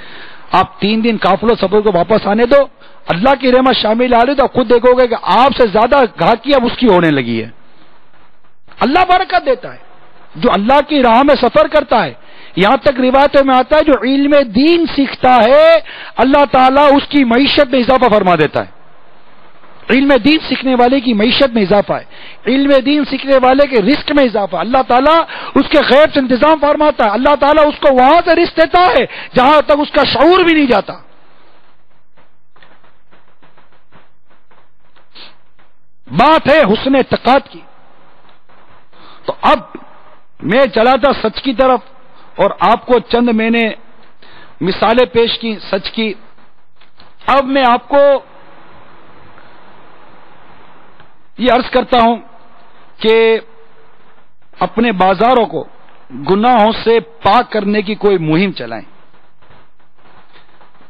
آپ 3 دن قافلوں سفر کو واپس آنے دو، اللہ کی رحمت شامل آ رہی تو خود دیکھو گے کہ آپ سے زیادہ گاہکی اب اس کی ہونے لگی ہے۔ اللہ برکت دیتا ہے جو اللہ کی راہ میں سفر کرتا ہے۔ یہاں تک روایتوں میں آتا ہے جو علم دین سیکھتا ہے اللہ تعالیٰ اس کی معیشت میں اضافہ فرما دیتا ہے۔ علم دین سیکھنے والے کی معیشت میں اضافہ ہے، علم دین سیکھنے والے کے رزق میں اضافہ، اللہ تعالیٰ اس کے غیب سے انتظام فرماتا ہے، اللہ تعالیٰ اس کو وہاں سے رزق دیتا ہے جہاں تک اس کا شعور بھی نہیں جاتا۔ بات ہے حسن اعتقاد کی۔ تو اب میں چلا تھا سچ کی طرف اور آپ کو چند میں نے مثالیں پیش کی سچ کی، اب میں آپ کو یہ عرض کرتا ہوں کہ اپنے بازاروں کو گناہوں سے پاک کرنے کی کوئی مہم چلائیں۔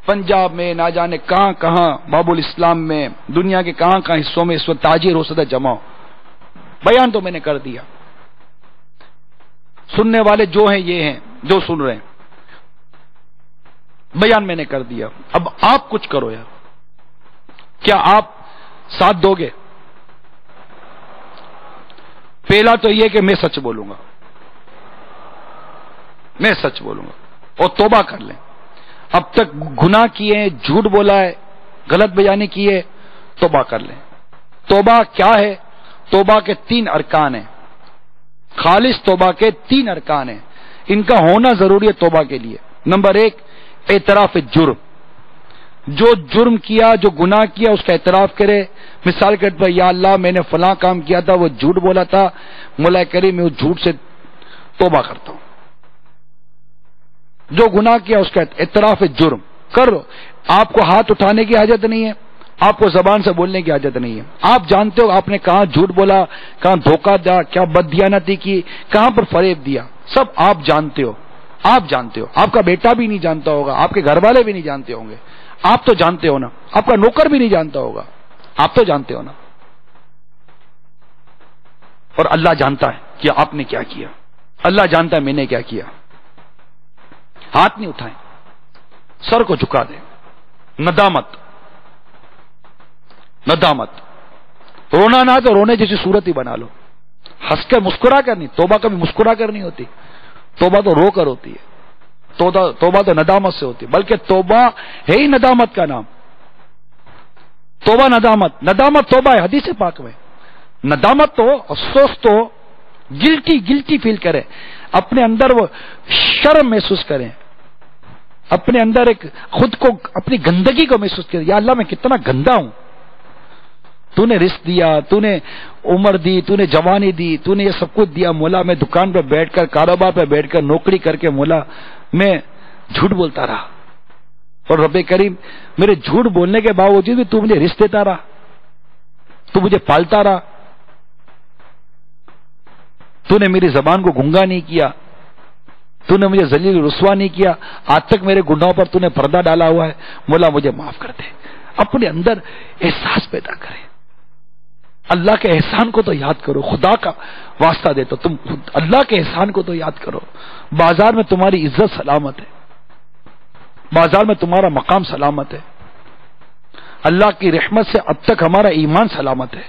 پنجاب میں نہ جانے کہاں کہاں، باب الاسلام میں، دنیا کے کہاں کہاں حصوں میں اس وقت تاجر ہو سکتا جمع ہو۔ بیان تو میں نے کر دیا، سننے والے جو ہیں یہ ہیں جو سن رہے ہیں، بیان میں نے کر دیا، اب آپ کچھ کرو یار۔ کیا آپ ساتھ دو گے؟ پہلا تو یہ کہ میں سچ بولوں گا، میں سچ بولوں گا اور توبہ کر لیں. اب تک گناہ کیے ہیں، جھوٹ بولا ہے، غلط بیانی کی ہے، توبہ کر لیں. توبہ کیا ہے؟ توبہ کے 3 ارکان ہیں. خالص توبہ کے 3 ارکان ہیں، ان کا ہونا ضروری ہے توبہ کے لیے. نمبر 1 اعتراف جرم. جو جرم کیا، جو گناہ کیا، اس کا اعتراف کرے. مثال کے طور پر یا اللہ میں نے فلاں کام کیا تھا، وہ جھوٹ بولا تھا، مولا کریم میں اس جھوٹ سے توبہ کرتا ہوں. جو گناہ کیا اس کا اعتراف جرم کرو. آپ کو ہاتھ اٹھانے کی حاجت نہیں ہے، آپ کو زبان سے بولنے کی حاجت نہیں ہے. آپ جانتے ہو آپ نے کہاں جھوٹ بولا، کہاں دھوکہ دیا، کیا بددیانتی کی، کہاں پر فریب دیا، سب آپ جانتے ہو. آپ جانتے ہو، آپ کا بیٹا بھی نہیں جانتا ہوگا، آپ کے گھر والے بھی نہیں جانتے ہوں گے. آپ تو جانتے ہو نا، آپ کا نوکر بھی نہیں جانتا ہوگا، آپ تو جانتے ہو نا. اور اللہ جانتا ہے کہ آپ نے کیا کیا، اللہ جانتا ہے میں نے کیا کیا. ہاتھ نہیں اٹھائیں، سر کو جھکا دیں. ندامت، ندامت. رونا نہ تو رونے جیسی صورت ہی بنا لو. ہنس کے مسکرا کر نہیں، توبہ کبھی مسکرا کر نہیں ہوتی، توبہ تو رو کر ہوتی ہے. توبہ تو ندامت سے ہوتی ہے، بلکہ توبہ ہے ہی ندامت کا نام. توبہ ندامت، ندامت توبہ ہے حدیث پاک میں. ندامت تو افسوس تو گلٹی فیل کریں، اپنے اندر وہ شرم محسوس کریں، اپنے اندر ایک خود کو، اپنی گندگی کو محسوس کریں. یا اللہ میں کتنا گندا ہوں، تو نے رزق دیا، تو نے عمر دی، تو نے جوانی دی، تو نے یہ سب کچھ دیا. مولا میں دکان پہ بیٹھ کر، کاروبار پہ بیٹھ کر، نوکری کر کے مولا میں جھوٹ بولتا رہا، اور رب کریم میرے جھوٹ بولنے کے باوجود بھی تو مجھے رزق دیتا رہا، تو مجھے پالتا رہا، تو نے میری زبان کو گنگا نہیں کیا، تو نے مجھے ذلیل رسوا نہیں کیا. آج تک میرے گناہوں پر تو نے پردہ ڈالا ہوا ہے، مولا مجھے معاف کر دے. اپنے اندر احساس پیدا کرے. اللہ کے احسان کو تو یاد کرو، خدا کا واسطہ دے تو تم اللہ کے احسان کو تو یاد کرو. بازار میں تمہاری عزت سلامت ہے، بازار میں تمہارا مقام سلامت ہے. اللہ کی رحمت سے اب تک ہمارا ایمان سلامت ہے.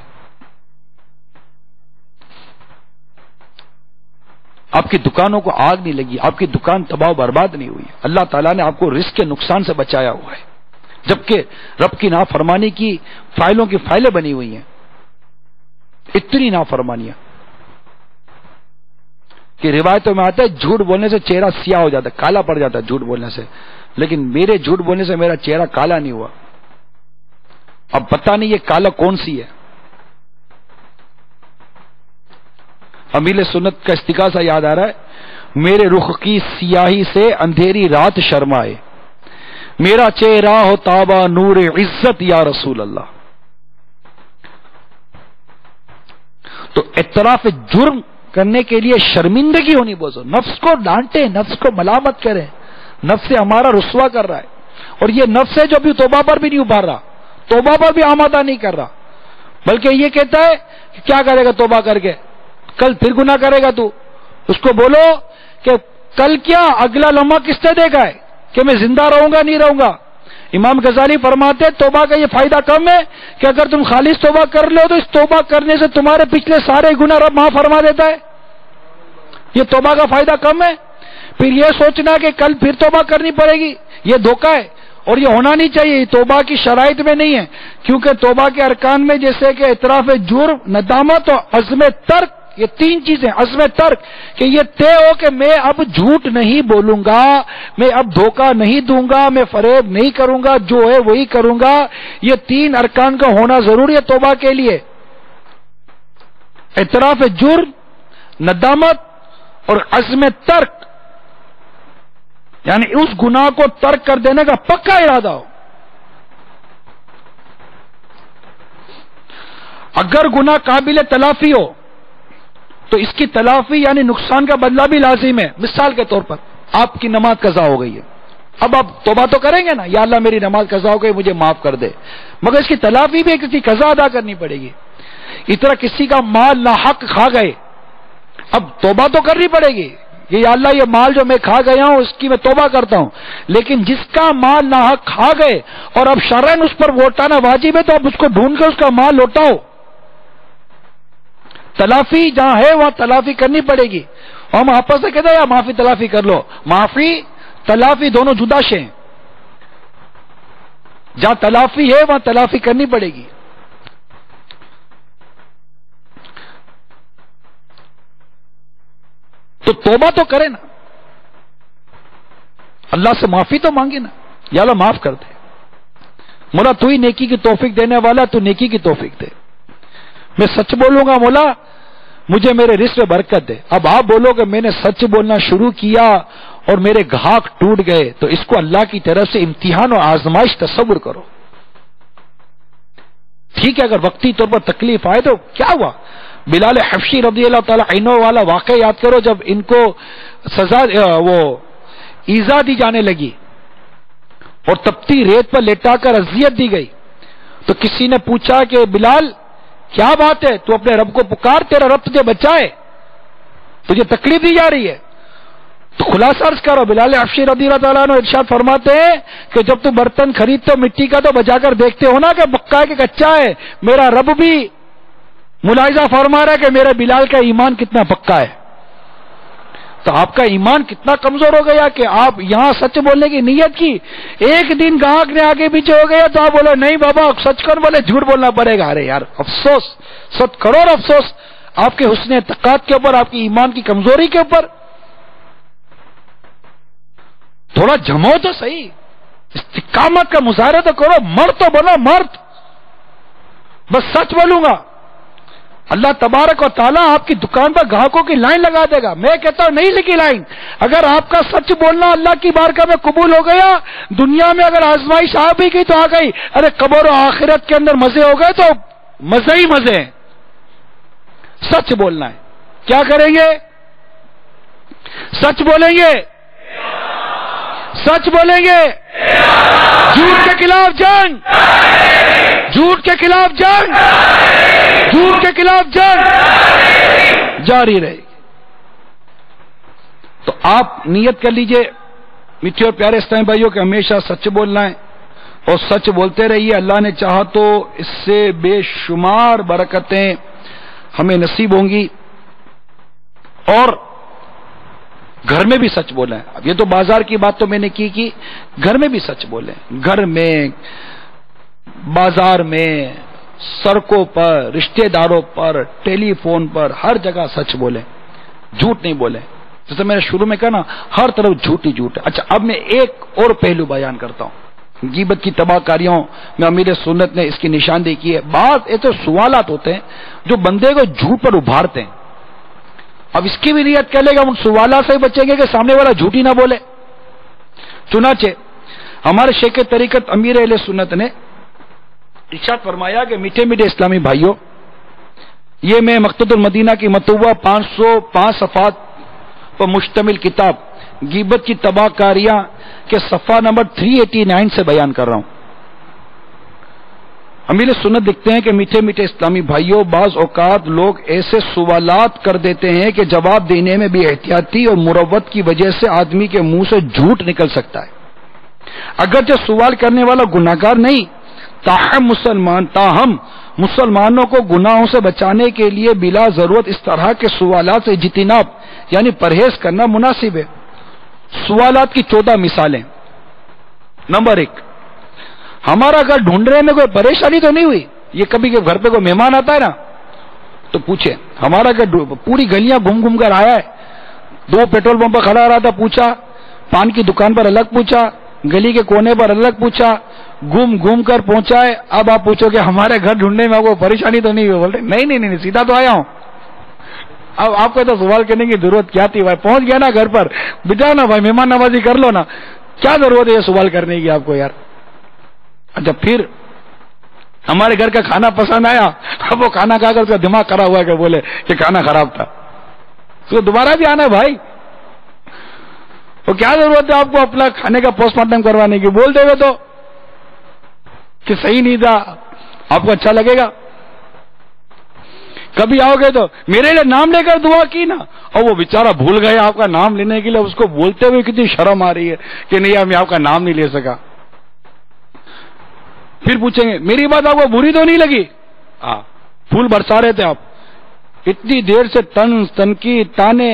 آپ کی دکانوں کو آگ نہیں لگی، آپ کی دکان تباہ و برباد نہیں ہوئی. اللہ تعالیٰ نے آپ کو رزق کے نقصان سے بچایا ہوا ہے، جبکہ رب کی نافرمانی کی فائلوں کی فائلیں بنی ہوئی ہیں. اتنی نافرمانیاں کہ روایتوں میں آتا ہے جھوٹ بولنے سے چہرہ سیاہ ہو جاتا ہے، کالا پڑ جاتا ہے جھوٹ بولنے سے. لیکن میرے جھوٹ بولنے سے میرا چہرہ کالا نہیں ہوا. اب پتہ نہیں یہ کالا کون سی ہے. امیل سنت کا استغاثہ یاد آ رہا ہے. میرے رخ کی سیاہی سے اندھیری رات شرمائے، میرا چہرہ ہو تابا نور عزت یا رسول اللہ. تو اعتراف جرم کرنے کے لیے شرمندگی ہونی بہت ضروری. نفس کو ڈانٹے، نفس کو ملامت کریں. نفس سے ہمارا رسوا کر رہا ہے، اور یہ نفس ہے جو بھی توبہ پر بھی نہیں ابھار رہا، توبہ پر بھی آمادہ نہیں کر رہا، بلکہ یہ کہتا ہے کہ کیا کرے گا توبہ کر کے، کل پھر گناہ کرے گا. تو اس کو بولو کہ کل کیا، اگلا لمحہ کس نے دیکھا ہے کہ میں زندہ رہوں گا نہیں رہوں گا. امام غزالی فرماتے توبہ کا یہ فائدہ کم ہے کہ اگر تم خالص توبہ کر لو تو اس توبہ کرنے سے تمہارے پچھلے سارے گناہ رب معاف فرما دیتا ہے. یہ توبہ کا فائدہ کم ہے. پھر یہ سوچنا کہ کل پھر توبہ کرنی پڑے گی، یہ دھوکہ ہے، اور یہ ہونا نہیں چاہیے. یہ توبہ کی شرائط میں نہیں ہے، کیونکہ توبہ کے ارکان میں جیسے کہ اعتراف جرم، ندامت اور عزم ترک، یہ 3 چیزیں. عزم ترک کہ یہ طے ہو کہ میں اب جھوٹ نہیں بولوں گا، میں اب دھوکہ نہیں دوں گا، میں فریب نہیں کروں گا، جو ہے وہی کروں گا. یہ 3 ارکان کا ہونا ضروری ہے توبہ کے لیے. اعتراف جرم، ندامت اور عزم ترک، یعنی اس گناہ کو ترک کر دینے کا پکا ارادہ ہو. اگر گناہ قابل تلافی ہو تو اس کی تلافی یعنی نقصان کا بدلہ بھی لازم ہے. مثال کے طور پر آپ کی نماز قضا ہو گئی ہے، اب آپ توبہ تو کریں گے نا، یا اللہ میری نماز قضا ہو گئی مجھے معاف کر دے، مگر اس کی تلافی بھی کسی قضا ادا کرنی پڑے گی. اس طرح کسی کا مال ناحق کھا گئے، اب توبہ تو کرنی پڑے گی، یا اللہ یہ مال جو میں کھا گیا ہوں اس کی میں توبہ کرتا ہوں. لیکن جس کا مال ناحق کھا گئے اور اب شرعاً اس پر لوٹانا واجب ہے، تو اب اس کو ڈھونڈ کر اس کا مال لوٹاؤ. تلافی جہاں ہے وہاں تلافی کرنی پڑے گی. ہم آپس سے کہتے ہیں یا معافی تلافی کر لو. معافی تلافی دونوں جدا شے ہیں. جہاں تلافی ہے وہاں تلافی کرنی پڑے گی. تو توبہ تو کرے نا, اللہ سے معافی تو مانگے نا, یا اللہ معاف کر دے, مولا تو ہی نیکی کی توفیق دینے والا, تو نیکی کی توفیق دے. میں سچ بولوں گا مولا مجھے میرے رزق میں برکت دے. اب آپ بولو کہ میں نے سچ بولنا شروع کیا اور میرے گھاک ٹوٹ گئے, تو اس کو اللہ کی طرف سے امتحان اور آزمائش تصور کرو. ٹھیک ہے, اگر وقتی طور پر تکلیف آئے تو کیا ہوا؟ بلال حبشی رضی اللہ تعالی عنہ والا واقعہ یاد کرو, جب ان کو سزا وہ ایذا دی جانے لگی اور تپتی ریت پر لٹا کر اذیت دی گئی, تو کسی نے پوچھا کہ بلال کیا بات ہے, تو اپنے رب کو پکار, تیرا رب تجھے بچائے, تجھے تکلیف دی جا رہی ہے. تو خلاصہ عرض کرو, بلال حبشی رضی اللہ تعالیٰ عنہ ارشاد فرماتے ہیں کہ جب تم برتن خریدتے ہو مٹی کا تو بجا کر دیکھتے ہو نا کہ پکا ہے کہ کچا ہے. میرا رب بھی ملاحظہ فرما رہا ہے کہ میرے بلال کا ایمان کتنا پکا ہے. تو آپ کا ایمان کتنا کمزور ہو گیا کہ آپ یہاں سچ بولنے کی نیت کی, ایک دن گاہک نے آگے پیچھے ہو گیا تو آپ بولے نہیں بابا سچ کر, بولے جھوٹ بولنا پڑے گا. ارے یار افسوس, 100 کروڑ افسوس آپ کے حسن اعتقاد کے اوپر, آپ کی ایمان کی کمزوری کے اوپر. تھوڑا جمو تو صحیح, استقامت کا مظاہرہ تو کرو, مرد تو بنو مرد. بس سچ بولوں گا اللہ تبارک و تعالیٰ آپ کی دکان پر گاہکوں کی لائن لگا دے گا. میں کہتا ہوں نہیں لگی لائن. اگر آپ کا سچ بولنا اللہ کی بارگاہ میں قبول ہو گیا, دنیا میں اگر آزمائش آ بھی گئی تو آ گئی, ارے قبر و آخرت کے اندر مزے ہو گئے تو مزے ہی مزے ہیں. سچ بولنا ہے. کیا کریں گے؟ سچ بولیں گے, سچ بولیں گے, جھوٹ کے خلاف جنگ, جھوٹ کے خلاف جنگ, جھوٹ کے خلاف جنگ جاری رہے گی. تو آپ نیت کر لیجئے میٹھے اور پیارے اسلامی بھائیوں کہ ہمیشہ سچ بولنا ہے اور سچ بولتے رہیے. اللہ نے چاہا تو اس سے بے شمار برکتیں ہمیں نصیب ہوں گی. اور گھر میں بھی سچ بولیں. اب یہ تو بازار کی بات تو میں نے کی, گھر میں بھی سچ بولیں. گھر میں, بازار میں, سڑکوں پر, رشتہ داروں پر, ٹیلی فون پر, ہر جگہ سچ بولیں, جھوٹ نہیں بولیں. جیسے میں نے شروع میں کہا نا, ہر طرف جھوٹ ہی جھوٹ ہے. اچھا اب میں ایک اور پہلو بیان کرتا ہوں. غیبت کی تباہ کاریوں میں امیر سنت نے اس کی نشاندہی کی ہے. بعض ایسے سوالات ہوتے ہیں جو بندے کو جھوٹ پر ابھارتے ہیں. اب اس کی بھی نیت کر لے گا, ان سوالات سے بچیں گے کہ سامنے والا جھوٹ ہی نہ بولے. چنانچہ ہمارے شیخ طریقت امیر اہل سنت نے ارشاد فرمایا کہ میٹھے میٹھے اسلامی بھائیوں, یہ میں مقتدى المدینہ کی مطبوعہ 505 صفحات پر مشتمل کتاب غیبت کی تباہ کاریاں کے صفحہ نمبر 389 سے بیان کر رہا ہوں. امیر سنت لکھتے ہیں کہ میٹھے میٹھے اسلامی بھائیوں, بعض اوقات لوگ ایسے سوالات کر دیتے ہیں کہ جواب دینے میں بے احتیاطی اور مروت کی وجہ سے آدمی کے منہ سے جھوٹ نکل سکتا ہے. اگرچہ سوال کرنے والا گناہگار نہیں, تاہم مسلمانوں کو گناہوں سے بچانے کے لیے بلا ضرورت اس طرح کے سوالات سے اجتناب یعنی پرہیز کرنا مناسب ہے. سوالات کی 14 مثالیں. نمبر 1, ہمارا گھر ڈھونڈنے میں کوئی پریشانی تو نہیں ہوئی؟ یہ کبھی کہ گھر پہ کوئی مہمان آتا ہے نا تو پوچھے, ہمارا گھر پوری گلیاں گھوم گھوم کر آیا ہے, 2 پیٹرول پمپ پر کھڑا رہا تھا, پوچھا, پان کی دکان پر الگ پوچھا, گلی کے کونے پر الگ پوچھا, گھوم گھوم کر پہنچا ہے. اب آپ پوچھو کہ ہمارے گھر ڈھونڈنے میں آپ کو پریشانی تو نہیں ہوئی؟ بولتے نہیں سیدھا تو آیا ہوں. اب آپ کو تو سوال کرنے کی ضرورت کیا تھی بھائی, پہنچ گیا نا گھر پر, بٹھا نا بھائی, مہمان نوازی کر لو نا, کیا ضرورت ہے یہ سوال کرنے کی آپ کو یار. اچھا پھر ہمارے گھر کا کھانا پسند آیا, اب وہ کھانا کھا کر اس کا دماغ خراب ہوا کہ بولے کہ کھانا خراب تھا, اس کو دوبارہ بھی آنا ہے بھائی. وہ کیا ضرورت ہے آپ کو اپنا کھانے کا پوسٹ مارٹم کروانے کی؟ بول دے گے تو کہ صحیح نہیں تھا, آپ کو اچھا لگے گا. کبھی آؤ گے تو میرے لیے نام لے کر دعا کی نا, اور وہ بیچارہ بھول گئے آپ کا نام لینے کے لیے, اس کو بولتے ہوئے کتنی شرم آ رہی ہے کہ نہیں میں آپ کا نام نہیں لے سکا. پھر پوچھیں گے میری بات آپ کو بری تو نہیں لگی؟ ہاں, پھول برسا رہے تھے آپ, اتنی دیر سے طنز تنقید تانے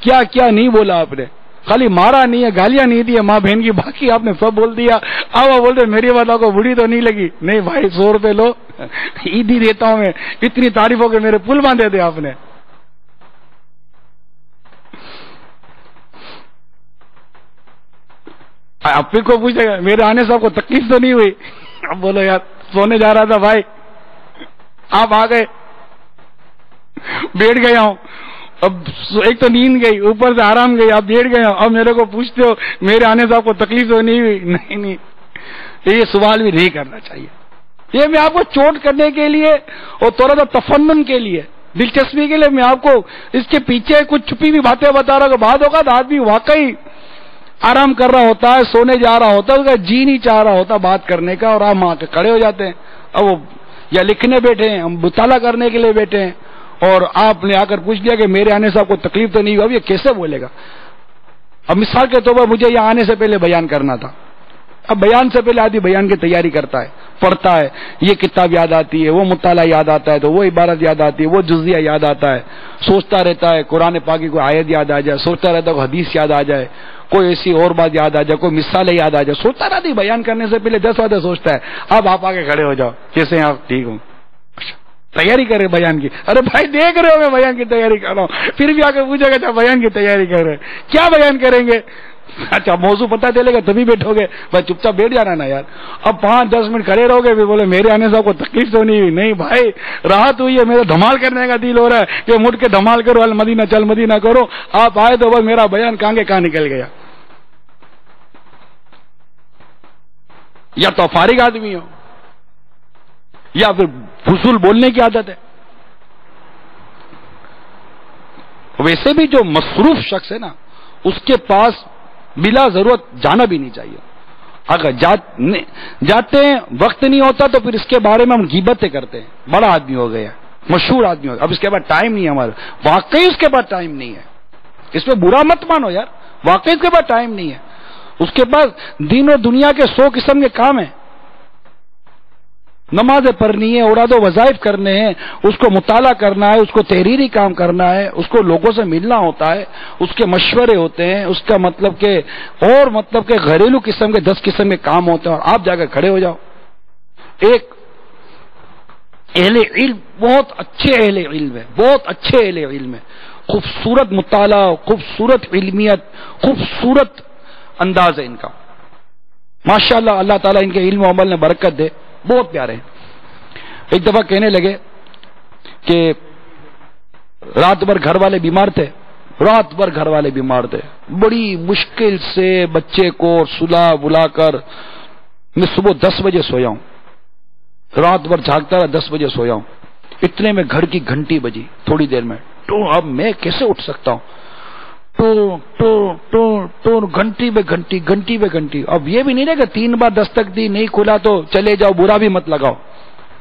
کیا کیا نہیں بولا آپ نے، خالی مارا نہیں ہے، گالیاں نہیں دی ہے ماں بہن کی، باقی آپ نے سب بول دیا. اب آپ بول رہے میری بات آپ کو بری تو نہیں لگی؟ نہیں بھائی 100 روپے لو، عید ہی دیتا ہوں میں، اتنی تعریفوں کے میرے پل باندھے تھے آپ نے. آپ پھر کو پوچھے گا میرے آنے سے آپ کو تکلیف تو نہیں ہوئی؟ اب بولو یار سونے جا رہا تھا بھائی، آپ آ گئے، بیٹھ گیا ہوں، اب ایک تو نیند گئی، اوپر سے آرام گئی، آپ بیٹھ گئے ہو، اب میرے کو پوچھتے ہو میرے آنے سے آپ کو تکلیف تو نہیں ہوئی؟ نہیں، یہ سوال بھی نہیں کرنا چاہیے. یہ میں آپ کو چوٹ کرنے کے لیے اور تھوڑا سا تفنن کے لیے، دلچسپی کے لیے میں آپ کو اس کے پیچھے کچھ چھپی ہوئی باتیں بتا رہا ہوں. بعد اوقات آدمی واقعی آرام کر رہا ہوتا ہے، سونے جا رہا ہوتا ہے، اس کا جی نہیں چاہ رہا ہوتا بات کرنے کا، اور آپ وہاں کے کھڑے ہو جاتے ہیں. اب وہ یا لکھنے بیٹھے ہیں، ہم مطالعہ کرنے کے لیے بیٹھے ہیں، اور آپ نے آ کر پوچھ لیا کہ میرے آنے سے آپ کو تکلیف تو نہیں ہوئی. اب یہ کیسے بولے گا؟ اب مثال کے طور پر مجھے یہاں آنے سے پہلے بیان کرنا تھا. اب بیان سے پہلے آدمی بیان کی تیاری کرتا ہے، پڑھتا ہے، یہ کتاب یاد آتی ہے، وہ مطالعہ یاد آتا ہے، تو وہ عبارت یاد آتی ہے، وہ جزیہ یاد آتا ہے، سوچتا رہتا ہے قرآن پاک کی کوئی آیت یاد آ جائے، سوچتا رہتا ہے کوئی حدیث یاد آ جائے، کوئی ایسی اور بات یاد آ جائے، کوئی مثالیں یاد آ جائے، سوچتا رہتا ہے. بیان کرنے سے پہلے 10 باتیں سوچتا ہے. اب آپ آگے کھڑے ہو جاؤ، کیسے ہیں آپ؟ ٹھیک ہوں. تیاری کرے بیان کی. ارے بھائی دیکھ رہے ہو میں بیان کی تیاری کر رہا ہوں، پھر بھی آ کے پوچھے گا اچھا بیان کی تیاری کر رہے کیا بیان کریں گے؟ اچھا موضوع پتہ چلے گا تبھی بیٹھو گے. بھائی چپ چاپ بیٹھ جانا نا یار. اب 5-10 منٹ کھڑے رہو گے، پھر بولے میرے آنے سے آپ کو تکلیف تو نہیں ہوئی؟ نہیں بھائی راحت ہوئی ہے، میرا دھمال کرنے کا دل ہو رہا ہے کہ مڑ کے دھمال کرو، المدینہ چل مدینہ کرو. آپ آئے تو بس میرا بیان کہاں نکل گیا. یا تو فارغ آدمی ہو، یا پھر فضول بولنے کی عادت ہے. ویسے بھی جو مصروف شخص ہے نا، اس کے پاس بلا ضرورت جانا بھی نہیں چاہیے. اگر جاتے ہیں وقت نہیں ہوتا تو پھر اس کے بارے میں ہم غیبتیں کرتے ہیں. بڑا آدمی ہو گیا، مشہور آدمی ہو گیا، اب اس کے بعد ٹائم نہیں ہے ہمارا. واقعی اس کے بعد ٹائم نہیں ہے، اس میں برا مت مانو یار، واقعی اس کے بعد ٹائم نہیں ہے. اس کے پاس دین اور دنیا کے 100 قسم کے کام ہیں. نمازیں پڑھنی ہے، اوراد و وظائف کرنے ہیں، اس کو مطالعہ کرنا ہے، اس کو تحریری کام کرنا ہے، اس کو لوگوں سے ملنا ہوتا ہے، اس کے مشورے ہوتے ہیں، اس کا مطلب کہ گھریلو قسم کے 10 قسم کے کام ہوتے ہیں. اور آپ جا کر کھڑے ہو جاؤ. ایک اہل علم، بہت اچھے اہل علم ہے، بہت اچھے اہل علم ہے، خوبصورت مطالعہ، خوبصورت علمیت، خوبصورت انداز ہے ان کا ماشاءاللہ. اللہ تعالیٰ ان کے علم و عمل میں برکت دے، بہت پیارے ہیں. ایک دفعہ کہنے لگے کہ رات بھر گھر والے بیمار تھے، بڑی مشکل سے بچے کو سلا بلا کر میں صبح 10 بجے سویا ہوں، رات بھر جھاگتا رہا، 10 بجے سویا ہوں. اتنے میں گھر کی گھنٹی بجی تھوڑی دیر میں. تو اب میں کیسے اٹھ سکتا ہوں؟ تو گھنٹی پہ گھنٹی. اب یہ بھی نہیں رہے کہ 3 بار دستک دی نہیں کھلا تو چلے جاؤ، برا بھی مت لگاؤ.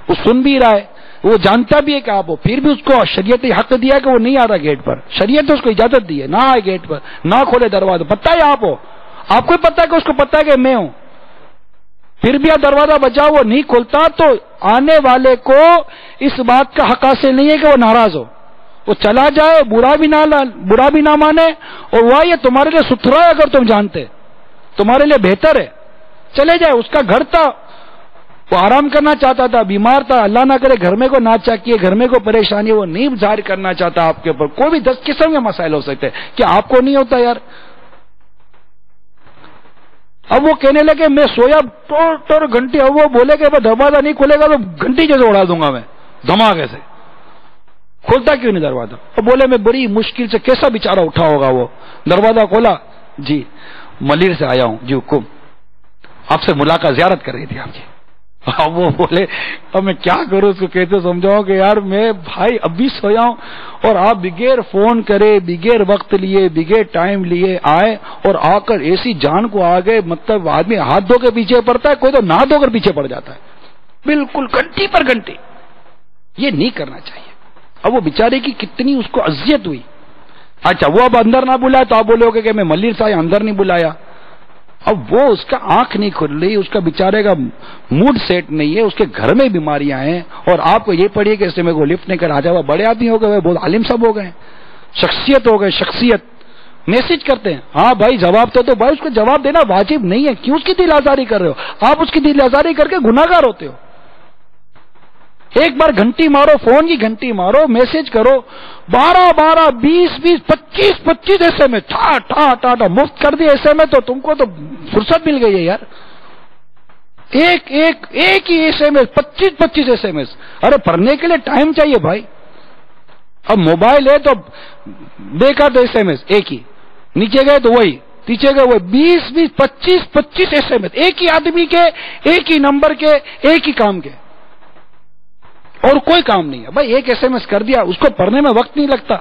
وہ سن بھی رہا ہے، وہ جانتا بھی ہے کہ آپ ہو، پھر بھی اس کو شریعت حق دیا کہ وہ نہیں آ رہا گیٹ پر. شریعت نے اس کو اجازت دی ہے نہ آئے گیٹ پر، نہ کھولے دروازہ. پتہ ہے آپ ہو، آپ کو پتہ ہے کہ اس کو پتہ ہے کہ میں ہوں، پھر بھی آپ دروازہ بچاؤ، وہ نہیں کھولتا. تو آنے والے کو اس بات کا حق حاصل نہیں ہے کہ وہ ناراض ہو. وہ چلا جائے، برا بھی نہ مانے، اور وہ یہ تمہارے لیے ستھرا ہے، اگر تم جانتے تمہارے لیے بہتر ہے، چلے جائے. اس کا گھر تھا، وہ آرام کرنا چاہتا تھا، بیمار تھا، اللہ نہ کرے گھر میں کو ناچا کیے، گھر میں کو پریشانی، وہ نہیں ظاہر کرنا چاہتا آپ کے اوپر. کوئی بھی 10 قسم کے مسائل ہو سکتے ہیں، کیا آپ کو نہیں ہوتا یار؟ اب وہ کہنے لگے میں سویا ٹور گھنٹی. اب وہ بولے کہ دروازہ نہیں کھلے گا تو گھنٹی جیسے اڑا دوں گا میں دھماکے سے. کھولتا کیوں نہیں دروازہ؟ اب بولے میں بڑی مشکل سے، کیسا بیچارہ اٹھا ہوگا وہ. دروازہ کھولا، جی ملیر سے آیا ہوں. جی حکم، آپ سے ملاقات زیارت کر رہی تھی آپ کی. اب وہ بولے اب میں کیا کروں، اس کو کہتے سمجھاؤں کہ یار میں بھائی ابھی سویا ہوں، اور آپ بغیر فون کرے، بغیر وقت لیے، بغیر ٹائم لیے آئے، اور آ کر ایسی جان کو آ گئے. مطلب آدمی ہاتھ دھو کے پیچھے پڑتا ہے، کوئی تو نہ دھو کر پیچھے پڑ جاتا ہے، بالکل گھنٹی پر گھنٹی. یہ نہیں کرنا چاہیے. اب وہ بیچارے کی کتنی اس کو اذیت ہوئی. اچھا وہ اب اندر نہ بلایا تو آپ بولے ہوگے کہ میں ملیر صاحب اندر نہیں بلایا. اب وہ اس کا آنکھ نہیں کھل رہی، اس کا بیچارے کا موڈ سیٹ نہیں ہے، اس کے گھر میں بیماریاں ہیں، اور آپ کو یہ پڑھیے کہ اس نے میرے کو لفٹ نہیں کر، آ جاؤ، بڑے آدمی ہو گئے، بہت عالم صاحب ہو گئے، شخصیت ہو گئے، شخصیت میسج کرتے ہیں، ہاں بھائی جواب تو بھائی اس کو جواب دینا واجب نہیں ہے، کیوں اس کی دل آزاری کر رہے ہو؟ آپ اس کی دل آزاری کر کے گناہگار ہوتے ہو۔ ایک بار گھنٹی مارو، فون کی گھنٹی مارو، میسج کرو، 12 20 25 ایسے میں ٹھا مفت کر دی ایسے میں، تو تم کو تو فرصت مل گئی ہے یار، ایک ہی S M S 25 S M S, ارے پڑھنے کے لیے ٹائم چاہیے بھائی۔ اب موبائل ہے تو دیکھا تو ایس ایم ایس ایک ہی، نیچے گئے تو وہی، پیچھے گئے وہ 20 25 ایس ایم ایس، ایک ہی آدمی کے، ایک ہی نمبر کے، ایک ہی کام کے، اور کوئی کام نہیں ہے بھائی۔ ایک ایس ایم ایس کر دیا، اس کو پڑھنے میں وقت نہیں لگتا،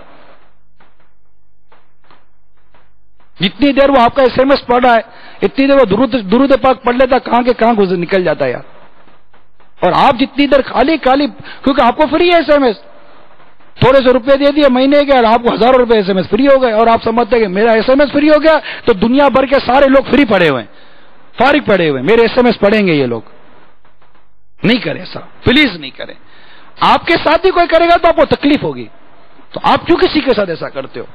جتنی دیر وہ آپ کا ایس ایم ایس پڑھ رہا ہے اتنی دیر وہ درود پاک پڑھ لیتا، کہاں کے کہاں نکل جاتا ہے یار۔ اور آپ جتنی دیر خالی کیونکہ آپ کو فری ہے ایس ایم ایس، تھوڑے سے روپے دے دیے مہینے کے اور آپ کو 1000 روپے ایس ایم ایس فری ہو گئے، اور آپ سمجھتے ہیں کہ میرا ایس ایم ایس فری ہو گیا تو دنیا بھر کے سارے لوگ فری پڑے ہوئے، فارغ پڑے ہوئے، میرے ایس ایم ایس پڑھیں گے یہ لوگ۔ نہیں کریں ایسا، پلیز نہیں کریں۔ آپ کے ساتھ ہی کوئی کرے گا تو آپ کو تکلیف ہوگی، تو آپ کیوں کسی کے ساتھ ایسا کرتے ہو؟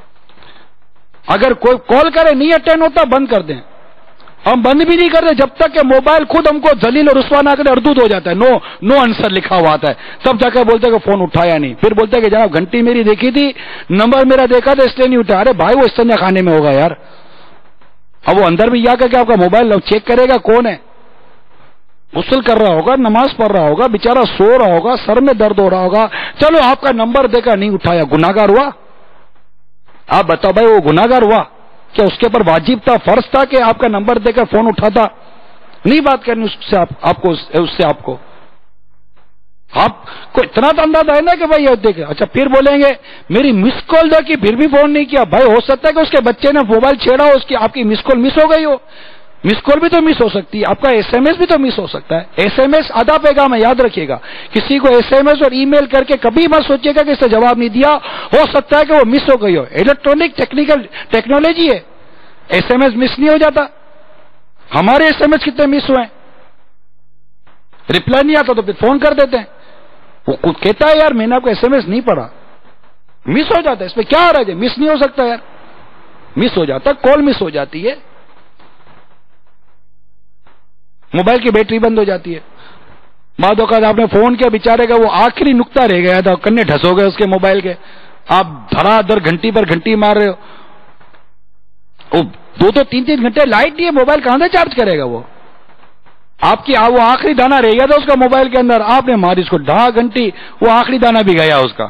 اگر کوئی کال کرے نہیں اٹینڈ ہوتا بند کر دیں، ہم بند بھی نہیں کرتے جب تک کہ موبائل خود ہم کو ذلیل اور رسوا نہ کرے، اردود ہو جاتا ہے، نو آنسر لکھا ہوا آتا ہے، تب جا کے بولتے کہ فون اٹھایا نہیں، پھر بولتے کہ جناب گھنٹی میری دیکھی تھی، نمبر میرا دیکھا تھا اس لیے نہیں اٹھا۔ ارے بھائی وہ استنجا خانے میں ہوگا یار، اب وہ اندر بھی جا کر کے آپ کا موبائل چیک کرے گا کون ہے، غسل کر رہا ہوگا، نماز پڑھ رہا ہوگا، بیچارہ سو رہا ہوگا، سر میں درد ہو رہا ہوگا، چلو آپ کا نمبر دیکھا نہیں اٹھایا، گناہگار ہوا؟ آپ بتاؤ بھائی وہ گناہگار ہوا؟ کیا اس کے اوپر واجب تھا، فرض تھا کہ آپ کا نمبر دے کر فون اٹھاتا؟ نہیں بات کرنی اس سے آپ کو اتنا تو اندازہ ہے نا کہ بھائی دیکھے، اچھا پھر بولیں گے میری مس کال دیکھی پھر بھی فون نہیں کیا، بھائی ہو سکتا ہے کہ اس کے بچے نے موبائل چھیڑا ہو، اس کی آپ کی مس کال مس ہو گئی ہو، مس کال بھی تو مس ہو سکتی ہے، آپ کا ایس ایم ایس بھی تو مس ہو سکتا ہے۔ ایس ایم ایس آدھا پیغام ہے، یاد رکھیے گا، کسی کو ایس ایم ایس اور ای میل کر کے کبھی مت سوچیے گا کہ اس نے جواب نہیں دیا، ہو سکتا ہے کہ وہ مس ہو گئی ہو، الیکٹرانک ٹیکنالوجی ہے، ایس ایم ایس مس نہیں ہو جاتا۔ ہمارے ایس ایم ایس کتنے مس ہوئے، ریپلائی نہیں آتا تو پھر فون کر دیتے ہیں، وہ خود کہتا ہے یار میں نے آپ کو ایس ایم ایس نہیں پڑھا، مس ہو جاتا ہے، اس پہ کیا آ رہا ہے، مس نہیں ہو سکتا یار، مس ہو جاتا، کال مس ہو جاتی ہے، موبائل کی بیٹری بند ہو جاتی ہے، بعد اوقات آپ نے فون کیا، بیچارے کا وہ آخری نقطہ رہ گیا تھا، کنے ڈھس ہو گئے اس کے موبائل کے، آپ دھڑا دھڑ گھنٹی پر گھنٹی مار رہے ہو، وہ 2 3 گھنٹے لائٹ نہیں ہے، موبائل کہاں سے چارج کرے گا وہ؟ آپ کی وہ آخری دانا رہ گیا تھا اس کا موبائل کے اندر، آپ نے ماری اس کو 10 گھنٹی، وہ آخری دانا بھی گیا اس کا،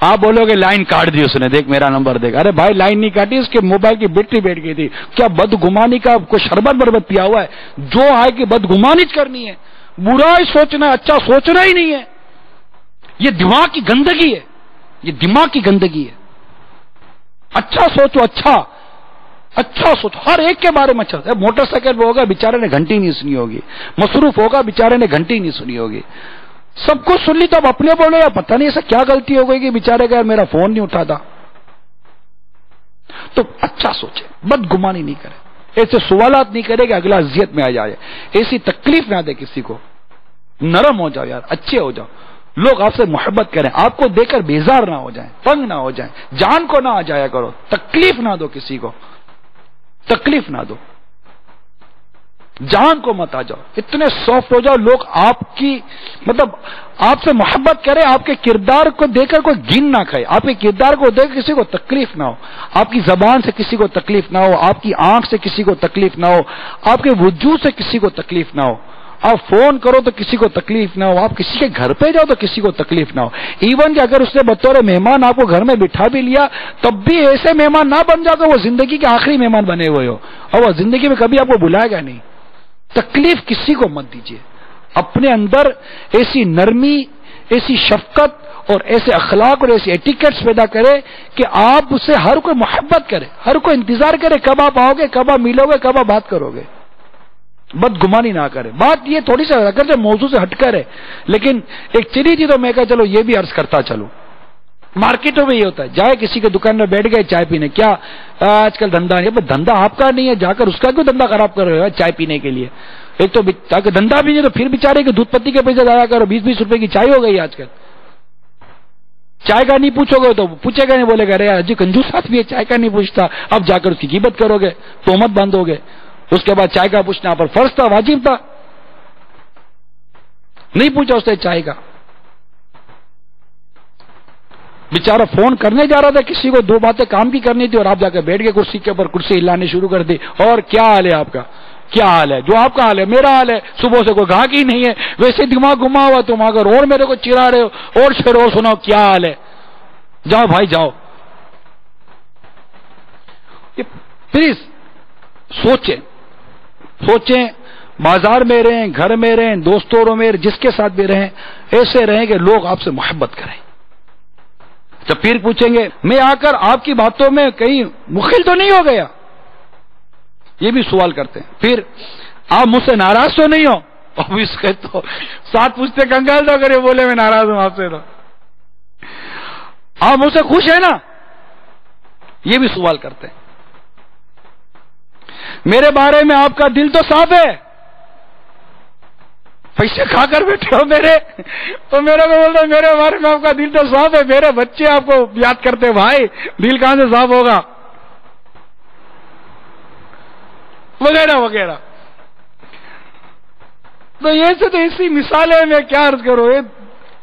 آپ بولو گے لائن کاٹ دی اس نے، دیکھ میرا نمبر دیکھ، ارے بھائی لائن نہیں کاٹی، اس کے موبائل کی بیٹری بیٹھ گئی تھی، کیا بدگمانی کا کوئی شربت بربت پیا ہوا ہے؟ جو آئے کہ بدگمانی کرنی ہے، برا ہی سوچنا ہے، اچھا سوچنا ہی نہیں ہے، یہ دماغ کی گندگی ہے، یہ دماغ کی گندگی ہے۔ اچھا سوچو، اچھا سوچو، ہر ایک کے بارے میں اچھا، موٹر سائیکل پہ ہوگا بیچارے نے گھنٹی نہیں سنی ہوگی، مصروف ہوگا بیچارے نے گھنٹی نہیں سنی ہوگی، سب کچھ سن لی تو اب اپنے بولے یا پتہ نہیں ایسا کیا غلطی ہو گئی کہ بیچارے کا میرا فون نہیں اٹھاتا۔ تو اچھا سوچے، بدگمانی نہیں کرے، ایسے سوالات نہیں کرے کہ اگلا اذیت میں آ جائے، ایسی تکلیف نہ دے کسی کو، نرم ہو جاؤ یار، اچھے ہو جاؤ، لوگ آپ سے محبت کریں، آپ کو دیکھ کر بیزار نہ ہو جائیں، تنگ نہ ہو جائیں، جان کو نہ آ جایا کرو، تکلیف نہ دو کسی کو، تکلیف نہ دو، جان کو مت آ جاؤ، اتنے سافٹ ہو جاؤ، لوگ آپ کی مطلب آپ سے محبت کرے، آپ کے کردار کو دیکھ کر کوئی گن نہ کھائے، آپ کے کردار کو دیکھ کسی کو تکلیف نہ ہو، آپ کی زبان سے کسی کو تکلیف نہ ہو، آپ کی آنکھ سے کسی کو تکلیف نہ ہو، آپ کے وجود سے کسی کو تکلیف نہ ہو، آپ فون کرو تو کسی کو تکلیف نہ ہو، آپ کسی کے گھر پہ جاؤ تو کسی کو تکلیف نہ ہو، ایون کہ اگر اس نے بطور مہمان آپ کو گھر میں بٹھا بھی لیا تب بھی ایسے مہمان نہ بن جاؤ کہ وہ زندگی کے آخری مہمان بنے ہوئے ہو اور وہ زندگی میں کبھی آپ کو بلائے گا نہیں۔ تکلیف کسی کو مت دیجیے، اپنے اندر ایسی نرمی، ایسی شفقت اور ایسے اخلاق اور ایسی ایٹیکیٹس پیدا کرے کہ آپ سے ہر کوئی محبت کرے، ہر کوئی انتظار کرے کب آپ آؤ گے، کب آپ ملو گے، کب آپ بات کرو گے، بدگمانی نہ کرے۔ بات یہ تھوڑی سی اگر موضوع سے ہٹ کر ہے، لیکن ایک چلی تھی تو میں کہا چلو یہ بھی عرض کرتا چلوں، مارکیٹوں میں یہ ہوتا ہے، جائے کسی کے دکان میں بیٹھ گئے چائے پینے، کیا آج کل دھندا نہیں، دھندا آپ کا نہیں ہے، جا کر اس کا کیوں دھندا خراب کر رہے ہو چائے پینے کے لیے؟ ایک تو تاکہ دھندا بھی نہیں تو پھر بیچارے کے دودھ پتی کے پیسے ضائع کرو، 20-20 روپے کی چائے ہو گئی آج کل۔ چائے کا نہیں پوچھو گے تو پوچھے گا نہیں، بولے گا ارے یار جی کنجوس آدمی ہے، چائے کا نہیں پوچھتا، اب جا کر اس کی غیبت کرو گے، تہمت باندھو گے۔ اس کے بعد چائے کا پوچھنا پر فرض تھا، واجب تھا، نہیں پوچھا اس نے چائے کا۔ بیچارہ فون کرنے جا رہا تھا کسی کو، 2 باتیں کام کی کرنی تھی، اور آپ جا کے بیٹھ گئے کرسی کے اوپر، کرسی ہلانے شروع کر دی۔ اور کیا حال ہے آپ کا؟ کیا حال ہے؟ جو آپ کا حال ہے میرا حال ہے، صبح سے کوئی گاہک ہی نہیں ہے، ویسے دماغ گھما ہوا، تم اگر اور میرے کو چرا رہے ہو، اور شیر اور سناؤ کیا حال ہے؟ جاؤ بھائی جاؤ۔ پلیز سوچیں، بازار میں رہیں، گھر میں رہیں، دوستوں میں جس کے ساتھ بھی رہیں، ایسے رہیں کہ لوگ آپ سے محبت کریں۔ جب پھر پوچھیں گے میں آ کر آپ کی باتوں میں کہیں مخل تو نہیں ہو گیا، یہ بھی سوال کرتے ہیں۔ پھر آپ مجھ سے ناراض تو نہیں ہو، اب اس کے تو ساتھ پوچھتے کنگال تو کرے، بولے میں ناراض ہوں آپ سے، تو آپ مجھ سے خوش ہیں نا، یہ بھی سوال کرتے ہیں۔ میرے بارے میں آپ کا دل تو صاف ہے، پیسے کھا کر بیٹھے ہو میرے، تو میرے کو بولتا میرے بارے میں آپ کا دل تو صاف ہے، میرے بچے آپ کو یاد کرتے، بھائی دل کہاں سے صاف ہوگا، وغیرہ وغیرہ۔ تو یہ سے تو ایسی مثالیں میں کیا عرض کروں،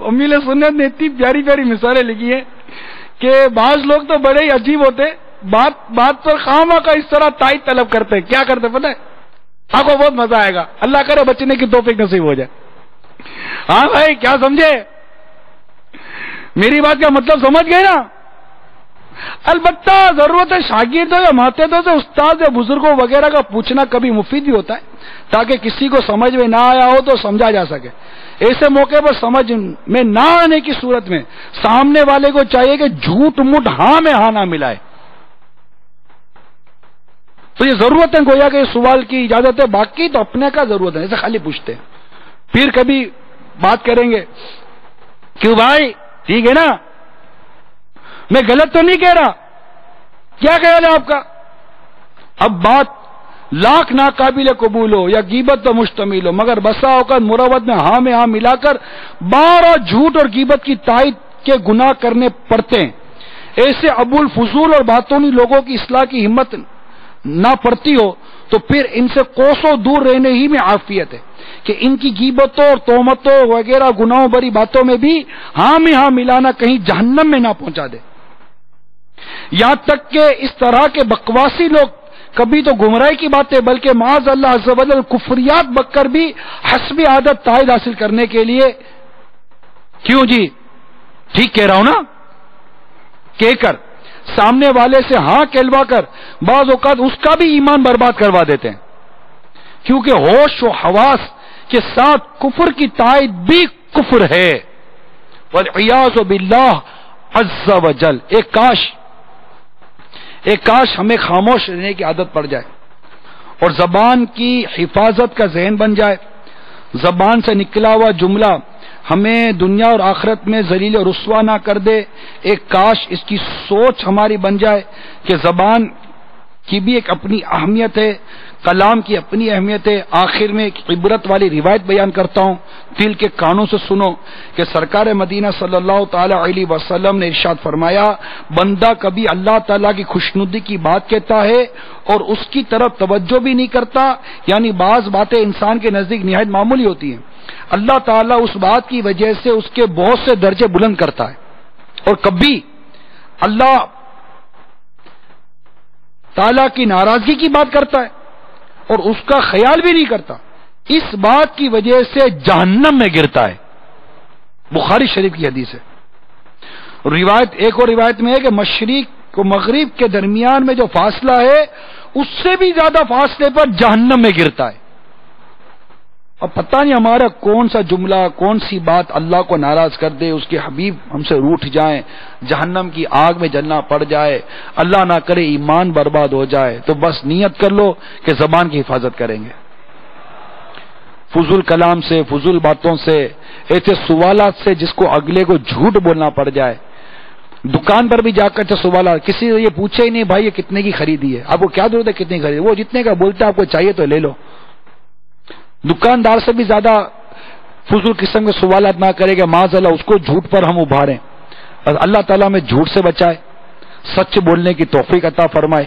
امیل سنت نے اتنی پیاری پیاری مثالیں لکھی ہیں کہ بعض لوگ تو بڑے ہی عجیب ہوتے، بات پر خواہ کا اس طرح تائید طلب کرتے، کیا کرتے پتہ ہے؟ آپ کو بہت مزہ آئے گا، اللہ کرے بچنے کی توفیق نصیب ہو جائے۔ ہاں بھائی کیا سمجھے میری بات کا مطلب، سمجھ گئے نا؟ البتہ ضرورت ہے شاگردوں یا ماتحتوں سے استاد یا بزرگوں وغیرہ کا پوچھنا کبھی مفید بھی ہوتا ہے، تاکہ کسی کو سمجھ میں نہ آیا ہو تو سمجھا جا سکے۔ ایسے موقع پر سمجھ میں نہ آنے کی صورت میں سامنے والے کو چاہیے کہ جھوٹ موٹ ہاں میں ہاں نہ ملائے۔ تو یہ ضرورت ہے گویا کہ سوال کی اجازت ہے، باقی تو اپنے کا ضرورت ہے، ایسے خالی پوچھتے ہیں۔ پھر کبھی بات کریں گے، کیوں بھائی ٹھیک ہے نا، میں غلط تو نہیں کہہ رہا، کیا خیال ہے آپ کا؟ اب بات لاکھ ناقابل قبول ہو یا غیبت پر مشتمل ہو، مگر بسا اوقات مروت میں ہاں ملا کر بار اور جھوٹ اور غیبت کی تائید کے گناہ کرنے پڑتے ہیں۔ ایسے ابو الفضول اور باطونی لوگوں کی اصلاح کی ہمت نہ پڑتی ہو تو پھر ان سے کوسوں دور رہنے ہی میں عافیت ہے کہ ان کی غیبتوں اور تہمتوں وغیرہ گناہوں بری باتوں میں بھی ہاں ملانا کہیں جہنم میں نہ پہنچا دے۔ یہاں تک کہ اس طرح کے بکواسی لوگ کبھی تو گمراہی کی باتیں بلکہ معاذ اللہ عز و جل کفریات بک کر بھی حسب عادت تائید حاصل کرنے کے لیے، کیوں جی ٹھیک کہہ رہا ہوں نا، کہہ کر سامنے والے سے ہاں کہلوا کر بعض اوقات اس کا بھی ایمان برباد کروا دیتے ہیں، کیونکہ ہوش و حواس کے ساتھ کفر کی تائید بھی کفر ہے، والعیاذ باللہ عز و جل۔ ایک کاش ہمیں خاموش رہنے کی عادت پڑ جائے اور زبان کی حفاظت کا ذہن بن جائے، زبان سے نکلا ہوا جملہ ہمیں دنیا اور آخرت میں ذلیل و رسوا نہ کر دے۔ ایک کاش اس کی سوچ ہماری بن جائے کہ زبان کی بھی ایک اپنی اہمیت ہے، کلام کی اپنی اہمیت ہے۔ آخر میں ایک عبرت والی روایت بیان کرتا ہوں، دل کے کانوں سے سنو کہ سرکار مدینہ صلی اللہ تعالی علیہ وسلم نے ارشاد فرمایا، بندہ کبھی اللہ تعالیٰ کی خوشنودی کی بات کہتا ہے اور اس کی طرف توجہ بھی نہیں کرتا، یعنی بعض باتیں انسان کے نزدیک نہایت معمولی ہوتی ہیں، اللہ تعالیٰ اس بات کی وجہ سے اس کے بہت سے درجے بلند کرتا ہے، اور کبھی اللہ تعالیٰ کی ناراضگی کی بات کرتا ہے اور اس کا خیال بھی نہیں کرتا، اس بات کی وجہ سے جہنم میں گرتا ہے۔ بخاری شریف کی حدیث ہے۔ روایت ایک اور روایت میں ہے کہ مشرق و مغرب کے درمیان میں جو فاصلہ ہے اس سے بھی زیادہ فاصلے پر جہنم میں گرتا ہے۔ اب پتہ نہیں ہمارا کون سا جملہ، کون سی بات اللہ کو ناراض کر دے، اس کے حبیب ہم سے روٹھ جائیں، جہنم کی آگ میں جلنا پڑ جائے، اللہ نہ کرے ایمان برباد ہو جائے، تو بس نیت کر لو کہ زبان کی حفاظت کریں گے۔ فضول کلام سے، فضول باتوں سے، ایسے سوالات سے جس کو اگلے کو جھوٹ بولنا پڑ جائے، دکان پر بھی جا کر سوال کسی سے یہ پوچھے ہی نہیں بھائی یہ کتنے کی خریدی ہے، آپ کو کیا ضرورت ہے کتنی خریدی، وہ جتنے کا بولتا ہے آپ کو چاہیے تو لے لو. دکاندار سے بھی زیادہ فضول قسم کے سوالات نہ کرے گا، معاذ اللہ اس کو جھوٹ پر ہم ابھاریں. اللہ تعالیٰ ہمیں جھوٹ سے بچائے، سچ بولنے کی توفیق عطا فرمائے.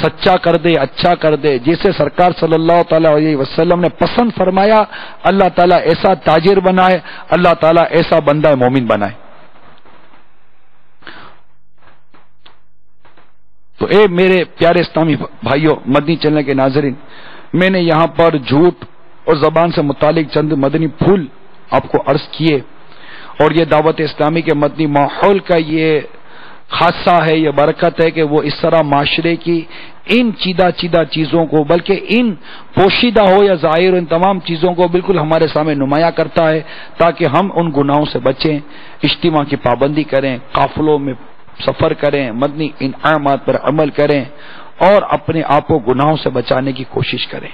سچا کر دے، اچھا کر دے، جیسے سرکار صلی اللہ تعالیٰ علیہ وسلم نے پسند فرمایا. اللہ تعالیٰ ایسا تاجر بنائے، اللہ تعالیٰ ایسا بندہ مومن بنائے. تو اے میرے پیارے اسلامی بھائیوں، مدنی چینل کے ناظرین، میں نے یہاں پر جھوٹ اور زبان سے متعلق چند مدنی پھول آپ کو عرض کیے، اور یہ دعوت اسلامی کے مدنی ماحول کا یہ خاصہ ہے، یہ برکت ہے کہ وہ اس طرح معاشرے کی ان چیدہ چیزوں کو، بلکہ ان پوشیدہ ہو یا ظاہر، ان تمام چیزوں کو بالکل ہمارے سامنے نمایاں کرتا ہے، تاکہ ہم ان گناہوں سے بچیں، اجتماع کی پابندی کریں، قافلوں میں سفر کریں، مدنی انعامات پر عمل کریں، اور اپنے آپ کو گناہوں سے بچانے کی کوشش کریں.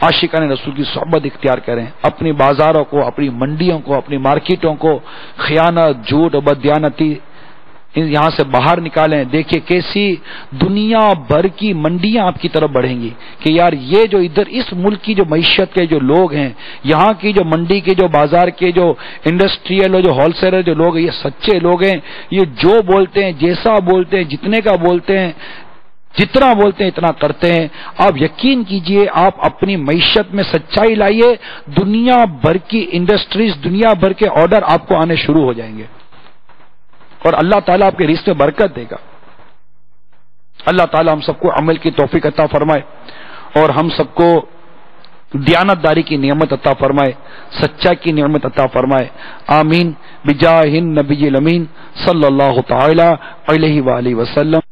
عاشقان رسول کی صحبت اختیار کریں، اپنی بازاروں کو، اپنی منڈیوں کو، اپنی مارکیٹوں کو خیانت، جھوٹ اور بددیانتی یہاں سے باہر نکالیں. دیکھیے کیسی دنیا بھر کی منڈیاں آپ کی طرف بڑھیں گی کہ یار یہ جو ادھر اس ملک کی جو معیشت کے جو لوگ ہیں، یہاں کی جو منڈی کے جو بازار کے جو انڈسٹریل اور جو ہول سیلر جو لوگ ہیں، یہ سچے لوگ ہیں. یہ جو بولتے ہیں، جیسا بولتے ہیں، جتنے کا بولتے ہیں، جتنا بولتے ہیں اتنا کرتے ہیں. آپ یقین کیجئے، آپ اپنی معیشت میں سچائی لائیے، دنیا بھر کی انڈسٹریز، دنیا بھر کے آرڈر آپ کو آنے شروع ہو جائیں گے، اور اللہ تعالیٰ آپ کے رزق میں برکت دے گا. اللہ تعالیٰ ہم سب کو عمل کی توفیق عطا فرمائے، اور ہم سب کو دیانت داری کی نعمت عطا فرمائے، سچائی کی نعمت عطا فرمائے. آمین بجاہ النبی الامین صلی اللہ تعالی علیہ وآلہ وسلم.